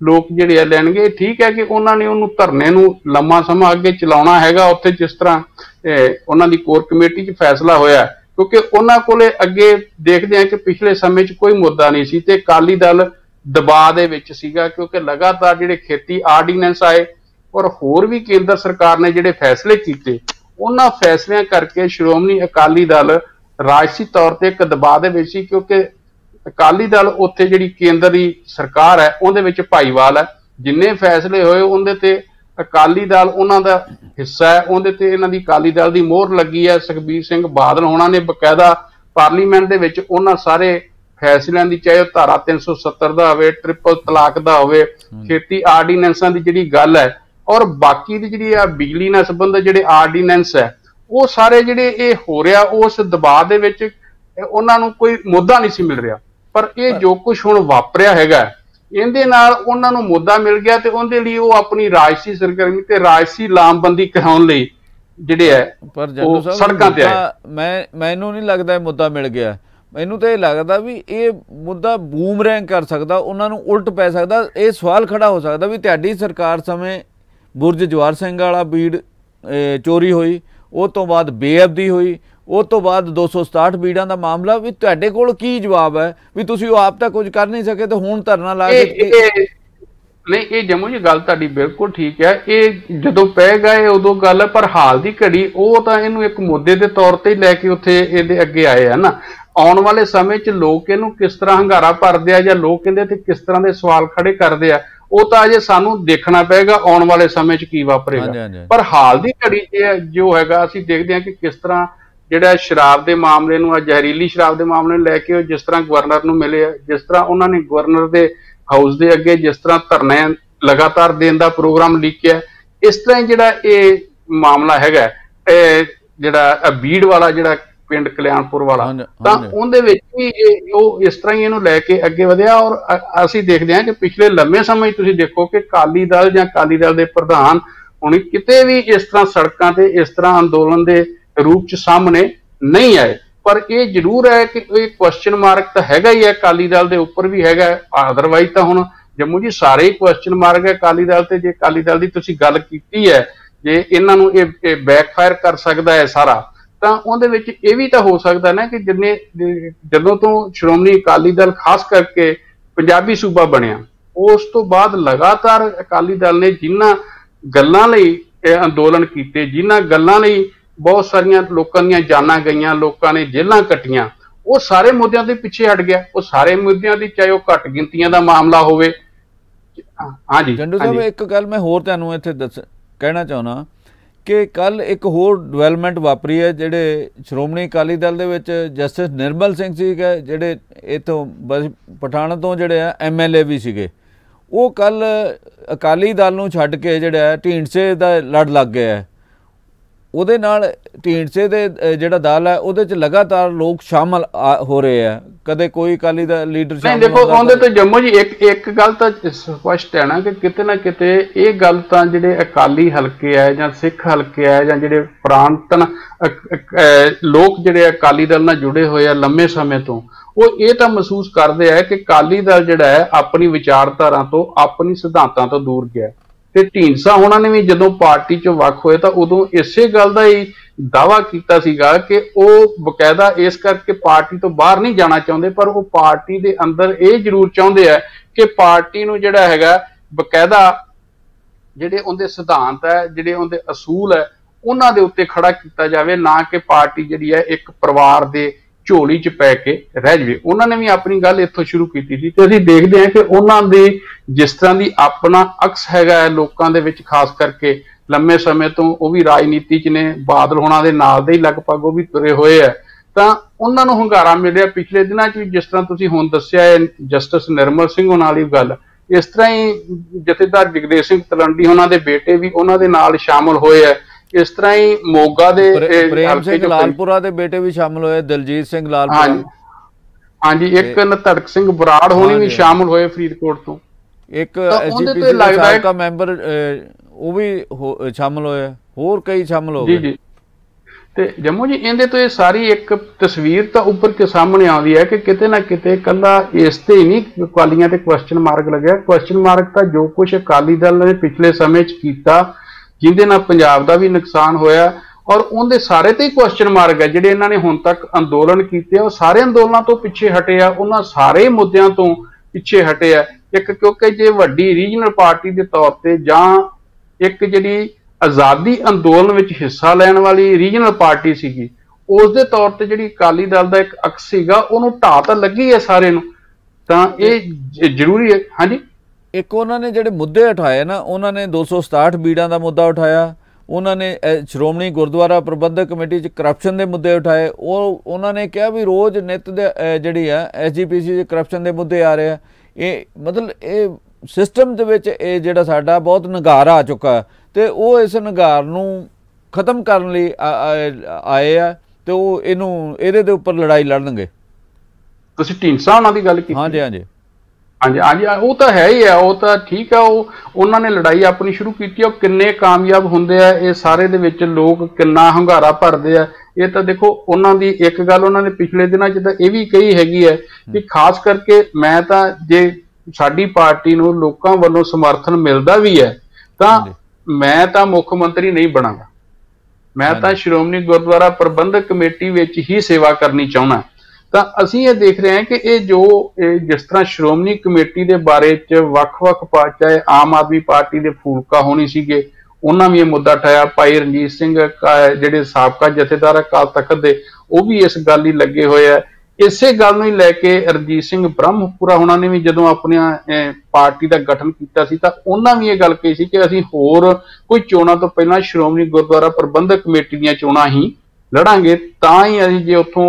ਲੋਕ ਜਿਹੜੇ ਆ ਲੈਣਗੇ। ਠੀਕ ਹੈ ਕਿ ਉਹਨਾਂ ਨੇ ਉਹਨੂੰ ਧਰਨੇ ਨੂੰ ਲੰਮਾ ਸਮਾਂ ਅੱਗੇ ਚਲਾਉਣਾ ਹੈਗਾ ਉੱਥੇ, ਜਿਸ ਤਰ੍ਹਾਂ ਉਹਨਾਂ ਦੀ ਕੋਰ ਕਮੇਟੀ 'ਚ ਫੈਸਲਾ ਹੋਇਆ, ਕਿਉਂਕਿ ਉਹਨਾਂ ਕੋਲੇ ਅੱਗੇ ਦੇਖਦੇ ਆ ਕਿ ਪਿਛਲੇ ਸਮੇਂ 'ਚ ਕੋਈ ਮੁੱਦਾ ਨਹੀਂ ਸੀ ਤੇ ਅਕਾਲੀ ਦਲ ਦਬਾਅ ਦੇ ਵਿੱਚ ਸੀਗਾ, ਕਿਉਂਕਿ ਲਗਾਤਾਰ ਜਿਹੜੇ ਖੇਤੀ ਆਰਡੀਨੈਂਸ ਆਏ ਔਰ ਹੋਰ ਵੀ ਕੇਂਦਰ ਸਰਕਾਰ ਨੇ ਜਿਹੜੇ ਫੈਸਲੇ ਕੀਤੇ, ਉਹਨਾਂ ਫੈਸਲਿਆਂ ਕਰਕੇ ਸ਼੍ਰੋਮਣੀ ਅਕਾਲੀ ਦਲ ਰਾਜਸੀ ਤੌਰ ਤੇ ਇੱਕ ਦਬਾਅ ਦੇ ਵਿੱਚ ਸੀ, ਕਿਉਂਕਿ ਅਕਾਲੀ ਦਲ ਉੱਥੇ ਜਿਹੜੀ ਕੇਂਦਰੀ ਸਰਕਾਰ ਹੈ ਉਹਦੇ ਵਿੱਚ ਭਾਈਵਾਲ ਹੈ। ਜਿੰਨੇ ਫੈਸਲੇ ਹੋਏ ਉਹਦੇ ਤੇ ਅਕਾਲੀ ਦਲ ਉਹਨਾਂ ਦਾ ਹਿੱਸਾ ਹੈ, ਉਹਦੇ ਤੇ ਇਹਨਾਂ ਦੀ ਅਕਾਲੀ ਦਲ ਦੀ ਮੋਹਰ ਲੱਗੀ ਹੈ। ਸੁਖਬੀਰ ਸਿੰਘ ਬਾਦਲ ਹੋਣਾ ਨੇ ਬਕਾਇਦਾ ਪਾਰਲੀਮੈਂਟ ਦੇ ਵਿੱਚ ਉਹਨਾਂ ਸਾਰੇ ਫੈਸਲਿਆਂ ਦੀ, ਚਾਹੇ ਉਹ ਧਾਰਾ 370 ਦਾ ਹੋਵੇ, ਟ੍ਰਿਪਲ ਤਲਾਕ ਦਾ ਹੋਵੇ, ਖੇਤੀ ਆਰਡੀਨੈਂਸਾਂ ਦੀ ਜਿਹੜੀ ਗੱਲ ਹੈ, ਔਰ ਬਾਕੀ ਦੀ ਜਿਹੜੀ ਆ ਬਿਜਲੀ ਨਾਲ ਸੰਬੰਧਿਤ ਜਿਹੜੇ ਆਰਡੀਨੈਂਸ ਹੈ, ਉਹ ਸਾਰੇ ਜਿਹੜੇ ਇਹ ਹੋ ਰਿਹਾ ਉਸ ਦਬਾਅ ਦੇ ਵਿੱਚ ਉਹਨਾਂ ਨੂੰ ਕੋਈ ਮੁੱਦਾ ਨਹੀਂ ਸੀ ਮਿਲ ਰਿਹਾ। ਪਰ ਇਹ ਜੋ ਕੁਝ ਹੁਣ ਵਾਪਰਿਆ ਹੈਗਾ, ਇਹਦੇ ਨਾਲ ਉਹਨਾਂ ਨੂੰ ਮੁੱਦਾ ਮਿਲ ਗਿਆ ਤੇ ਉਹਦੇ ਲਈ ਉਹ ਆਪਣੀ ਰਾਜਸੀ ਸਰਗਰਮੀ ਤੇ ਰਾਜਸੀ ਲਾਮਬੰਦੀ ਕਰਾਉਣ ਲਈ ਜਿਹੜੇ ਹੈ ਉਹ ਸੜਕਾਂ ਤੇ ਆਏ। ਮੈਨੂੰ ਨਹੀਂ ਲੱਗਦਾ ਇਹ ਮੁੱਦਾ ਮਿਲ ਗਿਆ, ਮੈਨੂੰ ਤਾਂ ਇਹ ਲੱਗਦਾ ਵੀ ਇਹ ਮੁੱਦਾ ਬੂਮਰੈਂਗ ਕਰ ਸਕਦਾ, ਉਹਨਾਂ ਨੂੰ ਉਲਟ ਪੈ ਸਕਦਾ। ਇਹ ਸਵਾਲ ਖੜਾ ਹੋ ਸਕਦਾ ਵੀ ਤੁਹਾਡੀ ਸਰਕਾਰ ਸਮੇਂ ਬੁਰਜ ਜਵਾਰ ਸਿੰਘ ਵਾਲਾ ਬੀੜ ਚੋਰੀ ਹੋਈ, ਉਹ ਤੋਂ ਬਾਅਦ ਬੇਅਦਬੀ ਹੋਈ, ਉਹ ਤੋਂ ਬਾਅਦ 267 ਬੀੜਾਂ ਦਾ ਮਾਮਲਾ, ਵੀ ਤੁਹਾਡੇ ਕੋਲ ਕੀ ਜਵਾਬ ਹੈ ਵੀ ਤੁਸੀਂ ਉਹ ਆਪ ਤਾਂ ਕੁਝ ਕਰ ਨਹੀਂ ਸਕੇ ਤੇ ਹੁਣ ਧਰਨਾ ਲਾ ਕੇ? ਨਹੀਂ, ਇਹ ਜੰਮੂ ਜੀ ਗੱਲ ਤੁਹਾਡੀ ਬਿਲਕੁਲ ਠੀਕ ਹੈ। ਇਹ ਜਦੋਂ ਪੈ ਗਏ ਉਦੋਂ ਗੱਲ ਹੈ, ਪਰ ਹਾਲ ਦੀ ਘੜੀ ਉਹ ਤਾਂ ਇਹਨੂੰ ਇੱਕ ਮੁੱਦੇ ਦੇ ਤੌਰ ਤੇ ਲੈ ਕੇ ਉੱਥੇ ਇਹਦੇ ਅੱਗੇ ਆਏ ਆ ਨਾ। ਆਉਣ ਵਾਲੇ ਸਮੇਂ 'ਚ ਲੋਕ ਇਹਨੂੰ ਕਿਸ ਤਰ੍ਹਾਂ ਹੰਗਾਰਾ ਭਰਦੇ ਆ ਜਾਂ ਲੋਕ ਇਹਦੇ ਤੇ ਕਿਸ ਤਰ੍ਹਾਂ ਦੇ ਸਵਾਲ ਖੜੇ ਕਰਦੇ ਆ, ਉਹ ਤਾਂ ਅਜੇ ਸਾਨੂੰ ਦੇਖਣਾ ਪਏਗਾ ਆਉਣ ਵਾਲੇ ਸਮੇਂ 'ਚ ਕੀ ਵਾਪਰੇਗਾ। ਪਰ ਹਾਲ ਦੀ ਘੜੀ ਜੋ ਹੈਗਾ ਅਸੀਂ ਦੇਖਦੇ ਹਾਂ ਕਿ ਕਿਸ ਤਰ੍ਹਾਂ ਜਿਹੜਾ ਸ਼ਰਾਬ ਦੇ ਮਾਮਲੇ ਨੂੰ, ਜ਼ਹਿਰੀਲੀ ਸ਼ਰਾਬ ਦੇ ਮਾਮਲੇ ਨੂੰ ਲੈ ਕੇ ਜਿਸ ਤਰ੍ਹਾਂ ਗਵਰਨਰ ਨੂੰ ਮਿਲੇ ਆ, ਜਿਸ ਤਰ੍ਹਾਂ ਉਹਨਾਂ ਨੇ ਗਵਰਨਰ ਦੇ ਹਾਊਸ ਦੇ ਅੱਗੇ ਜਿਸ ਤਰ੍ਹਾਂ ਧਰਨੇ ਲਗਾਤਾਰ ਦੇਣ ਦਾ ਪ੍ਰੋਗਰਾਮ ਲਿਖਿਆ, ਇਸ ਤਰ੍ਹਾਂ ਜਿਹੜਾ ਇਹ ਮਾਮਲਾ ਹੈਗਾ, ਜਿਹੜਾ ਬੀੜ ਵਾਲਾ ਜਿਹੜਾ ਪਿੰਡ ਕਲਿਆਣਪੁਰ ਵਾਲਾ, ਤਾਂ ਉਹਦੇ ਵਿੱਚ ਵੀ ਉਹ ਇਸ ਤਰ੍ਹਾਂ ਹੀ ਇਹਨੂੰ ਲੈ ਕੇ ਅੱਗੇ ਵਧਿਆ। ਔਰ ਅਸੀਂ ਦੇਖਦੇ ਹਾਂ ਕਿ ਪਿਛਲੇ ਲੰਮੇ ਸਮੇਂ ਤੁਸੀਂ ਦੇਖੋ ਕਿ ਅਕਾਲੀ ਦਲ ਜਾਂ ਅਕਾਲੀ ਦਲ ਦੇ ਪ੍ਰਧਾਨ ਹੁਣ ਕਿਤੇ ਵੀ ਇਸ ਤਰ੍ਹਾਂ ਸੜਕਾਂ ਤੇ ਇਸ ਤਰ੍ਹਾਂ ਅੰਦੋਲਨ ਦੇ ਰੂਪ 'ਚ ਸਾਹਮਣੇ ਨਹੀਂ ਆਏ। पर यह जरूर है कि क्वेश्चन मार्क तो हैगा ही है, अकाली दल के उपर भी हैगा। अदरवाइज तो हुण जम्मू जी सारे ही क्वेश्चन मार्क है अकाली दल ते। जे अकाली दल की तुसीं गल कीती है, जे इन्हां नूं ये बैकफायर कर सकता है सारा, तो उहदे विच ये भी तो हो सकता ना कि जदों तो श्रोमणी अकाली दल खास करके पंजाबी सूबा बनिया, उस तो बाद लगातार अकाली दल ने जिन्हां गल्लां लई अंदोलन किए, जिन्हां गल्लां लई बहुत सारिया लोगों दी जानां गईयां, लोगों ने जेलां कट्टियां, वो सारे मुद्दों के पिछे हट गया। वो सारे मुद्दों की, चाहे वह घट गिनतियां का मामला होवे। हाँ जी जंडू साहब, एक गल मैं होर तुहानूं इत्थे कहना चाहुंदा कि कल एक होर डिवेलपमेंट वापरी है, जिहड़े श्रोमणी अकाली दल दे विच जस्टिस निर्मल सिंह सीगे, जिहड़े इत्थों पठाणा तो जिहड़े MLA भी सीगे, वो कल अकाली दल नूं छड्ड के जिहड़ा ढींडसे दा लड़ लग गया है। ਉਹਦੇ ਨਾਲ ਢੀਂਡਸੇ ਦੇ ਜਿਹੜਾ ਦਲ ਹੈ ਉਹਦੇ 'ਚ ਲਗਾਤਾਰ ਲੋਕ ਸ਼ਾਮਲ ਹੋ ਰਹੇ ਆ, ਕਦੇ ਕੋਈ ਅਕਾਲੀ ਦਾ ਲੀਡਰ ਸ਼ਾਮਲ ਨਹੀਂ। ਦੇਖੋ ਉਹਦੇ ਤੇ ਜੰਮੂ ਜੀ ਇੱਕ ਗੱਲ ਤਾਂ ਸਪਸ਼ਟ ਹੈ ਨਾ ਕਿ ਕਿਤੇ ਨਾ ਕਿਤੇ ਇਹ ਗੱਲ ਤਾਂ ਜਿਹੜੇ ਅਕਾਲੀ ਹਲਕੇ ਹੈ ਜਾਂ ਸਿੱਖ ਹਲਕੇ ਹੈ ਜਾਂ ਜਿਹੜੇ ਪ੍ਰਾਂਤਨ ਲੋਕ ਜਿਹੜੇ ਅਕਾਲੀ ਦਲ ਨਾਲ ਜੁੜੇ ਹੋਏ ਆ ਲੰਮੇ ਸਮੇਂ ਤੋਂ, ਉਹ ਇਹ ਤਾਂ ਮਹਿਸੂਸ ਕਰਦੇ ਆ ਕਿ ਅਕਾਲੀ ਦਲ ਜਿਹੜਾ ਹੈ ਆਪਣੀ ਵਿਚਾਰਧਾਰਾ ਤੋਂ, ਆਪਣੀ ਸਿਧਾਂਤਾਂ ਤੋਂ ਦੂਰ ਗਿਆ। ਤੇ ਢੀਂਡਸਾ ਉਹਨਾਂ ਨੇ ਵੀ ਜਦੋਂ ਪਾਰਟੀ ਚੋਂ ਵੱਖ ਹੋਏ ਤਾਂ ਉਦੋਂ ਇਸੇ ਗੱਲ ਦਾ ਹੀ ਦਾਅਵਾ ਕੀਤਾ ਸੀਗਾ ਕਿ ਉਹ ਬਕਾਇਦਾ ਇਸ ਕਰਕੇ ਪਾਰਟੀ ਤੋਂ ਬਾਹਰ ਨਹੀਂ ਜਾਣਾ ਚਾਹੁੰਦੇ, ਪਰ ਉਹ ਪਾਰਟੀ ਦੇ ਅੰਦਰ ਇਹ ਜ਼ਰੂਰ ਚਾਹੁੰਦੇ ਆ ਕਿ ਪਾਰਟੀ ਨੂੰ ਜਿਹੜਾ ਹੈਗਾ ਬਕਾਇਦਾ ਜਿਹੜੇ ਉਹਦੇ ਸਿਧਾਂਤ ਹੈ, ਜਿਹੜੇ ਉਹਦੇ ਅਸੂਲ ਹੈ, ਉਹਨਾਂ ਦੇ ਉੱਤੇ ਖੜਾ ਕੀਤਾ ਜਾਵੇ, ਨਾ ਕਿ ਪਾਰਟੀ ਜਿਹੜੀ ਹੈ ਇੱਕ ਪਰਿਵਾਰ ਦੇ ਝੋਲੀ 'ਚ ਪੈ ਕੇ ਰਹਿ ਜਾਵੇ। ਉਹਨਾਂ ਨੇ ਵੀ ਆਪਣੀ ਗੱਲ ਇੱਥੋਂ ਸ਼ੁਰੂ ਕੀਤੀ ਸੀ ਤੇ ਅਸੀਂ ਦੇਖਦੇ ਹਾਂ ਕਿ ਉਹਨਾਂ ਦੀ ਜਿਸ ਤਰ੍ਹਾਂ ਦੀ ਆਪਣਾ ਅਕਸ ਹੈਗਾ ਹੈ ਲੋਕਾਂ ਦੇ ਵਿੱਚ, ਖਾਸ ਕਰਕੇ ਲੰਮੇ ਸਮੇਂ ਤੋਂ ਉਹ ਵੀ ਰਾਜਨੀਤੀ 'ਚ ਨੇ, ਬਾਦਲ ਹੋਣਾ ਦੇ ਨਾਲ ਦੇ ਹੀ ਲਗਭਗ ਉਹ ਵੀ ਤੁਰੇ ਹੋਏ ਹੈ, ਤਾਂ ਉਹਨਾਂ ਨੂੰ ਹੁੰਗਾਰਾ ਮਿਲਿਆ ਪਿਛਲੇ ਦਿਨਾਂ 'ਚ ਵੀ। ਜਿਸ ਤਰ੍ਹਾਂ ਤੁਸੀਂ ਹੁਣ ਦੱਸਿਆ ਹੈ ਜਸਟਿਸ ਨਿਰਮਲ ਸਿੰਘ ਹੋਣਾ ਵਾਲੀ ਗੱਲ, ਇਸ ਤਰ੍ਹਾਂ ਹੀ ਜਥੇਦਾਰ ਜਗਦੇਵ ਸਿੰਘ ਤਲਵੰਡੀ ਉਹਨਾਂ ਦੇ ਬੇਟੇ ਵੀ ਉਹਨਾਂ ਦੇ ਨਾਲ ਸ਼ਾਮਲ ਹੋਏ ਹੈ। इस तरह ही मोगा दे प्रेम सिंह लालपुरा दे बेटे भी शामिल हुए, दिलजीत सिंह लालपुरा, हाँ जी, एक नतड़क सिंह बराड़ होनी भी शामिल हुए फरीदकोट तो, एक SGPC का मैंबर वो भी शामिल हुए, होर कई शामिल हो गए। जी ते जम्मू जी इहदे तो ये सारी एक तस्वीर तो उभर के सामने आती है कि किते ना किते कला इस ते ही नहीं अकालियां ते क्वेश्चन मार्क लगे। क्वेश्चन मार्क था जो कुछ अकाली दल ने पिछले समय च कीता, जिंदे नाल पंजाब दा भी नुकसान होया, और उनके सारे ते क्वेश्चन मार्क है। जिहड़े इन्हां ने हुण तक अंदोलन कीते वो सारे अंदोलनां तो पिछे हटे आ, उन्हां सारे मुद्दों तो पिछे हटे आ। एक क्योंकि जे वड्डी रीजनल पार्टी के तौर पर जां एक जिहड़ी आज़ादी अंदोलन विच हिस्सा लैण वाली रीजनल पार्टी सीगी, उस दे तौर पर जिहड़ी अकाली दल दा एक अक्स सीगा उहनूं ढाह तां लगी है सारे नूं, तां इह जरूरी है। हाँ जी, एक उन्होंने ਜਿਹੜੇ ਮੁੱਦੇ ਉਠਾਏ ਨਾ, ਉਹਨਾਂ ਨੇ 267 ਬੀੜਾਂ ਦਾ ਮੁੱਦਾ ਉਠਾਇਆ, ਉਹਨਾਂ ਨੇ ਸ਼੍ਰੋਮਣੀ ਗੁਰਦੁਆਰਾ ਪ੍ਰਬੰਧਕ ਕਮੇਟੀ 'ਚ ਕਰਪਸ਼ਨ ਦੇ ਮੁੱਦੇ ਉਠਾਏ, ਉਹ ਉਹਨਾਂ ਨੇ ਕਿਹਾ ਵੀ ਰੋਜ਼ ਨਿੱਤ ਦੇ ਜਿਹੜੀ ਆ SGPC 'ਚ ਕਰਪਸ਼ਨ ਦੇ ਮੁੱਦੇ ਆ ਰਹੇ ਆ। ਇਹ ਮਤਲਬ ਇਹ ਸਿਸਟਮ ਦੇ ਵਿੱਚ ਇਹ ਜਿਹੜਾ ਸਾਡਾ ਬਹੁਤ ਨਿਗਾਰ ਆ ਚੁੱਕਾ ਤੇ ਉਹ ਇਸ ਨਿਗਾਰ ਨੂੰ ਖਤਮ ਕਰਨ ਲਈ ਆਏ ਆ ਤੇ ਉਹ ਇਹਦੇ ਦੇ ਉੱਪਰ ਲੜਾਈ ਲੜਨਗੇ। ਤੁਸੀਂ ਢੀਂਡਸਾ ਉਹਨਾਂ ਦੀ ਗੱਲ ਕੀਤੀ? ਹਾਂਜੀ ਹਾਂਜੀ हाँ जी, हाँ जी, वो तो है ही है, वो तो ठीक है। उन्होंने लड़ाई अपनी शुरू की, किन्ने कामयाब होंगे है, ये सारे दे विच लोग किन्ना हंगारा भरते हैं। ये तो देखो उन्होंने एक गल उन्होंने पिछले दिनों च ये भी कही हैगी है कि खास करके मैं तो जे साडी पार्टी नूं लोकां वल्लों समर्थन मिलता भी है तो मैं तो मुख मंत्री नहीं बनांगा, मैं तो श्रोमणी गुरुद्वारा प्रबंधक कमेटी विच ही सेवा करनी चाहुंदा। ਤਾਂ ਅਸੀਂ ਇਹ ਦੇਖ ਰਹੇ ਹਾਂ ਕਿ ਇਹ ਜੋ ਜਿਸ ਤਰ੍ਹਾਂ ਸ਼੍ਰੋਮਣੀ ਕਮੇਟੀ ਦੇ ਬਾਰੇ ਚ ਵੱਖ-ਵੱਖ ਚਾਹੇ ਆਮ ਆਦਮੀ ਪਾਰਟੀ ਦੇ ਫੂਲਕਾ ਹੋਣੀ ਸੀਗੇ, ਉਹਨਾਂ ਵੀ ਇਹ ਮੁੱਦਾ ਉਠਾਇਆ। ਭਾਈ ਰਣਜੀਤ ਸਿੰਘ ਜਿਹੜੇ ਸਾਬਕਾ ਜਥੇਦਾਰ ਅਕਾਲ ਤਖਤ ਦੇ, ਉਹ ਵੀ ਇਸ ਗੱਲ ਹੀ ਲੱਗੇ ਹੋਏ ਆ। ਇਸੇ ਗੱਲ ਨੂੰ ਹੀ ਲੈ ਕੇ ਰਣਜੀਤ ਸਿੰਘ ਬ੍ਰਹਮਪੁਰਾ ਉਹਨਾਂ ਨੇ ਵੀ ਜਦੋਂ ਆਪਣੀਆਂ ਪਾਰਟੀ ਦਾ ਗਠਨ ਕੀਤਾ ਸੀ ਤਾਂ ਉਹਨਾਂ ਵੀ ਇਹ ਗੱਲ ਕਹੀ ਸੀ ਕਿ ਅਸੀਂ ਹੋਰ ਕੋਈ ਚੋਣਾਂ ਤੋਂ ਪਹਿਲਾਂ ਸ਼੍ਰੋਮਣੀ ਗੁਰਦੁਆਰਾ ਪ੍ਰਬੰਧਕ ਕਮੇਟੀ ਦੀਆਂ ਚੋਣਾਂ ਹੀ ਲੜਾਂਗੇ, ਤਾਂ ਹੀ ਅਸੀਂ ਜੇ ਉੱਥੋਂ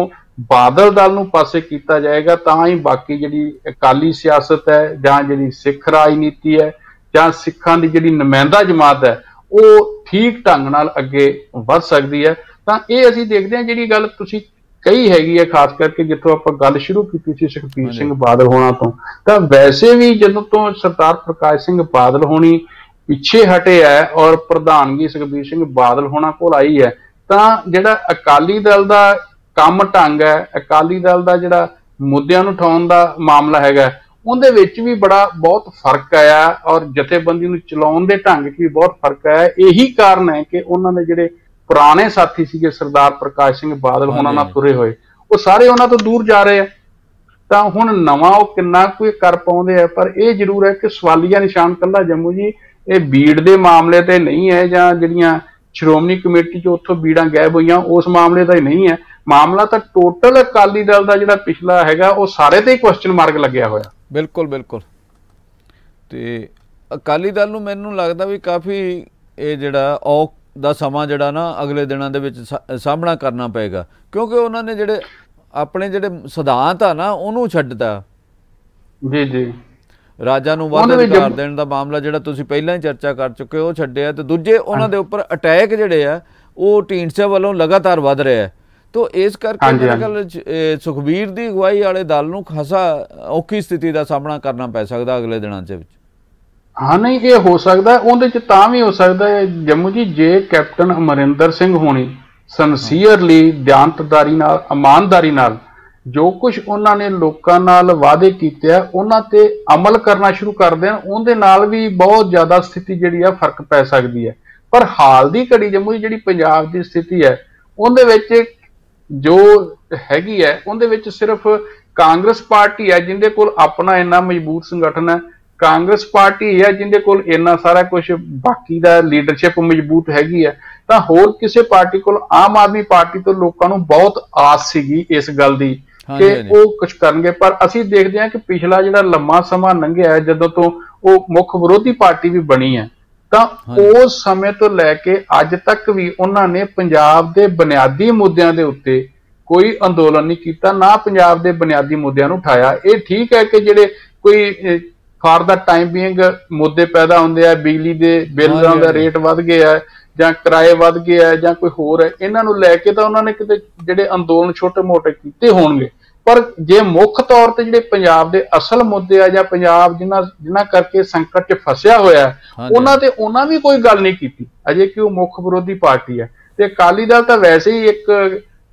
बादल दल नूं पासे किया जाएगा तां ही बाकी जिहड़ी अकाली सियासत है जां जिहड़ी सिख राजनीति है जां सिखां दी जिहड़ी नुमाइंदा जमात है वो ठीक ढंग नाल अगे वध सकदी है। तां इह असीं देखदे हां जिहड़ी गल तुसीं कही हैगी है, खास करके जिੱਥੋਂ ਆਪਾਂ ਗੱਲ शुरू की सी सुखबीर सिंह बादल होना तो, तां वैसे भी जदों तो सरदार प्रकाश सिंह बादल होनी पिछे हटे है और प्रधानगी सुखबीर सिंह बादल होना कोल आई है, तां जिहड़ा अकाली दल दा ਕੰਮ ਢੰਗ ਹੈ, ਅਕਾਲੀ ਦਲ ਦਾ ਜਿਹੜਾ ਮੁੱਦਿਆਂ ਨੂੰ ਉਠਾਉਣ ਦਾ ਮਾਮਲਾ ਹੈਗਾ, ਉਹਦੇ ਵਿੱਚ ਵੀ ਬਹੁਤ ਫਰਕ ਆਇਆ ਔਰ ਜਥੇਬੰਦੀ ਨੂੰ ਚਲਾਉਣ ਦੇ ਢੰਗ 'ਚ ਵੀ ਬਹੁਤ ਫਰਕ ਆਇਆ। ਇਹੀ ਕਾਰਨ ਹੈ ਕਿ ਉਹਨਾਂ ਦੇ ਜਿਹੜੇ ਪੁਰਾਣੇ ਸਾਥੀ ਸੀਗੇ ਸਰਦਾਰ ਪ੍ਰਕਾਸ਼ ਸਿੰਘ ਬਾਦਲ ਉਹਨਾਂ ਨਾਲ ਤੁਰੇ ਹੋਏ, ਉਹ ਸਾਰੇ ਉਹਨਾਂ ਤੋਂ ਦੂਰ ਜਾ ਰਹੇ ਆ। ਤਾਂ ਹੁਣ ਨਵਾਂ ਉਹ ਕਿੰਨਾ ਕੋਈ ਕਰ ਪਾਉਂਦੇ ਆ, ਪਰ ਇਹ ਜ਼ਰੂਰ ਹੈ ਕਿ ਸਵਾਲੀਆ ਨਿਸ਼ਾਨ ਕੱਲਾ ਜੰਮੂ ਜੀ ਇਹ ਬੀੜ ਦੇ ਮਾਮਲੇ ਤੇ ਨਹੀਂ ਹੈ, ਜਾਂ ਜਿਹੜੀਆਂ ਸ਼੍ਰੋਮਣੀ ਕਮੇਟੀ 'ਚ ਉੱਥੋਂ ਬੀੜਾਂ ਗਾਇਬ ਹੋਈਆਂ ਉਸ ਮਾਮਲੇ ਦਾ ਹੀ ਨਹੀਂ ਹੈ। ਮਾਮਲਾ ਤਾਂ ਟੋਟਲ ਅਕਾਲੀ ਦਲ ਦਾ ਜਿਹੜਾ ਪਿਛਲਾ ਹੈਗਾ ਉਹ ਸਾਰੇ ਤੇ ਹੀ ਕੁਐਸਚਨ ਮਾਰਕ ਲੱਗਿਆ ਹੋਇਆ। ਬਿਲਕੁਲ ਬਿਲਕੁਲ। ਤੇ ਅਕਾਲੀ ਦਲ ਨੂੰ ਮੈਨੂੰ ਲੱਗਦਾ ਵੀ ਕਾਫੀ ਇਹ ਜਿਹੜਾ ਔਖ ਦਾ ਸਮਾਂ ਜਿਹੜਾ ਨਾ ਅਗਲੇ ਦਿਨਾਂ ਦੇ ਵਿੱਚ ਸਾਹਮਣਾ ਕਰਨਾ ਪਏਗਾ, ਕਿਉਂਕਿ ਉਹਨਾਂ ਨੇ ਜਿਹੜੇ ਆਪਣੇ ਜਿਹੜੇ ਸਿਧਾਂਤ ਆ ਨਾ ਉਹਨੂੰ ਛੱਡਤਾ। ਜੀ ਜੀ, ਰਾਜਾ ਨੂੰ ਵੱਧ ਅਧਿਕਾਰ ਦੇਣ ਦਾ ਮਾਮਲਾ ਜਿਹੜਾ ਤੁਸੀਂ ਪਹਿਲਾਂ ਹੀ ਚਰਚਾ ਕਰ ਚੁੱਕੇ ਹੋ, ਉਹ ਛੱਡਿਆ। ਤੇ ਦੂਜੇ ਉਹਨਾਂ ਦੇ ਉੱਪਰ ਅਟੈਕ ਜਿਹੜੇ ਆ ਉਹ ਢੀਂਡਸੇ ਵੱਲੋਂ ਲਗਾਤਾਰ ਵੱਧ ਰਿਹਾ। ਤੋ ਇਸ ਕਰਕੇ ਮੇਰੇ ਖਿਆਲ ਸੁਖਬੀਰ ਦੀ ਅਗਵਾਈ ਵਾਲੇ ਦਲ ਨੂੰ ਖਾਸਾ ਔਖੀ ਸਥਿਤੀ ਦਾ ਸਾਹਮਣਾ ਕਰਨਾ ਪੈ ਸਕਦਾ ਅਗਲੇ ਦਿਨਾਂ ਦੇ ਵਿੱਚ। ਹਾਂ ਨਹੀਂ, ਇਹ ਹੋ ਸਕਦਾ, ਉਹਦੇ 'ਚ ਤਾਂ ਵੀ ਹੋ ਸਕਦਾ ਹੈ ਜੰਮੂ ਜੀ, ਜੇ ਕੈਪਟਨ ਅਮਰਿੰਦਰ ਸਿੰਘ ਹੋਣੀ ਸੰਸੀਅਰਲੀ ਦਿਆਨਤਦਾਰੀ ਨਾਲ ਇਮਾਨਦਾਰੀ ਨਾਲ ਜੋ ਕੁਝ ਉਹਨਾਂ ਨੇ ਲੋਕਾਂ ਨਾਲ ਵਾਅਦੇ ਕੀਤੇ ਆ ਉਹਨਾਂ ਤੇ ਅਮਲ ਕਰਨਾ ਸ਼ੁਰੂ ਕਰ ਦੇਣ, ਉਹਦੇ ਨਾਲ ਵੀ ਬਹੁਤ ਜ਼ਿਆਦਾ ਸਥਿਤੀ ਜਿਹੜੀ ਆ ਫਰਕ ਪੈ ਸਕਦੀ ਹੈ। ਪਰ ਹਾਲ ਦੀ ਘੜੀ ਜੰਮੂ ਦੀ ਜਿਹੜੀ ਪੰਜਾਬ ਦੀ ਸਥਿਤੀ ਹੈ ਉਹਦੇ ਵਿੱਚ ਜੋ ਹੈਗੀ ਹੈ ਉਹਦੇ ਵਿੱਚ ਸਿਰਫ ਕਾਂਗਰਸ ਪਾਰਟੀ ਹੈ ਜਿਹਦੇ ਕੋਲ ਆਪਣਾ ਇੰਨਾ ਮਜ਼ਬੂਤ ਸੰਗਠਨ ਹੈ, ਕਾਂਗਰਸ ਪਾਰਟੀ ਹੈ ਜਿਹਦੇ ਕੋਲ ਇੰਨਾ ਸਾਰਾ ਕੁਝ ਬਾਕੀ ਦਾ ਲੀਡਰਸ਼ਿਪ ਮਜ਼ਬੂਤ ਹੈਗੀ ਹੈ। ਤਾਂ ਹੋਰ ਕਿਸੇ ਪਾਰਟੀ ਕੋਲ, ਆਮ ਆਦਮੀ ਪਾਰਟੀ ਤੋਂ ਲੋਕਾਂ ਨੂੰ ਬਹੁਤ ਆਸ ਸੀਗੀ ਇਸ ਗੱਲ ਦੀ ਕਿ ਉਹ ਕੁਝ ਕਰਨਗੇ, ਪਰ ਅਸੀਂ ਦੇਖਦੇ ਹਾਂ ਕਿ ਪਿਛਲਾ ਜਿਹੜਾ ਲੰਮਾ ਸਮਾਂ ਲੰਘਿਆ ਹੈ ਜਦੋਂ ਤੋਂ ਉਹ ਮੁੱਖ ਵਿਰੋਧੀ ਪਾਰਟੀ ਵੀ ਬਣੀ ਹੈ, ਤਾਂ ਉਸ ਸਮੇਂ ਤੋਂ ਲੈ ਕੇ ਅੱਜ ਤੱਕ ਵੀ ਉਹਨਾਂ ਨੇ ਪੰਜਾਬ ਦੇ ਬੁਨਿਆਦੀ ਮੁੱਦਿਆਂ ਦੇ ਉੱਤੇ ਕੋਈ ਅੰਦੋਲਨ ਨਹੀਂ ਕੀਤਾ, ਨਾ ਪੰਜਾਬ ਦੇ ਬੁਨਿਆਦੀ ਮੁੱਦਿਆਂ ਨੂੰ ਉਠਾਇਆ। ਇਹ ਠੀਕ ਹੈ ਕਿ ਜਿਹੜੇ ਕੋਈ ਫਾਰ ਦਾ ਟਾਈਮ ਬੀਇੰਗ ਮੁੱਦੇ ਪੈਦਾ ਹੁੰਦੇ ਆ, ਬਿਜਲੀ ਦੇ ਬਿੱਲਾਂ ਦਾ ਰੇਟ ਵੱਧ ਗਿਆ ਜਾਂ ਕਿਰਾਏ ਵੱਧ ਗਏ ਆ ਜਾਂ ਕੋਈ ਹੋਰ ਹੈ, ਇਹਨਾਂ ਨੂੰ ਲੈ ਕੇ ਤਾਂ ਉਹਨਾਂ ਨੇ ਕਿਤੇ ਜਿਹੜੇ ਅੰਦੋਲਨ ਛੋਟੇ ਮੋਟੇ ਕੀਤੇ ਹੋਣਗੇ, ਪਰ ਜੇ ਮੁੱਖ ਤੌਰ ਤੇ ਜਿਹੜੇ ਪੰਜਾਬ ਦੇ ਅਸਲ ਮੁੱਦੇ ਆ ਜਾਂ ਪੰਜਾਬ ਜਿਨ੍ਹਾਂ ਕਰਕੇ ਸੰਕਟ 'ਚ ਫਸਿਆ ਹੋਇਆ ਉਹਨਾਂ ਵੀ ਕੋਈ ਗੱਲ ਨਹੀਂ ਕੀਤੀ ਅਜੇ ਕਿ ਉਹ ਮੁੱਖ ਵਿਰੋਧੀ ਪਾਰਟੀ ਹੈ। ਤੇ ਅਕਾਲੀ ਦਲ ਤਾਂ ਵੈਸੇ ਹੀ ਇੱਕ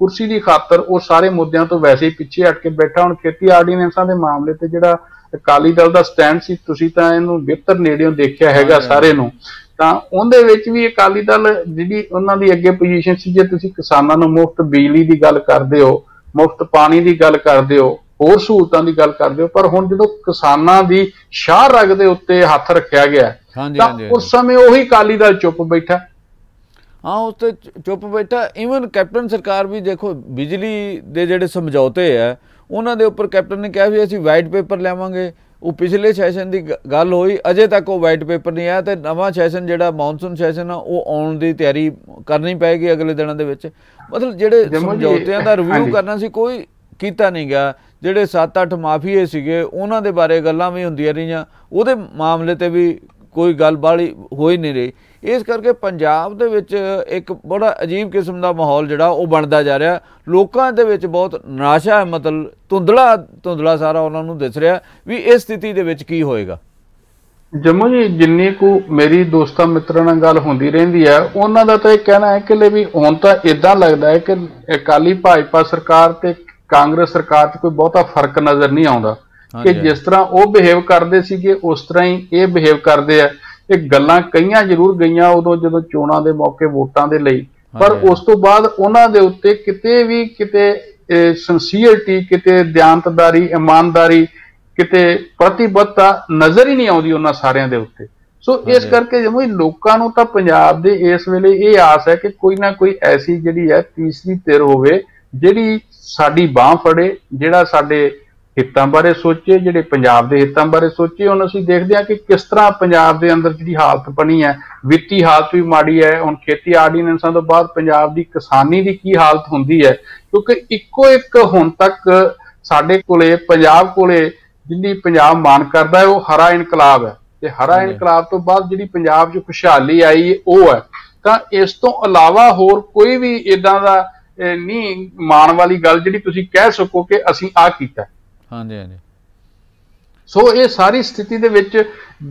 ਕੁਰਸੀ ਦੀ ਖਾਤਰ ਉਹ ਸਾਰੇ ਮੁੱਦਿਆਂ ਤੋਂ ਵੈਸੇ ਹੀ ਪਿੱਛੇ ਹਟ ਕੇ ਬੈਠਾ। ਹੁਣ ਖੇਤੀ ਆਰਡੀਨੈਂਸਾਂ ਦੇ ਮਾਮਲੇ ਤੇ ਜਿਹੜਾ ਅਕਾਲੀ ਦਲ ਦਾ ਸਟੈਂਡ ਸੀ, ਤੁਸੀਂ ਤਾਂ ਇਹਨੂੰ ਬਿਹਤਰ ਨੇੜਿਓਂ ਦੇਖਿਆ ਹੈਗਾ ਸਾਰੇ ਨੂੰ, ਤਾਂ ਉਹਦੇ ਵਿੱਚ ਵੀ ਅਕਾਲੀ ਦਲ ਜਿਹੜੀ ਉਹਨਾਂ ਦੀ ਅੱਗੇ ਪੋਜੀਸ਼ਨ ਸੀ, ਜੇ ਤੁਸੀਂ ਕਿਸਾਨਾਂ ਨੂੰ ਮੁਫਤ ਬਿਜਲੀ ਦੀ ਗੱਲ ਕਰਦੇ ਹੋ, ਮੁਫਤ ਪਾਣੀ ਦੀ ਗੱਲ ਕਰਦੇ ਹੋ, ਹੋਰ ਸਹੂਲਤਾਂ ਦੀ ਗੱਲ ਕਰਦੇ ਹੋ, ਪਰ ਹੁਣ ਜਦੋਂ ਕਿਸਾਨਾਂ ਦੀ ਸ਼ਾਹ ਰਗ ਦੇ ਉੱਤੇ ਹੱਥ ਰੱਖਿਆ ਗਿਆ ਤਾਂ ਉਸ ਸਮੇਂ ਉਹੀ ਅਕਾਲੀ ਦਲ ਚੁੱਪ ਬੈਠਾ। ਹਾਂ, ਉਸ ਤੇ ਚੁੱਪ ਬੈਠਾ। ਈਵਨ ਕੈਪਟਨ ਸਰਕਾਰ ਵੀ ਦੇਖੋ, ਬਿਜਲੀ ਦੇ ਜਿਹੜੇ ਸਮਝੌਤੇ ਆ ਉਹਨਾਂ ਦੇ ਉੱਪਰ ਕੈਪਟਨ ਨੇ ਕਿਹਾ ਵੀ ਅਸੀਂ ਵਾਈਟ ਪੇਪਰ ਲਿਆਵਾਂਗੇ। ਉਹ ਪਿਛਲੇ ਸੈਸ਼ਨ ਦੀ ਗੱਲ ਹੋਈ, ਅਜੇ ਤੱਕ ਉਹ ਵਾਈਟ ਪੇਪਰ ਨਹੀਂ ਆਇਆ, ਤੇ ਨਵਾਂ ਸੈਸ਼ਨ ਜਿਹੜਾ ਮੌਨਸੂਨ ਸੈਸ਼ਨ ਆ ਉਹ ਆਉਣ ਦੀ ਤਿਆਰੀ ਕਰਨੀ ਪਏਗੀ ਅਗਲੇ ਦਿਨਾਂ ਦੇ ਵਿੱਚ। ਮਤਲਬ ਜਿਹੜੇ ਸਮਝੌਤਿਆਂ ਦਾ ਰਿਵਿਊ ਕਰਨਾ ਸੀ ਕੋਈ ਕੀਤਾ ਨਹੀਂ ਗਿਆ। ਜਿਹੜੇ 7-8 ਮਾਫੀਏ ਸੀਗੇ ਉਹਨਾਂ ਦੇ ਬਾਰੇ ਗੱਲਾਂ ਵੀ ਹੁੰਦੀਆਂ ਰਹੀਆਂ, ਉਹਦੇ ਮਾਮਲੇ ਤੇ ਵੀ ਕੋਈ ਗੱਲ ਬਾਹਲੀ ਹੋਈ ਨਹੀਂ ਰਹੀ। ਇਸ ਕਰਕੇ ਪੰਜਾਬ ਦੇ ਵਿੱਚ ਇੱਕ ਬੜਾ ਅਜੀਬ ਕਿਸਮ ਦਾ ਮਾਹੌਲ ਜਿਹੜਾ ਉਹ ਬਣਦਾ ਜਾ ਰਿਹਾ। ਲੋਕਾਂ ਦੇ ਵਿੱਚ ਬਹੁਤ ਨਿਰਾਸ਼ਾ ਹੈ, ਮਤਲਬ ਧੁੰਦਲਾ ਸਾਰਾ ਉਹਨਾਂ ਨੂੰ ਦਿਸ ਰਿਹਾ ਵੀ ਇਸ ਸਥਿਤੀ ਦੇ ਵਿੱਚ ਕੀ ਹੋਏਗਾ। ਜੰਮੂ ਜੀ, ਜਿੰਨੀ ਕੁ ਮੇਰੀ ਦੋਸਤਾਂ ਮਿੱਤਰਾਂ ਨਾਲ ਗੱਲ ਹੁੰਦੀ ਰਹਿੰਦੀ ਹੈ ਉਹਨਾਂ ਦਾ ਤਾਂ ਇਹ ਕਹਿਣਾ ਹੈ ਕਿ ਵੀ ਹੁਣ ਤਾਂ ਇਦਾਂ ਲੱਗਦਾ ਹੈ ਕਿ ਅਕਾਲੀ ਭਾਜਪਾ ਸਰਕਾਰ ਤੇ ਕਾਂਗਰਸ ਸਰਕਾਰ 'ਚ ਕੋਈ ਬਹੁਤਾ ਫਰਕ ਨਜ਼ਰ ਨਹੀਂ ਆਉਂਦਾ, ਕਿ ਜਿਸ ਤਰ੍ਹਾਂ ਉਹ ਬਿਹੇਵ ਕਰਦੇ ਸੀਗੇ ਉਸ ਤਰ੍ਹਾਂ ਹੀ ਇਹ ਬਿਹੇਵ ਕਰਦੇ ਆ। ਇਹ ਗੱਲਾਂ ਕਈਆਂ ਜ਼ਰੂਰ ਗਈਆਂ ਉਦੋਂ ਜਦੋਂ ਚੋਣਾਂ ਦੇ ਮੌਕੇ ਵੋਟਾਂ ਦੇ ਲਈ, ਪਰ ਉਸ ਤੋਂ ਬਾਅਦ ਉਹਨਾਂ ਦੇ ਉੱਤੇ ਕਿਤੇ ਸਿੰਸੀਅਰਟੀ, ਕਿਤੇ ਦਿਆਨਤਦਾਰੀ, ਇਮਾਨਦਾਰੀ, ਕਿਤੇ ਪ੍ਰਤੀਬੱਧਤਾ ਨਜ਼ਰ ਹੀ ਨਹੀਂ ਆਉਂਦੀ ਉਹਨਾਂ ਸਾਰਿਆਂ ਦੇ ਉੱਤੇ। ਸੋ ਇਸ ਕਰਕੇ ਜਿਵੇਂ ਲੋਕਾਂ ਨੂੰ ਤਾਂ ਪੰਜਾਬ ਦੇ ਇਸ ਵੇਲੇ ਇਹ ਆਸ ਹੈ ਕਿ ਕੋਈ ਨਾ ਕੋਈ ਐਸੀ ਜਿਹੜੀ ਹੈ ਤੀਸਰੀ ਧਿਰ ਹੋਵੇ ਜਿਹੜੀ ਸਾਡੀ ਬਾਂਹ ਫੜੇ, ਜਿਹੜਾ ਸਾਡੇ ਹਿੱਤਾਂ ਬਾਰੇ ਸੋਚੇ, ਜਿਹੜੇ ਪੰਜਾਬ ਦੇ ਹਿੱਤਾਂ ਬਾਰੇ ਸੋਚੇ। ਹੁਣ ਅਸੀਂ ਦੇਖਦੇ ਹਾਂ ਕਿ ਕਿਸ ਤਰ੍ਹਾਂ ਪੰਜਾਬ ਦੇ ਅੰਦਰ ਜਿਹੜੀ ਹਾਲਤ ਬਣੀ ਹੈ, ਵਿੱਤੀ ਹਾਲਤ ਵੀ ਮਾੜੀ ਹੈ। ਹੁਣ ਖੇਤੀ ਆਰਡੀਨੈਂਸਾਂ ਤੋਂ ਬਾਅਦ ਪੰਜਾਬ ਦੀ ਕਿਸਾਨੀ ਦੀ ਕੀ ਹਾਲਤ ਹੁੰਦੀ ਹੈ, ਕਿਉਂਕਿ ਇੱਕੋ ਇੱਕ ਹੁਣ ਤੱਕ ਸਾਡੇ ਕੋਲੇ ਪੰਜਾਬ ਕੋਲੇ ਜਿਹਦੀ ਪੰਜਾਬ ਮਾਣ ਕਰਦਾ ਹੈ ਉਹ ਹਰਾ ਇਨਕਲਾਬ ਹੈ, ਤੇ ਹਰਾ ਇਨਕਲਾਬ ਤੋਂ ਬਾਅਦ ਜਿਹੜੀ ਪੰਜਾਬ 'ਚ ਖੁਸ਼ਹਾਲੀ ਆਈ ਉਹ ਹੈ। ਤਾਂ ਇਸ ਤੋਂ ਇਲਾਵਾ ਹੋਰ ਕੋਈ ਵੀ ਇਦਾਂ ਦਾ ਨਹੀਂ ਮਾਣ ਵਾਲੀ ਗੱਲ ਜਿਹੜੀ ਤੁਸੀਂ ਕਹਿ ਸਕੋ ਕਿ ਅਸੀਂ ਆਹ ਕੀਤਾ। ਸੋ ਇਹ ਸਾਰੀ ਸਥਿਤੀ ਦੇ ਵਿੱਚ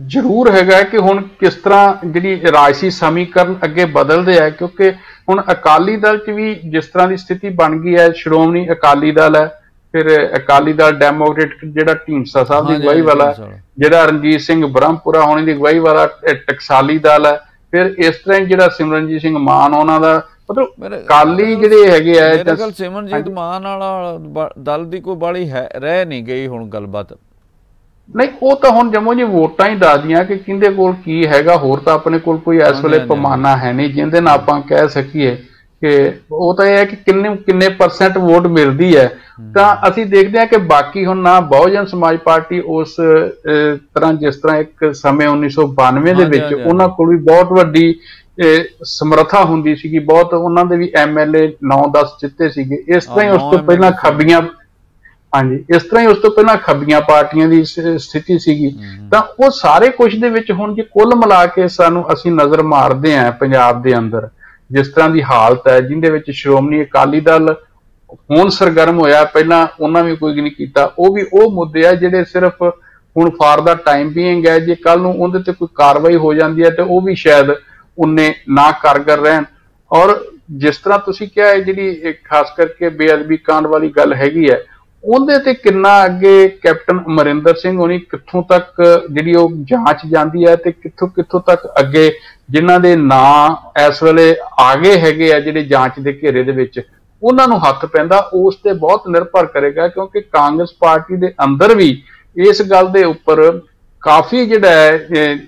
ਜ਼ਰੂਰ ਹੈਗਾ ਕਿ ਹੁਣ ਕਿਸ ਤਰ੍ਹਾਂ ਜਿਹੜੀ ਰਾਜਸੀ ਸਮੀਕਰਨ ਅੱਗੇ ਬਦਲਦੇ ਆ, ਕਿਉਂਕਿ ਹੁਣ ਅਕਾਲੀ ਦਲ 'ਚ ਵੀ ਜਿਸ ਤਰ੍ਹਾਂ ਦੀ ਸਥਿਤੀ ਬਣ ਗਈ ਹੈ, ਸ਼੍ਰੋਮਣੀ ਅਕਾਲੀ ਦਲ ਹੈ, ਫਿਰ ਅਕਾਲੀ ਦਲ ਡੈਮੋਕ੍ਰੇਟਿਕ ਜਿਹੜਾ ਢੀਂਡਸਾ ਸਾਹਿਬ ਦੀ ਅਗਵਾਈ ਵਾਲਾ, ਜਿਹੜਾ ਰਣਜੀਤ ਸਿੰਘ ਬ੍ਰਹਮਪੁਰਾ ਹੋਣੀ ਦੀ ਅਗਵਾਈ ਵਾਲਾ ਟਕਸਾਲੀ ਦਲ ਹੈ, ਫਿਰ ਇਸ ਤਰ੍ਹਾਂ ਹੀ ਜਿਹੜਾ ਸਿਮਰਨਜੀਤ ਸਿੰਘ ਮਾਨ ਉਹਨਾਂ ਦਾ, ਮਤਲਬ ਅਕਾਲੀ ਜਿਹੜੇ ਹੈਗੇ ਆ। ਮੇਰੇ ਕੋਲ ਸਿਮਰਨਜੀਤ ਮਾਨ ਵਾਲਾ ਦਲ ਦੀ ਕੋਈ ਬਾਲੀ ਹੈ ਰਹਿ ਨਹੀਂ ਗਈ ਹੁਣ ਗੱਲਬਾਤ। ਨਹੀਂ, ਉਹ ਤਾਂ ਹੁਣ ਜੰਮੂ ਜੀ ਵੋਟਾਂ ਹੀ ਦੱਸਦੀਆਂ ਕਿ ਕਿਹਦੇ ਕੋਲ ਕੀ ਹੈਗਾ, ਹੋਰ ਤਾਂ ਆਪਣੇ ਕੋਲ ਕੋਈ ਇਸ ਵੇਲੇ ਪੈਮਾਨਾ ਹੈ ਨਹੀਂ ਜਿਹਦੇ ਨਾਲ ਆਪਾਂ ਕਹਿ ਸਕੀਏ ਕਿ ਉਹ ਤਾਂ ਇਹ ਹੈ ਕਿ ਕਿੰਨੇ % ਵੋਟ ਮਿਲਦੀ ਹੈ। ਤਾਂ ਅਸੀਂ ਦੇਖਦੇ ਹਾਂ ਕਿ ਬਾਕੀ ਹੁਣ ਨਾ ਬਹੁਜਨ ਸਮਾਜ ਪਾਰਟੀ ਉਸ ਤਰ੍ਹਾਂ ਜਿਸ ਤਰ੍ਹਾਂ ਇੱਕ ਸਮੇਂ 1992 ਦੇ ਵਿੱਚ ਉਹਨਾਂ ਕੋਲ ਵੀ ਬਹੁਤ ਵੱਡੀ ਸਮਰੱਥਾ ਹੁੰਦੀ ਸੀਗੀ, ਬਹੁਤ ਉਹਨਾਂ ਦੇ ਵੀ MLA 9-10 ਜਿੱਤੇ ਸੀਗੇ। ਇਸ ਤਰ੍ਹਾਂ ਹੀ ਉਸ ਤੋਂ ਪਹਿਲਾਂ ਖੱਬੀਆਂ, ਹਾਂਜੀ, ਇਸ ਤਰ੍ਹਾਂ ਹੀ ਉਸ ਤੋਂ ਪਹਿਲਾਂ ਖੱਬੀਆਂ ਪਾਰਟੀਆਂ ਦੀ ਸਥਿਤੀ ਸੀਗੀ। ਤਾਂ ਉਹ ਸਾਰੇ ਕੁਝ ਦੇ ਵਿੱਚ ਹੁਣ ਜੇ ਕੁੱਲ ਮਿਲਾ ਕੇ ਅਸੀਂ ਨਜ਼ਰ ਮਾਰਦੇ ਹਾਂ ਪੰਜਾਬ ਦੇ ਅੰਦਰ ਜਿਸ ਤਰ੍ਹਾਂ ਦੀ ਹਾਲਤ ਹੈ, ਜਿਹਦੇ ਵਿੱਚ ਸ਼੍ਰੋਮਣੀ ਅਕਾਲੀ ਦਲ ਹੁਣ ਸਰਗਰਮ ਹੋਇਆ, ਪਹਿਲਾਂ ਉਹਨਾਂ ਵੀ ਕੋਈ ਨਹੀਂ ਕੀਤਾ। ਉਹ ਵੀ ਉਹ ਮੁੱਦੇ ਆ ਜਿਹੜੇ ਸਿਰਫ ਹੁਣ ਫਾਰ ਦਾ ਟਾਈਮ ਬੀਇੰਗ ਹੈ, ਜੇ ਕੱਲ ਨੂੰ ਉਹਦੇ ਤੇ ਕੋਈ ਕਾਰਵਾਈ ਹੋ ਜਾਂਦੀ ਹੈ ਤੇ ਉਹ ਵੀ ਸ਼ਾਇਦ ਉਨੇ ਨਾ ਕਾਰਗਰ ਰਹਿਣ। ਔਰ ਜਿਸ ਤਰ੍ਹਾਂ ਤੁਸੀਂ ਕਿਹਾ ਹੈ ਜਿਹੜੀ ਖਾਸ ਕਰਕੇ ਬੇਅਦਬੀ ਕਾਂਡ ਵਾਲੀ ਗੱਲ ਹੈਗੀ ਹੈ, ਉਹਦੇ ਤੇ ਕਿੰਨਾ ਅੱਗੇ ਕੈਪਟਨ ਅਮਰਿੰਦਰ ਸਿੰਘ ਹੋਣੀ ਕਿੱਥੋਂ ਤੱਕ ਜਿਹੜੀ ਉਹ ਜਾਂਚ ਜਾਂਦੀ ਹੈ ਤੇ ਕਿੱਥੋਂ ਤੱਕ ਅੱਗੇ ਜਿਨ੍ਹਾਂ ਦੇ ਨਾਂ ਇਸ ਵੇਲੇ ਆ ਗਏ ਹੈਗੇ ਆ ਜਿਹੜੇ ਜਾਂਚ ਦੇ ਘੇਰੇ ਦੇ ਵਿੱਚ, ਉਹਨਾਂ ਨੂੰ ਹੱਥ ਪੈਂਦਾ, ਉਸ ਤੇ ਬਹੁਤ ਨਿਰਭਰ ਕਰੇਗਾ। ਕਿਉਂਕਿ ਕਾਂਗਰਸ ਪਾਰਟੀ ਦੇ ਅੰਦਰ ਵੀ ਇਸ ਗੱਲ ਦੇ ਉੱਪਰ ਕਾਫੀ ਜਿਹੜਾ ਹੈ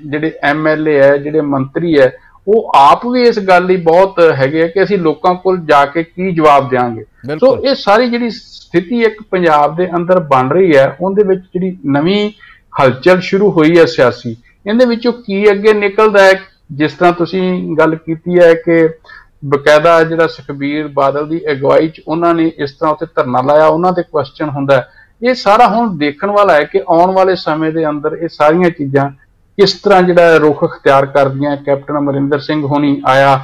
ਜਿਹੜੇ MLA ਹੈ, ਜਿਹੜੇ ਮੰਤਰੀ ਹੈ, ਉਹ ਆਪ ਵੀ ਇਸ ਗੱਲ ਲਈ ਬਹੁਤ ਹੈਗੇ ਆ ਕਿ ਅਸੀਂ ਲੋਕਾਂ ਕੋਲ ਜਾ ਕੇ ਕੀ ਜਵਾਬ ਦੇਵਾਂਗੇ। ਸੋ ਇਹ ਸਾਰੀ ਜਿਹੜੀ ਸਥਿਤੀ ਇੱਕ ਪੰਜਾਬ ਦੇ ਅੰਦਰ ਬਣ ਰਹੀ ਹੈ, ਉਹਦੇ ਵਿੱਚ ਜਿਹੜੀ ਨਵੀਂ ਹਲਚਲ ਸ਼ੁਰੂ ਹੋਈ ਹੈ ਸਿਆਸੀ, ਇਹਦੇ ਵਿੱਚੋਂ ਕੀ ਅੱਗੇ ਨਿਕਲਦਾ ਹੈ। ਜਿਸ ਤਰ੍ਹਾਂ ਤੁਸੀਂ ਗੱਲ ਕੀਤੀ ਹੈ ਕਿ ਬਕਾਇਦਾ ਜਿਹੜਾ ਸੁਖਬੀਰ ਬਾਦਲ ਦੀ ਅਗਵਾਈ 'ਚ ਉਹਨਾਂ ਨੇ ਇਸ ਤਰ੍ਹਾਂ ਉੱਤੇ ਧਰਨਾ ਲਾਇਆ, ਉਹਨਾਂ ਤੇ ਕੁਐਸਚਨ ਹੁੰਦਾ, ਇਹ ਸਾਰਾ ਹੁਣ ਦੇਖਣ ਵਾਲਾ ਹੈ ਕਿ ਆਉਣ ਵਾਲੇ ਸਮੇਂ ਦੇ ਅੰਦਰ ਇਹ ਸਾਰੀਆਂ ਚੀਜ਼ਾਂ ਕਿਸ ਤਰ੍ਹਾਂ ਜਿਹੜਾ ਰੁਖ ਅਖਤਿਆਰ ਕਰਦੀਆਂ। ਕੈਪਟਨ ਅਮਰਿੰਦਰ ਸਿੰਘ ਹੋਣੀ ਆਇਆ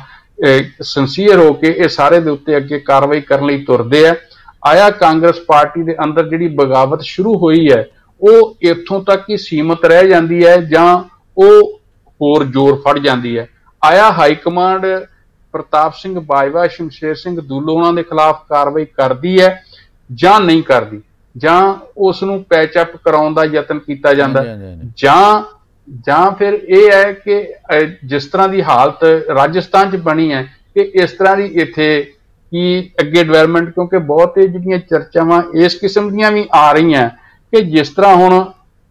ਸਿੰਸੀਅਰ ਹੋ ਕੇ ਇਹ ਸਾਰੇ ਦੇ ਉੱਤੇ ਅੱਗੇ ਕਾਰਵਾਈ ਕਰਨ ਲਈ ਤੁਰਦੇ ਆ। ਆਇਆ ਕਾਂਗਰਸ ਪਾਰਟੀ ਦੇ ਅੰਦਰ ਜਿਹੜੀ ਬਗਾਵਤ ਸ਼ੁਰੂ ਹੋਈ ਹੈ ਉਹ ਇੱਥੋਂ ਤੱਕ ਹੀ ਸੀਮਤ ਰਹਿ ਜਾਂਦੀ ਹੈ ਜਾਂ ਉਹ ਹੋਰ ਜ਼ੋਰ ਫੜ ਜਾਂਦੀ ਹੈ। ਆਇਆ ਹਾਈ ਕਮਾਂਡ ਪ੍ਰਤਾਪ ਸਿੰਘ ਬਾਜਵਾ, ਸ਼ਮਸ਼ੇਰ ਸਿੰਘ ਦੂਲੋ ਉਹਨਾਂ ਦੇ ਖਿਲਾਫ ਕਾਰਵਾਈ ਕਰਦੀ ਹੈ ਜਾਂ ਨਹੀਂ ਕਰਦੀ, ਜਾਂ ਉਸ ਨੂੰ ਪੈਚਅਪ ਕਰਾਉਣ ਦਾ ਯਤਨ ਕੀਤਾ ਜਾਂਦਾ, ਜਾਂ ਫਿਰ ਇਹ ਹੈ ਕਿ ਜਿਸ ਤਰ੍ਹਾਂ ਦੀ ਹਾਲਤ ਰਾਜਸਥਾਨ 'ਚ ਬਣੀ ਹੈ ਕਿ ਇਸ ਤਰ੍ਹਾਂ ਦੀ ਇੱਥੇ ਕੀ ਅੱਗੇ ਡਿਵੈਲਪਮੈਂਟ, ਕਿਉਂਕਿ ਬਹੁਤ ਜਿਹੜੀਆਂ ਚਰਚਾਵਾਂ ਇਸ ਕਿਸਮ ਦੀਆਂ ਵੀ ਆ ਰਹੀਆਂ ਕਿ ਜਿਸ ਤਰ੍ਹਾਂ ਹੁਣ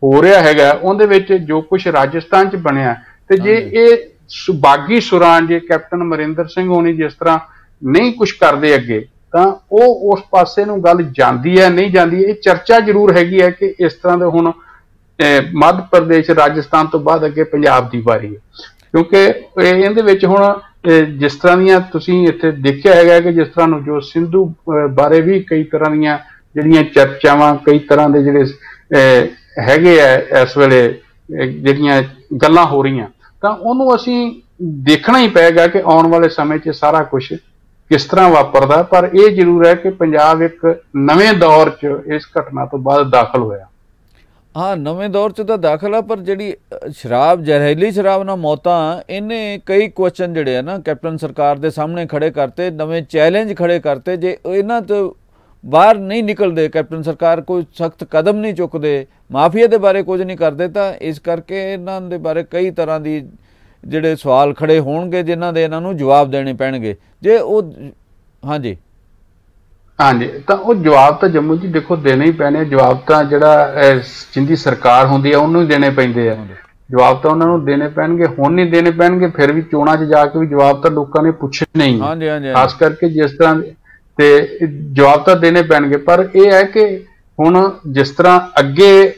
ਹੋ ਰਿਹਾ ਹੈਗਾ ਉਹਦੇ ਵਿੱਚ ਜੋ ਕੁਝ ਰਾਜਸਥਾਨ 'ਚ ਬਣਿਆ, ਤੇ ਜੇ ਇਹ ਬਾਗੀ ਸੁਰਾਂ ਜੇ ਕੈਪਟਨ ਅਮਰਿੰਦਰ ਸਿੰਘ ਹੋਣੀ ਜਿਸ ਤਰ੍ਹਾਂ ਨਹੀਂ ਕੁਝ ਕਰਦੇ ਅੱਗੇ, ਤਾਂ ਉਹ ਉਸ ਪਾਸੇ ਨੂੰ ਗੱਲ ਜਾਂਦੀ ਹੈ ਨਹੀਂ ਜਾਂਦੀ। ਇਹ ਚਰਚਾ ਜ਼ਰੂਰ ਹੈਗੀ ਹੈ ਕਿ ਇਸ ਤਰ੍ਹਾਂ ਦੇ ਹੁਣ ਮੱਧ ਪ੍ਰਦੇਸ਼ ਰਾਜਸਥਾਨ ਤੋਂ ਬਾਅਦ ਅੱਗੇ ਪੰਜਾਬ ਦੀ ਵਾਰੀ ਹੈ, ਕਿਉਂਕਿ ਇਹਦੇ ਵਿੱਚ ਹੁਣ ਜਿਸ ਤਰ੍ਹਾਂ ਦੀਆਂ ਤੁਸੀਂ ਇੱਥੇ ਦੇਖਿਆ ਹੈਗਾ ਕਿ ਜਿਸ ਤਰ੍ਹਾਂ ਨਵਜੋਤ ਸਿੱਧੂ ਬਾਰੇ ਵੀ ਕਈ ਤਰ੍ਹਾਂ ਦੀਆਂ ਜਿਹੜੀਆਂ ਚਰਚਾਵਾਂ, ਕਈ ਤਰ੍ਹਾਂ ਦੇ ਜਿਹੜੇ ਹੈਗੇ ਆ ਇਸ ਵੇਲੇ ਜਿਹੜੀਆਂ ਗੱਲਾਂ ਹੋ ਰਹੀਆਂ, ਤਾਂ ਉਹਨੂੰ ਅਸੀਂ ਦੇਖਣਾ ਹੀ ਪਏਗਾ ਕਿ ਆਉਣ ਵਾਲੇ ਸਮੇਂ 'ਚ ਸਾਰਾ ਕੁਝ ਕਿਸ ਤਰ੍ਹਾਂ ਵਾਪਰਦਾ। ਪਰ ਇਹ ਜ਼ਰੂਰ ਹੈ ਕਿ ਪੰਜਾਬ ਇੱਕ ਨਵੇਂ ਦੌਰ 'ਚ ਇਸ ਘਟਨਾ ਤੋਂ ਬਾਅਦ ਦਾਖਲ ਹੋਇਆ। ਹਾਂ, ਨਵੇਂ ਦੌਰ 'ਚ ਤਾਂ ਦਾਖਲ ਆ, ਪਰ ਜਿਹੜੀ ਸ਼ਰਾਬ, ਜ਼ਹਿਰੀਲੀ ਸ਼ਰਾਬ ਨਾਲ ਮੌਤਾਂ, ਇਹਨੇ ਕਈ ਕੁਐਸਚਨ ਜਿਹੜੇ ਆ ਨਾ ਕੈਪਟਨ ਸਰਕਾਰ ਦੇ ਸਾਹਮਣੇ ਖੜੇ ਕਰਤੇ, ਨਵੇਂ ਚੈਲੰਜ ਖੜੇ ਕਰਤੇ। ਜੇ ਇਹਨਾਂ ਤੋਂ ਬਾਹਰ ਨਹੀਂ ਨਿਕਲਦੇ, ਕੈਪਟਨ ਸਰਕਾਰ ਕੋਈ ਸਖਤ ਕਦਮ ਨਹੀਂ ਚੁੱਕਦੇ, ਮਾਫੀਆ ਦੇ ਬਾਰੇ ਕੁਝ ਨਹੀਂ ਕਰਦੇ, ਤਾਂ ਇਸ ਕਰਕੇ ਇਹਨਾਂ ਦੇ ਬਾਰੇ ਕਈ ਤਰ੍ਹਾਂ ਦੀ ਜਿਹੜੇ ਸਵਾਲ ਖੜੇ ਹੋਣਗੇ ਜਿਨ੍ਹਾਂ ਦੇ ਇਹਨਾਂ ਨੂੰ ਜਵਾਬ ਦੇਣੇ ਪੈਣਗੇ। ਜੇ ਉਹ ਹਾਂਜੀ, ਤਾਂ ਉਹ ਜਵਾਬ ਤਾਂ ਜੰਮੂ ਜੀ ਦੇਖੋ ਦੇਣੇ ਹੀ ਪੈਣੇ। ਜਵਾਬ ਤਾਂ ਜਿਹੜਾ ਜਿੰਦੀ ਸਰਕਾਰ ਹੁੰਦੀ ਹੈ ਉਹਨੂੰ ਹੀ ਦੇਣੇ ਪੈਂਦੇ ਆ, ਜਵਾਬ ਤਾਂ ਉਹਨਾਂ ਨੂੰ ਦੇਣੇ ਪੈਣਗੇ। ਹੁਣ ਨਹੀਂ ਦੇਣੇ ਪੈਣਗੇ, ਫਿਰ ਵੀ ਚੋਣਾਂ 'ਚ ਜਾ ਕੇ ਵੀ ਜਵਾਬ ਤਾਂ ਲੋਕਾਂ ਨੇ ਪੁੱਛਣੇ ਹੀ, ਖਾਸ ਕਰਕੇ ਜਿਸ ਤਰ੍ਹਾਂ ਤੇ ਜਵਾਬ ਤਾਂ ਦੇਣੇ ਪੈਣਗੇ। ਪਰ ਇਹ ਹੈ ਕਿ ਹੁਣ ਜਿਸ ਤਰ੍ਹਾਂ ਅੱਗੇ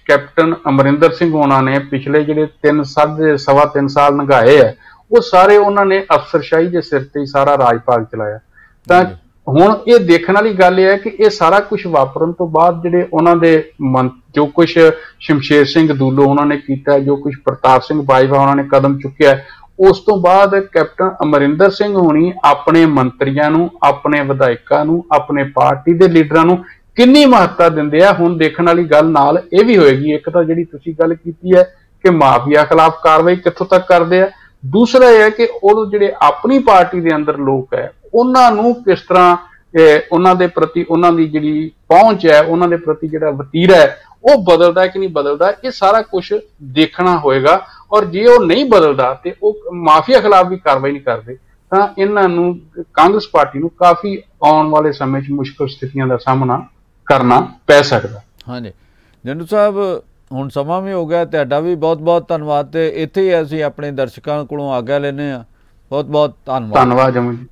ਕੈਪਟਨ ਅਮਰਿੰਦਰ ਸਿੰਘ ਹੋਣਾ ਨੇ ਪਿਛਲੇ ਜਿਹੜੇ 3.5 ਸਾਲ ਲੰਘਾਏ ਹੈ, ਉਹ ਸਾਰੇ ਉਹਨਾਂ ਨੇ ਅਫਸਰਸ਼ਾਹੀ ਦੇ ਸਿਰ ਤੇ ਹੀ ਸਾਰਾ ਰਾਜ ਭਾਗ ਚਲਾਇਆ। ਤਾਂ ਹੁਣ ਇਹ ਦੇਖਣ ਵਾਲੀ ਗੱਲ ਇਹ ਹੈ ਕਿ ਇਹ ਸਾਰਾ ਕੁਝ ਵਾਪਰਨ ਤੋਂ ਬਾਅਦ ਜਿਹੜੇ ਉਹਨਾਂ ਦੇ ਜੋ ਕੁਝ ਸ਼ਮਸ਼ੇਰ ਸਿੰਘ ਦੂਲੋ ਉਹਨਾਂ ਨੇ ਕੀਤਾ, ਜੋ ਕੁਝ ਪ੍ਰਤਾਪ ਸਿੰਘ ਬਾਜਵਾ ਉਹਨਾਂ ਨੇ ਕਦਮ ਚੁੱਕਿਆ, ਉਸ ਤੋਂ ਬਾਅਦ ਕੈਪਟਨ ਅਮਰਿੰਦਰ ਸਿੰਘ ਹੋਣੀ ਆਪਣੇ ਮੰਤਰੀਆਂ ਨੂੰ, ਆਪਣੇ ਵਿਧਾਇਕਾਂ ਨੂੰ, ਆਪਣੇ ਪਾਰਟੀ ਦੇ ਲੀਡਰਾਂ ਨੂੰ ਕਿੰਨੀ ਮਹੱਤਤਾ ਦਿੰਦੇ ਆ। ਹੁਣ ਦੇਖਣ ਵਾਲੀ ਗੱਲ ਨਾਲ ਇਹ ਵੀ ਹੋਏਗੀ, ਇੱਕ ਤਾਂ ਜਿਹੜੀ ਤੁਸੀਂ ਗੱਲ ਕੀਤੀ ਹੈ ਕਿ ਮਾਫੀਆ ਖਿਲਾਫ ਕਾਰਵਾਈ ਕਿੱਥੋਂ ਤੱਕ ਕਰਦੇ ਆ, ਦੂਸਰਾ ਇਹ ਹੈ ਕਿ ਉਹ ਜਿਹੜੇ ਆਪਣੀ ਪਾਰਟੀ ਦੇ ਅੰਦਰ ਲੋਕ ਹੈ ਉਹਨਾਂ ਨੂੰ ਕਿਸ ਤਰ੍ਹਾਂ ਉਹਨਾਂ ਦੇ ਪ੍ਰਤੀ ਉਹਨਾਂ ਦੀ ਜਿਹੜੀ ਪਹੁੰਚ ਹੈ, ਉਹਨਾਂ ਦੇ ਪ੍ਰਤੀ ਜਿਹੜਾ ਵਤੀਰਾ ਹੈ ਉਹ ਬਦਲਦਾ ਕਿ ਨਹੀਂ ਬਦਲਦਾ, ਇਹ ਸਾਰਾ ਕੁਝ ਦੇਖਣਾ ਹੋਏਗਾ। ਔਰ ਜੇ ਉਹ ਨਹੀਂ ਬਦਲਦਾ ਤੇ ਉਹ ਮਾਫੀਆ ਖਿਲਾਫ ਵੀ ਕਾਰਵਾਈ ਨਹੀਂ ਕਰਦੇ ਤਾਂ ਇਹਨਾਂ ਨੂੰ, ਕਾਂਗਰਸ ਪਾਰਟੀ ਨੂੰ ਕਾਫੀ ਆਉਣ ਵਾਲੇ ਸਮੇਂ 'ਚ ਮੁਸ਼ਕਲ ਸਥਿਤੀਆਂ ਦਾ ਸਾਹਮਣਾ ਕਰਨਾ ਪੈ ਸਕਦਾ। ਹਾਂਜੀ ਜੰਡੂ ਸਾਹਿਬ, ਹੁਣ ਸਮਾਂ ਵੀ ਹੋ ਗਿਆ, ਤੁਹਾਡਾ ਵੀ ਬਹੁਤ ਬਹੁਤ ਧੰਨਵਾਦ। ਤੇ ਇੱਥੇ ਹੀ ਅਸੀਂ ਆਪਣੇ ਦਰਸ਼ਕਾਂ ਕੋਲੋਂ ਆਗਿਆ ਲੈਂਦੇ ਹਾਂ। ਬਹੁਤ ਬਹੁਤ ਧੰਨਵਾਦ। ਧੰਨਵਾਦ ਜਮਨ ਜੀ।